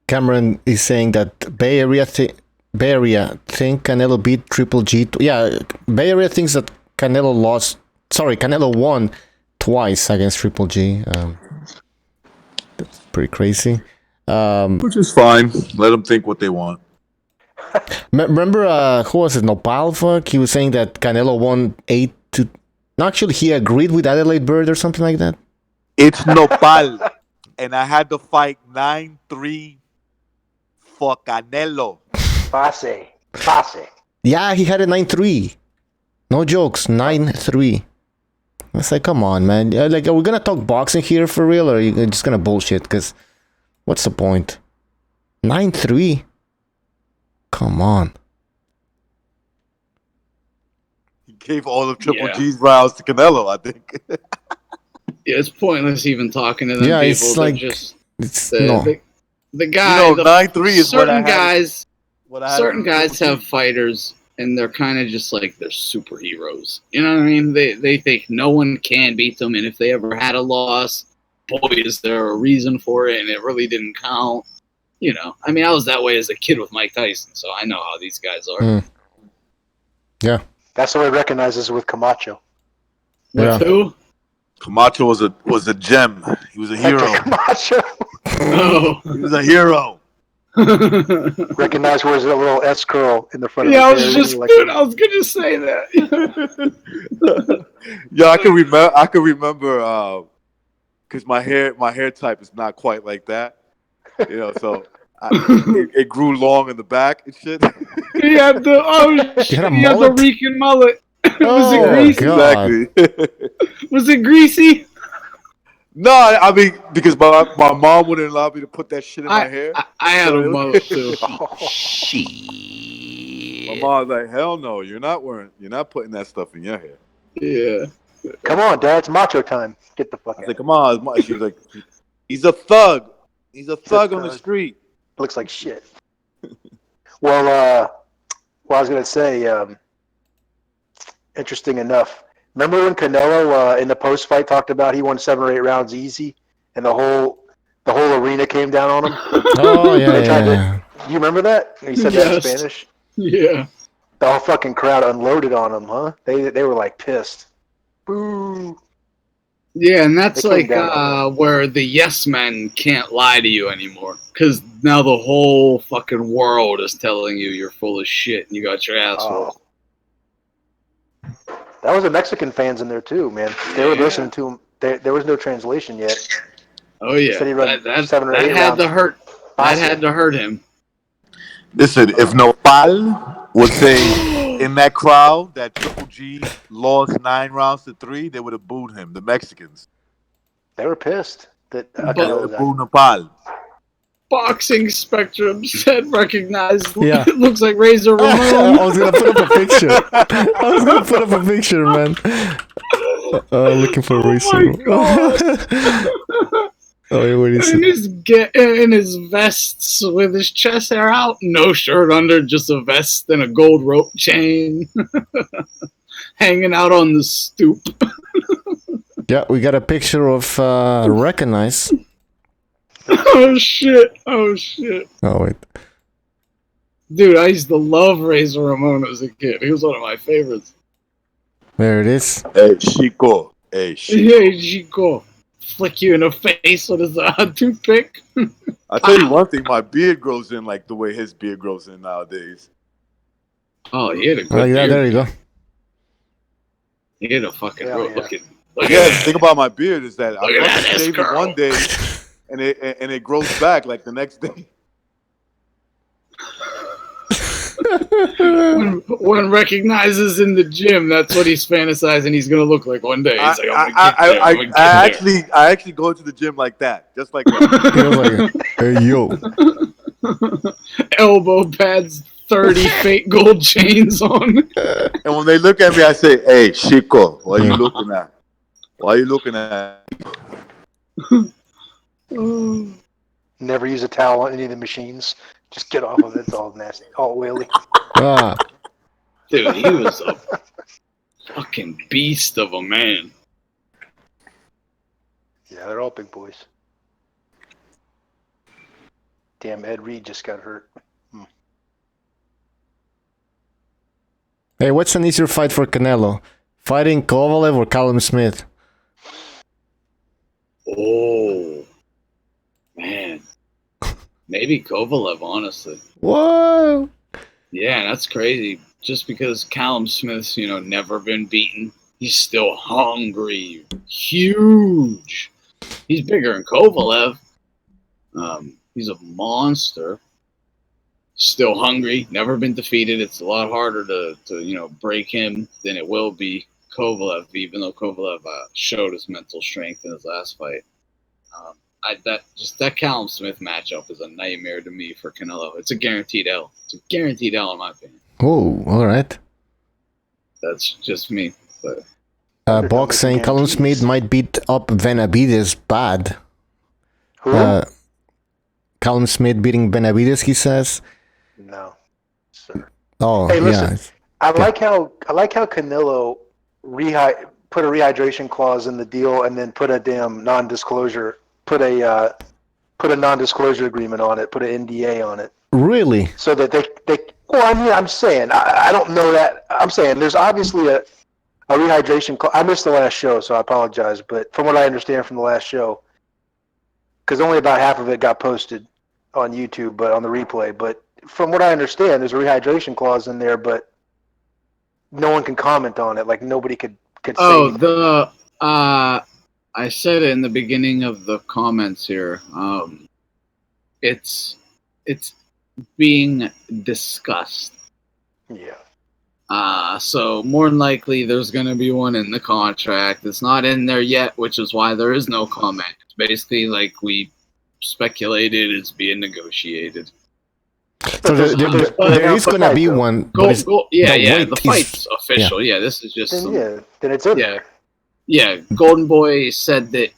Cameron is saying that Bay Area think Canelo beat Triple G. Yeah, Bay Area thinks that Canelo won twice against Triple G. That's pretty crazy. Which is fine. Let them think what they want. Remember, who was it? Nopal? He was saying that Canelo won 8-2. Actually, he agreed with Adelaide Bird or something like that. It's Nopal. And I had to fight 9-3 for Canelo. Fase. Yeah, he had a 9-3. No jokes, 9-3. I was like, come on, man. Like, are we gonna talk boxing here for real, or are you just gonna bullshit? Because what's the point? 9-3? Come on. He gave all of Triple G's rounds to Canelo, I think. It's pointless even talking to them people. It's like, the guy, 9-3 is certain guys. Certain guys have fighters, and they're kind of just like they're superheroes. You know what I mean? They think no one can beat them, and if they ever had a loss, boy, is there a reason for it, and it really didn't count. You know, I mean, I was that way as a kid with Mike Tyson, so I know how these guys are. Yeah, that's how I recognize this with Camacho. With who? Camacho was a gem. He was a hero. Camacho. Oh, he was a hero. Recognize where's that little S curl in the front Yeah, I of was his just, hair. dude, I was gonna say that. Yeah, I can remember because my hair type is not quite like that, so it grew long in the back and shit. He had the Rican mullet. Was it greasy? Exactly. Was it greasy? No, I mean because my mom wouldn't allow me to put that shit in my hair. I had a mullet too. My mom was like, "Hell no, you're not putting that stuff in your hair." Yeah. Come on, Dad, it's macho time. Get the fuck out. I said, "Come on." She was like, "He's a thug. He's a thug on the street." Looks like shit. Well, I was gonna say, interesting enough. Remember when Canelo in the post fight talked about he won 7 or 8 rounds easy, and the whole arena came down on him? Oh yeah. You remember that? He said that in Spanish. Yeah. The whole fucking crowd unloaded on him, huh? They were like pissed. Boo. Yeah, and that's They like came down where the yes men can't lie to you anymore. Because now the whole fucking world is telling you you're full of shit and you got your ass whooped. That was the Mexican fans in there too, man. They were listening to him. There was no translation yet. Oh yeah, Said he run that 7 or 8 had rounds. to hurt. That had to hurt him. Listen, if Nopal was saying in that crowd that Triple G lost 9 rounds to 3, they would have booed him. The Mexicans. They were pissed that boo Nopal. Boxing Spectrum said recognized. Yeah. It looks like Razor Ramon. I was gonna put up a picture. Man. Looking for a racer. Oh, what is it? In his vests with his chest hair out, no shirt under, just a vest and a gold rope chain, hanging out on the stoop. Yeah, we got a picture of Recognize. Oh shit! Oh shit! Oh wait. Dude, I used to love Razor Ramon as a kid. He was one of my favorites. There it is. Hey, Chico. Hey, Chico. Hey, Chico. Flick you in the face with his toothpick. I tell you one thing, my beard grows in like the way his beard grows in nowadays. Oh, he had a good Like that, beard. there you go. He had a fucking real looking. Yeah, the thing about my beard is that Look at I that shave it curl. one day and it grows back like the next day. when recognizes in the gym, that's what he's fantasizing he's gonna look like one day. He's like, I'm gonna get there. I'm gonna get there. I actually go to the gym like that, just like that. Hey yo. Elbow pads, 30 fake gold chains on. And when they look at me, I say, "Hey, Chico, what are you looking at? Why are you looking at?" Never use a towel on any of the machines. Just get off of it. It's all nasty, all oily. Ah. Dude, he was a fucking beast of a man. Yeah, they're all big boys. Damn, Ed Reed just got hurt. Hey, what's an easier fight for Canelo? Fighting Kovalev or Callum Smith? Oh, man. Maybe Kovalev, honestly. Whoa. Yeah, that's crazy. Just because Callum Smith's, never been beaten. He's still hungry. Huge. He's bigger than Kovalev. He's a monster. Still hungry. Never been defeated. It's a lot harder to break him than it will be Kovalev, even though Kovalev showed his mental strength in his last fight. That Callum Smith matchup is a nightmare to me for Canelo. It's a guaranteed L. It's a guaranteed L in my opinion. Oh, all right. That's just me. But Box saying Callum Smith might beat up Benavides bad. Who? Callum Smith beating Benavides, he says. No. Sir. Oh, hey, listen. Yeah. I like how Canelo put a rehydration clause in the deal and then put a damn non-disclosure. Put a non-disclosure agreement on it. Put an NDA on it. Really? So that they well, I mean, I'm saying I don't know that. I'm saying there's obviously a rehydration clause. I missed the last show, so I apologize. But from what I understand from the last show, because only about half of it got posted, on YouTube, but on the replay. But from what I understand, there's a rehydration clause in there, but no one can comment on it. Like nobody could say anything. I said it in the beginning of the comments here. It's being discussed. Yeah. So more than likely there's going to be one in the contract. It's not in there yet, which is why there is no comment. It's basically like we speculated, it's being negotiated. So there is going to be one. The fight's official. Yeah, this is just then it's in there. Yeah, Golden Boy said that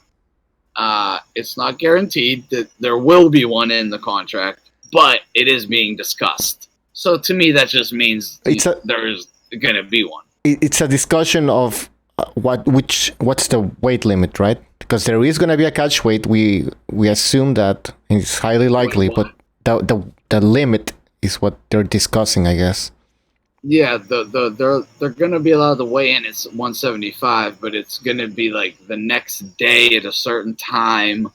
it's not guaranteed that there will be one in the contract, but it is being discussed. So to me, that just means there's going to be one. It's a discussion of what's the weight limit, right? Because there is going to be a catch weight. We assume that it's highly likely, but the limit is what they're discussing, I guess. Yeah, they're gonna be allowed to weigh in. It's 175, but it's gonna be like the next day at a certain time.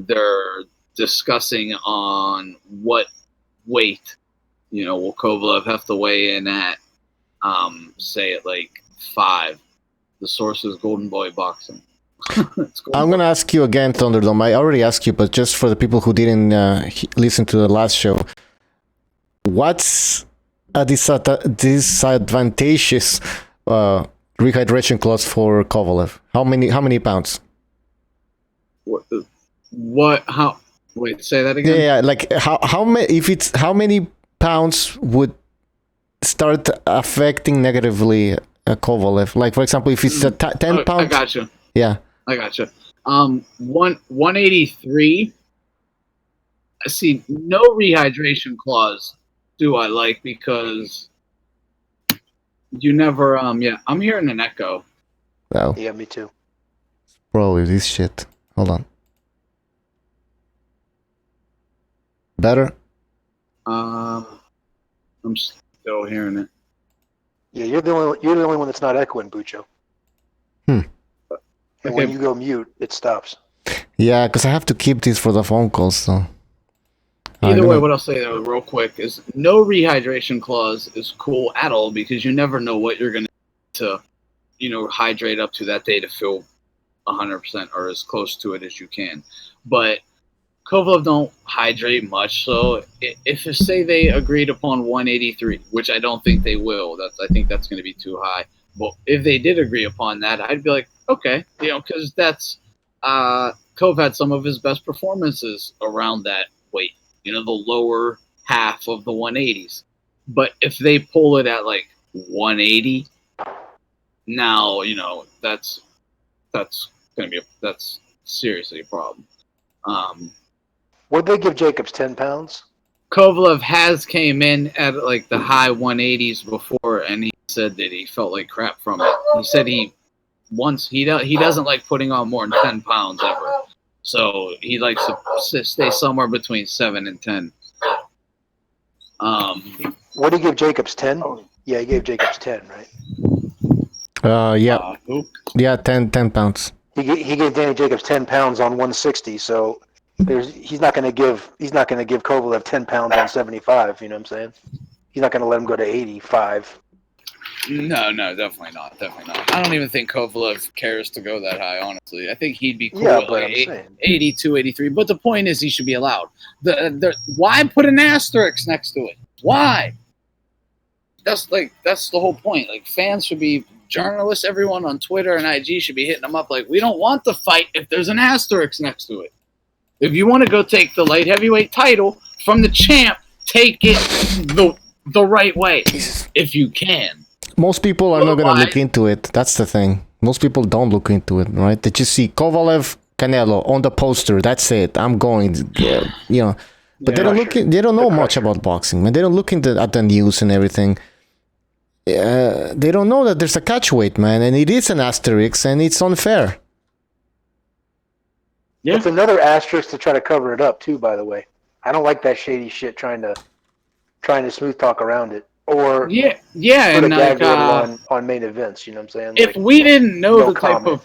They're discussing on what weight, will Kovalev have to weigh in at? Say at like 5. The source is Golden Boy Boxing. I'm gonna ask you again, Thunderdome. I already asked you, but just for the people who didn't listen to the last show, what's a disadvantageous rehydration clause for Kovalev? How many pounds? What? How? Wait, say that again. Yeah, like how many pounds would start affecting negatively Kovalev? Like for example, if it's a 10 pounds. I gotcha. Yeah, I gotcha. 183. I see no rehydration clause. Do I like because you never I'm hearing an echo. Wow. Yeah, me too. Probably this shit. Hold on. Better? I'm still hearing it. Yeah, you're the only one that's not echoing, Bucho. And when you go mute, it stops. Yeah, because I have to keep this for the phone calls, so. Either way, what I'll say though, real quick, is no rehydration clause is cool at all because you never know what you're going to, hydrate up to that day to feel 100% or as close to it as you can. But Kovalev don't hydrate much, so if say they agreed upon 183, which I don't think they will, I think that's going to be too high. But if they did agree upon that, I'd be like, okay, because that's Kov had some of his best performances around that weight. The lower half of the 180s. But if they pull it at like 180, now that's gonna be that's seriously a problem. Would they give Jacobs 10 pounds? Kovalev has came in at like the high 180s before, and he said that he felt like crap from it. He said he doesn't like putting on more than 10 pounds ever. So he likes to stay somewhere between 7 and 10. What did he give Jacobs? 10? Yeah, he gave Jacobs 10, right? Yeah. Yeah, 10 pounds. He gave Danny Jacobs 10 pounds on 160. So he's not going to give Kovalev 10 pounds on 75. You know what I'm saying? He's not going to let him go to 85. No, definitely not. I don't even think Kovalev cares to go that high, honestly. I think he'd be cool but like I'm saying 82, 83. But the point is he should be allowed. Why put an asterisk next to it? Why? That's the whole point. Like, fans should be, journalists, everyone on Twitter and IG should be hitting them up like, we don't want the fight if there's an asterisk next to it. If you want to go take the light heavyweight title from the champ, take it the right way, if you can. Most people are not going to look into it. That's the thing. Most people don't look into it, right? They just see Kovalev, Canelo on the poster. That's it. I'm going. But they don't look. They don't know much about boxing, man. They don't look at the news and everything. They don't know that there's a catch weight, man, and it is an asterisk, and it's unfair. Yeah. It's another asterisk to try to cover it up too. By the way, I don't like that shady shit trying to smooth talk around it. Or put a and gag order on main events, you know what I'm saying? If we didn't know the type of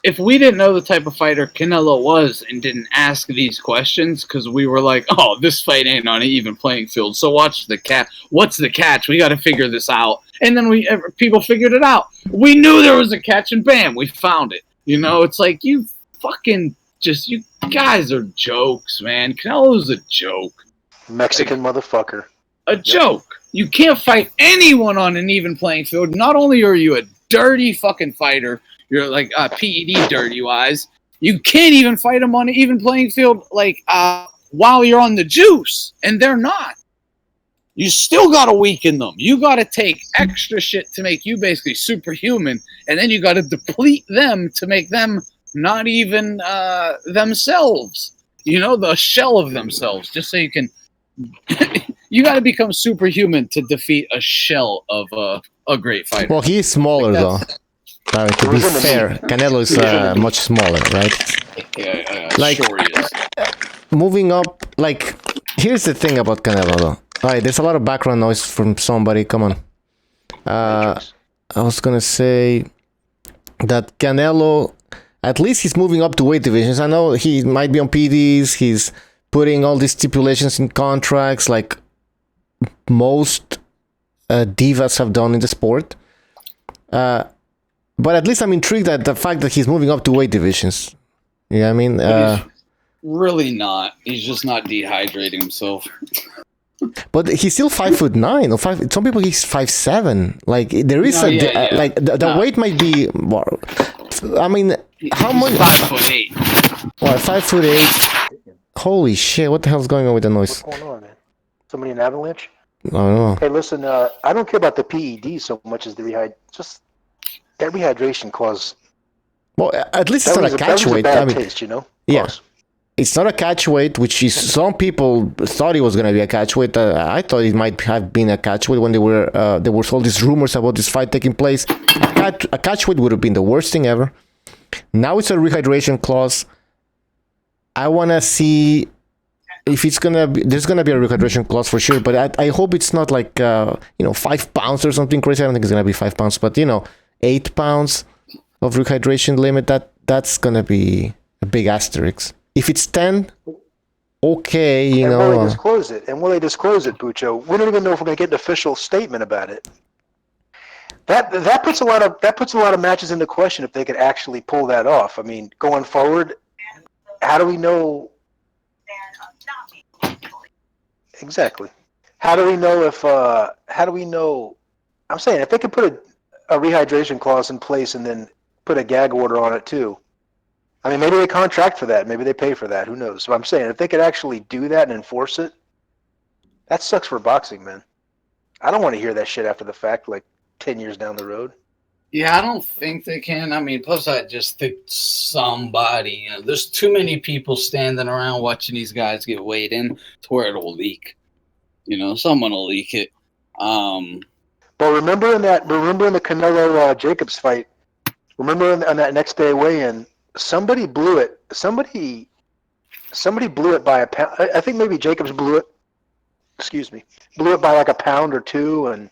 if we didn't know the type of fighter Canelo was and didn't ask these questions because we were like, oh, this fight ain't on an even playing field, so watch the catch. What's the catch? We got to figure this out. And then people figured it out. We knew there was a catch, and bam, we found it. You know, it's like you guys are jokes, man. Canelo's a joke. Mexican motherfucker. A joke. You can't fight anyone on an even playing field. Not only are you a dirty fucking fighter, you're like PED dirty wise. You can't even fight them on an even playing field while you're on the juice, and they're not. You still gotta weaken them. You gotta take extra shit to make you basically superhuman, and then you gotta deplete them to make them not even themselves. You know, the shell of themselves, just so you can. You gotta become superhuman to defeat a shell of a great fighter. Well, he is smaller though. To be fair, Canelo is much smaller, right? Like, sure he is. Moving up, like, here's the thing about Canelo though. Alright, there's a lot of background noise from somebody, come on. I was gonna say that Canelo, at least he's moving up to weight divisions. I know he might be on PDs, he's putting all these stipulations in contracts like most divas have done in the sport. But at least I'm intrigued at the fact that he's moving up to weight divisions. Yeah, I mean, he's really not. He's just not dehydrating himself. But he's still 5'9" or 5. Some people he's 5'7". Like there is like the weight might be. I mean, how much? 5'8". What, 5'8"? Holy shit! What the hell's going on with the noise? What's going on, man? Somebody in avalanche? I don't know. Hey, listen. I don't care about the PED so much as the just that rehydration clause. Well, at least it's not a catch weight. Bad taste, you know. Yeah. It's not a catch weight, which is some people thought it was going to be a catch weight. I thought it might have been a catch weight when there were all these rumors about this fight taking place. A catch weight would have been the worst thing ever. Now it's a rehydration clause. I want to see if it's gonna be. There's gonna be a rehydration clause for sure, but I hope it's not like 5 pounds or something crazy. I don't think it's gonna be 5 pounds, but 8 pounds of rehydration limit. That's gonna be a big asterisk. If it's 10, okay, and will they disclose it? And will they disclose it, Pucho? We don't even know if we're going to get an official statement about it. That puts a lot of matches into question if they could actually pull that off. I mean, going forward, how do we know? Exactly. How do we know if? How do we know? I'm saying if they could put a rehydration clause in place and then put a gag order on it too. I mean, maybe they contract for that. Maybe they pay for that. Who knows? So I'm saying if they could actually do that and enforce it, that sucks for boxing, man. I don't want to hear that shit after the fact, like 10 years down the road. Yeah, I don't think they can. I mean, plus I just think somebody, there's too many people standing around watching these guys get weighed in to where it'll leak. Someone will leak it. But remember in the Canelo Jacobs fight, remember on that next day weigh-in, somebody blew it. Somebody blew it by a pound. I think maybe Jacobs blew it. Excuse me, blew it by like a pound or two, and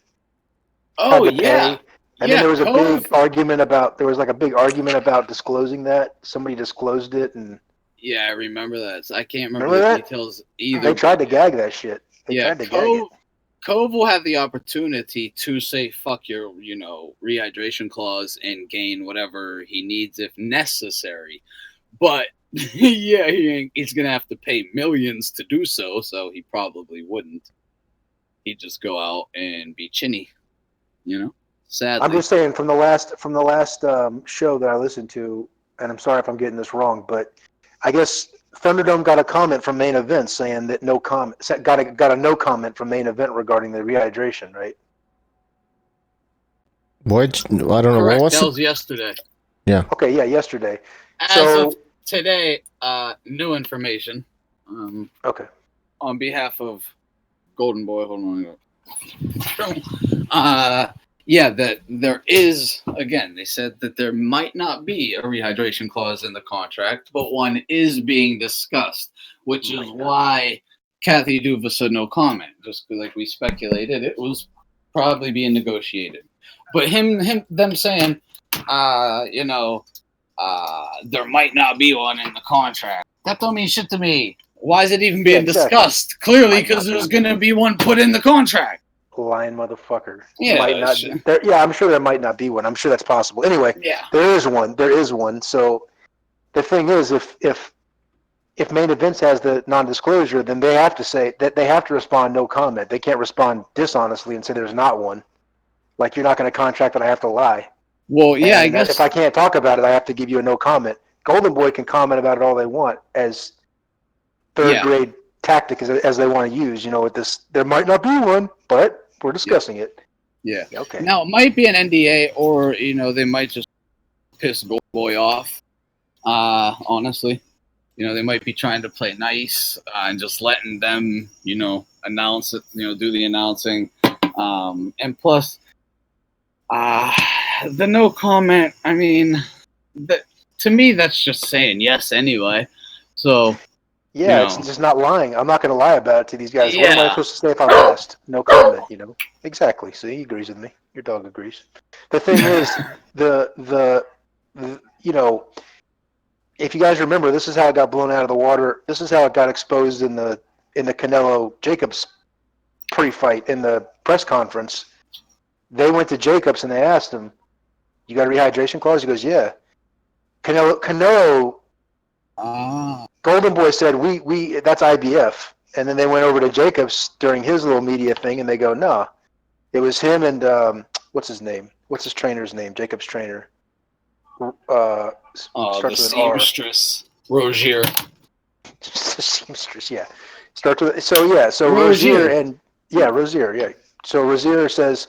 yeah. And then there was a big argument about disclosing that. Somebody disclosed it, and yeah, I remember that. I can't remember the details either. They tried to gag that shit. Cove will have the opportunity to say fuck your, rehydration clause and gain whatever he needs if necessary. But yeah, he's gonna have to pay millions to do so, so he probably wouldn't. He'd just go out and be chinny, Sadly. I'm just saying from the last show that I listened to, and I'm sorry if I'm getting this wrong, but I guess Thunderdome got a comment from Main Event saying that got a no comment from Main Event regarding the rehydration, right? What? I don't know. Correct. What was that it? was yesterday. Yeah. Okay. Yeah. Yesterday. As of today, new information. Okay. On behalf of Golden Boy, hold on. Yeah, that there is, again, they said that there might not be a rehydration clause in the contract, but one is being discussed, which is why Kathy Duva said no comment. Just like we speculated, it was probably being negotiated. But them saying, there might not be one in the contract. That don't mean shit to me. Why is it even being discussed? Clearly, because there's going to be one put in the contract. Lying motherfucker. Yeah, might not. I'm sure there might not be one. I'm sure that's possible. Anyway, there is one. There is one. So the thing is, if Main Events has the non-disclosure, then they have to say that they have to respond no comment. They can't respond dishonestly and say there's not one. Like, you're not going to contract that I have to lie. Well, yeah, I guess if I can't talk about it, I have to give you a no comment. Golden Boy can comment about it all they want as third grade tactic as they want to use. With this, there might not be one, but we're discussing it. Yeah. Okay. Now, it might be an NDA, or they might just piss Golden Boy off. Honestly, they might be trying to play nice and just letting them, announce it. Do the announcing, and plus, the no comment. I mean, to me, that's just saying yes anyway. So. Yeah, it's just not lying. I'm not going to lie about it to these guys. What am I supposed to say if I'm asked? No comment, Exactly. See, he agrees with me. Your dog agrees. The thing is, if you guys remember, this is how it got blown out of the water. This is how it got exposed in the Canelo Jacobs pre-fight in the press conference. They went to Jacobs and they asked him, "You got a rehydration clause?" He goes, "Yeah." Canelo. Golden Boy said, we that's IBF. And then they went over to Jacobs during his little media thing, and they go, "No, it was him and what's his name? What's his trainer's name? Jacobs' trainer." The seamstress, Rozier. The seamstress, yeah. Starts with so Rozier and Rozier, yeah. So Rozier says,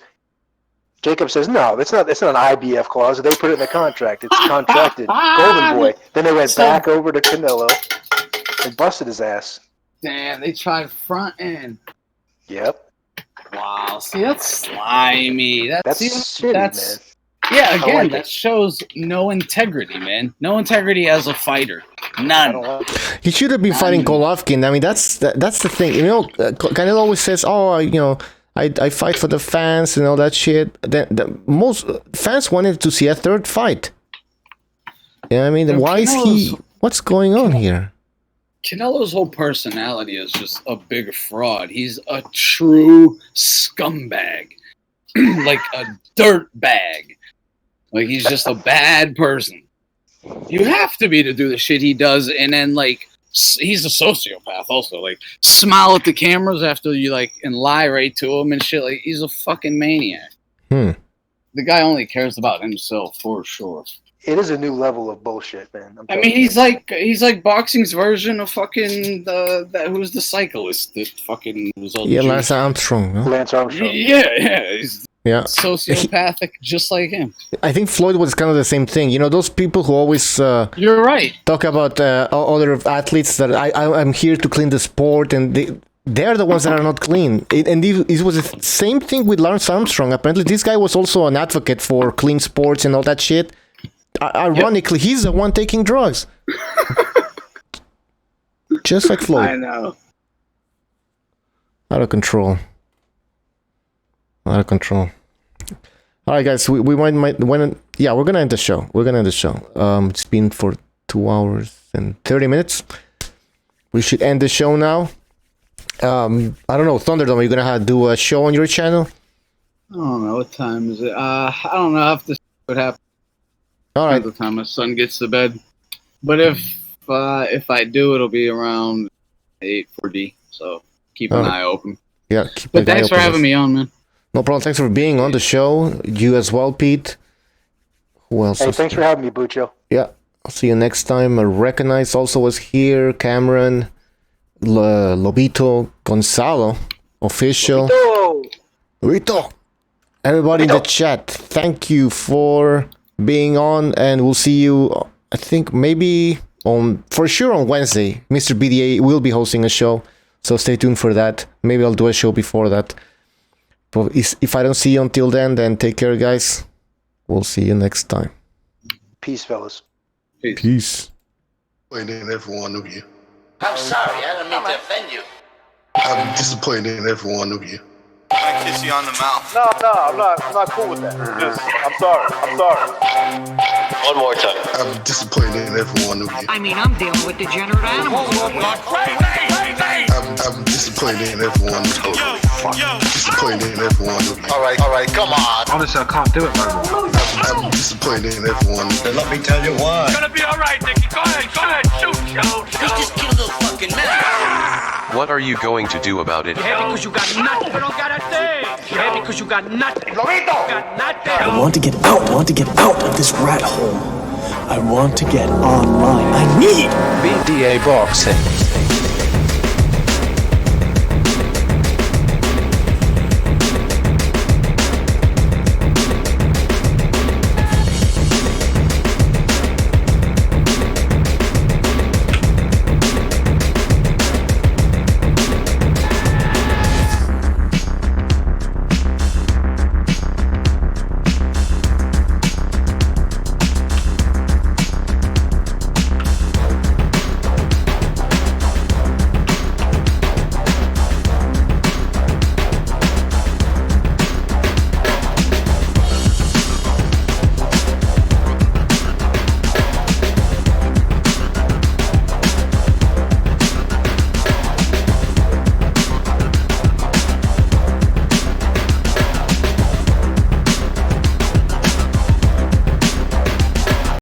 Jacob says, "No, it's not an IBF clause. They put it in the contract. It's contracted." Golden Boy. Then they went back over to Canelo and busted his ass. Damn, they tried front end. Yep. Wow. See, that's slimy. That's shitty, man. Yeah, again, that shows no integrity, man. No integrity as a fighter. None. He should have been fighting Golovkin. I mean, that's the thing. Canelo always says, "Oh, I fight for the fans and all that shit." The most fans wanted to see a third fight. Yeah, I mean, why is he? What's going on here? Canelo's whole personality is just a big fraud. He's a true scumbag, like a dirt bag. Like, he's just a bad person. You have to be to do the shit he does, and then he's a sociopath also. Like, smile at the cameras after you and lie right to him and shit. Like, he's a fucking maniac. The guy only cares about himself for sure. It is a new level of bullshit, man. I mean, he's like boxing's version of fucking who's the cyclist that fucking was all Lance Armstrong. No? Lance Armstrong. Yeah. He's sociopathic, just like him. I think Floyd was kind of the same thing. Those people who always you're right. Talk about other athletes that I'm here to clean the sport, and they're the ones that are not clean. It was the same thing with Lance Armstrong. Apparently, this guy was also an advocate for clean sports and all that shit. Ironically, he's the one taking drugs. Just like Floyd. I know. Out of control. All right, guys, we might we're gonna end the show. It's been for 2 hours and 30 minutes. We should end the show now. I don't know, ThunderDome, are you gonna do a show on your channel? I don't know, what time is it? I don't know. I have to see what happens. All right. By the time my son gets to bed. But if I do, it'll be around 8:40. So keep an eye open. Yeah. But thanks for having me on, man. No problem. Thanks for being on the show. You as well, Pete. Who else? Hey, thanks for having me, Bucho. Yeah. I'll see you next time. Recognize also was here. Cameron, Lobito, Gonzalo, official. Lobito. Everybody in the chat, thank you for being on, and we'll see you, I think, maybe for sure on Wednesday. Mr. BDA will be hosting a show, so stay tuned for that. Maybe I'll do a show before that. But if I don't see you until then take care, guys. We'll see you next time. Peace, fellas. Peace. Disappointed in every one of you. I'm sorry, I don't mean to offend you. I'm disappointed in every one of you. I kiss you on the mouth. No, I'm not cool with that. I'm sorry. One more time. I'm disappointed in every one of you. I mean, I'm dealing with degenerate animals. I'm disappointed in every one of you. Disappointed in every one of you. All right, come on. Honestly, I can't do it, man. I'm disappointed in every one of you. Let me tell you why. It's gonna be alright, Nicky. Go ahead. Shoot. He just killed a little fucking man. What are you going to do about it? You're happy because you got nothing. You don't got a thing. You're happy because you got nothing. Lobito! Got nothing. I want to get out. I want to get out of this rat hole. I want to get online. I need BDA Boxing.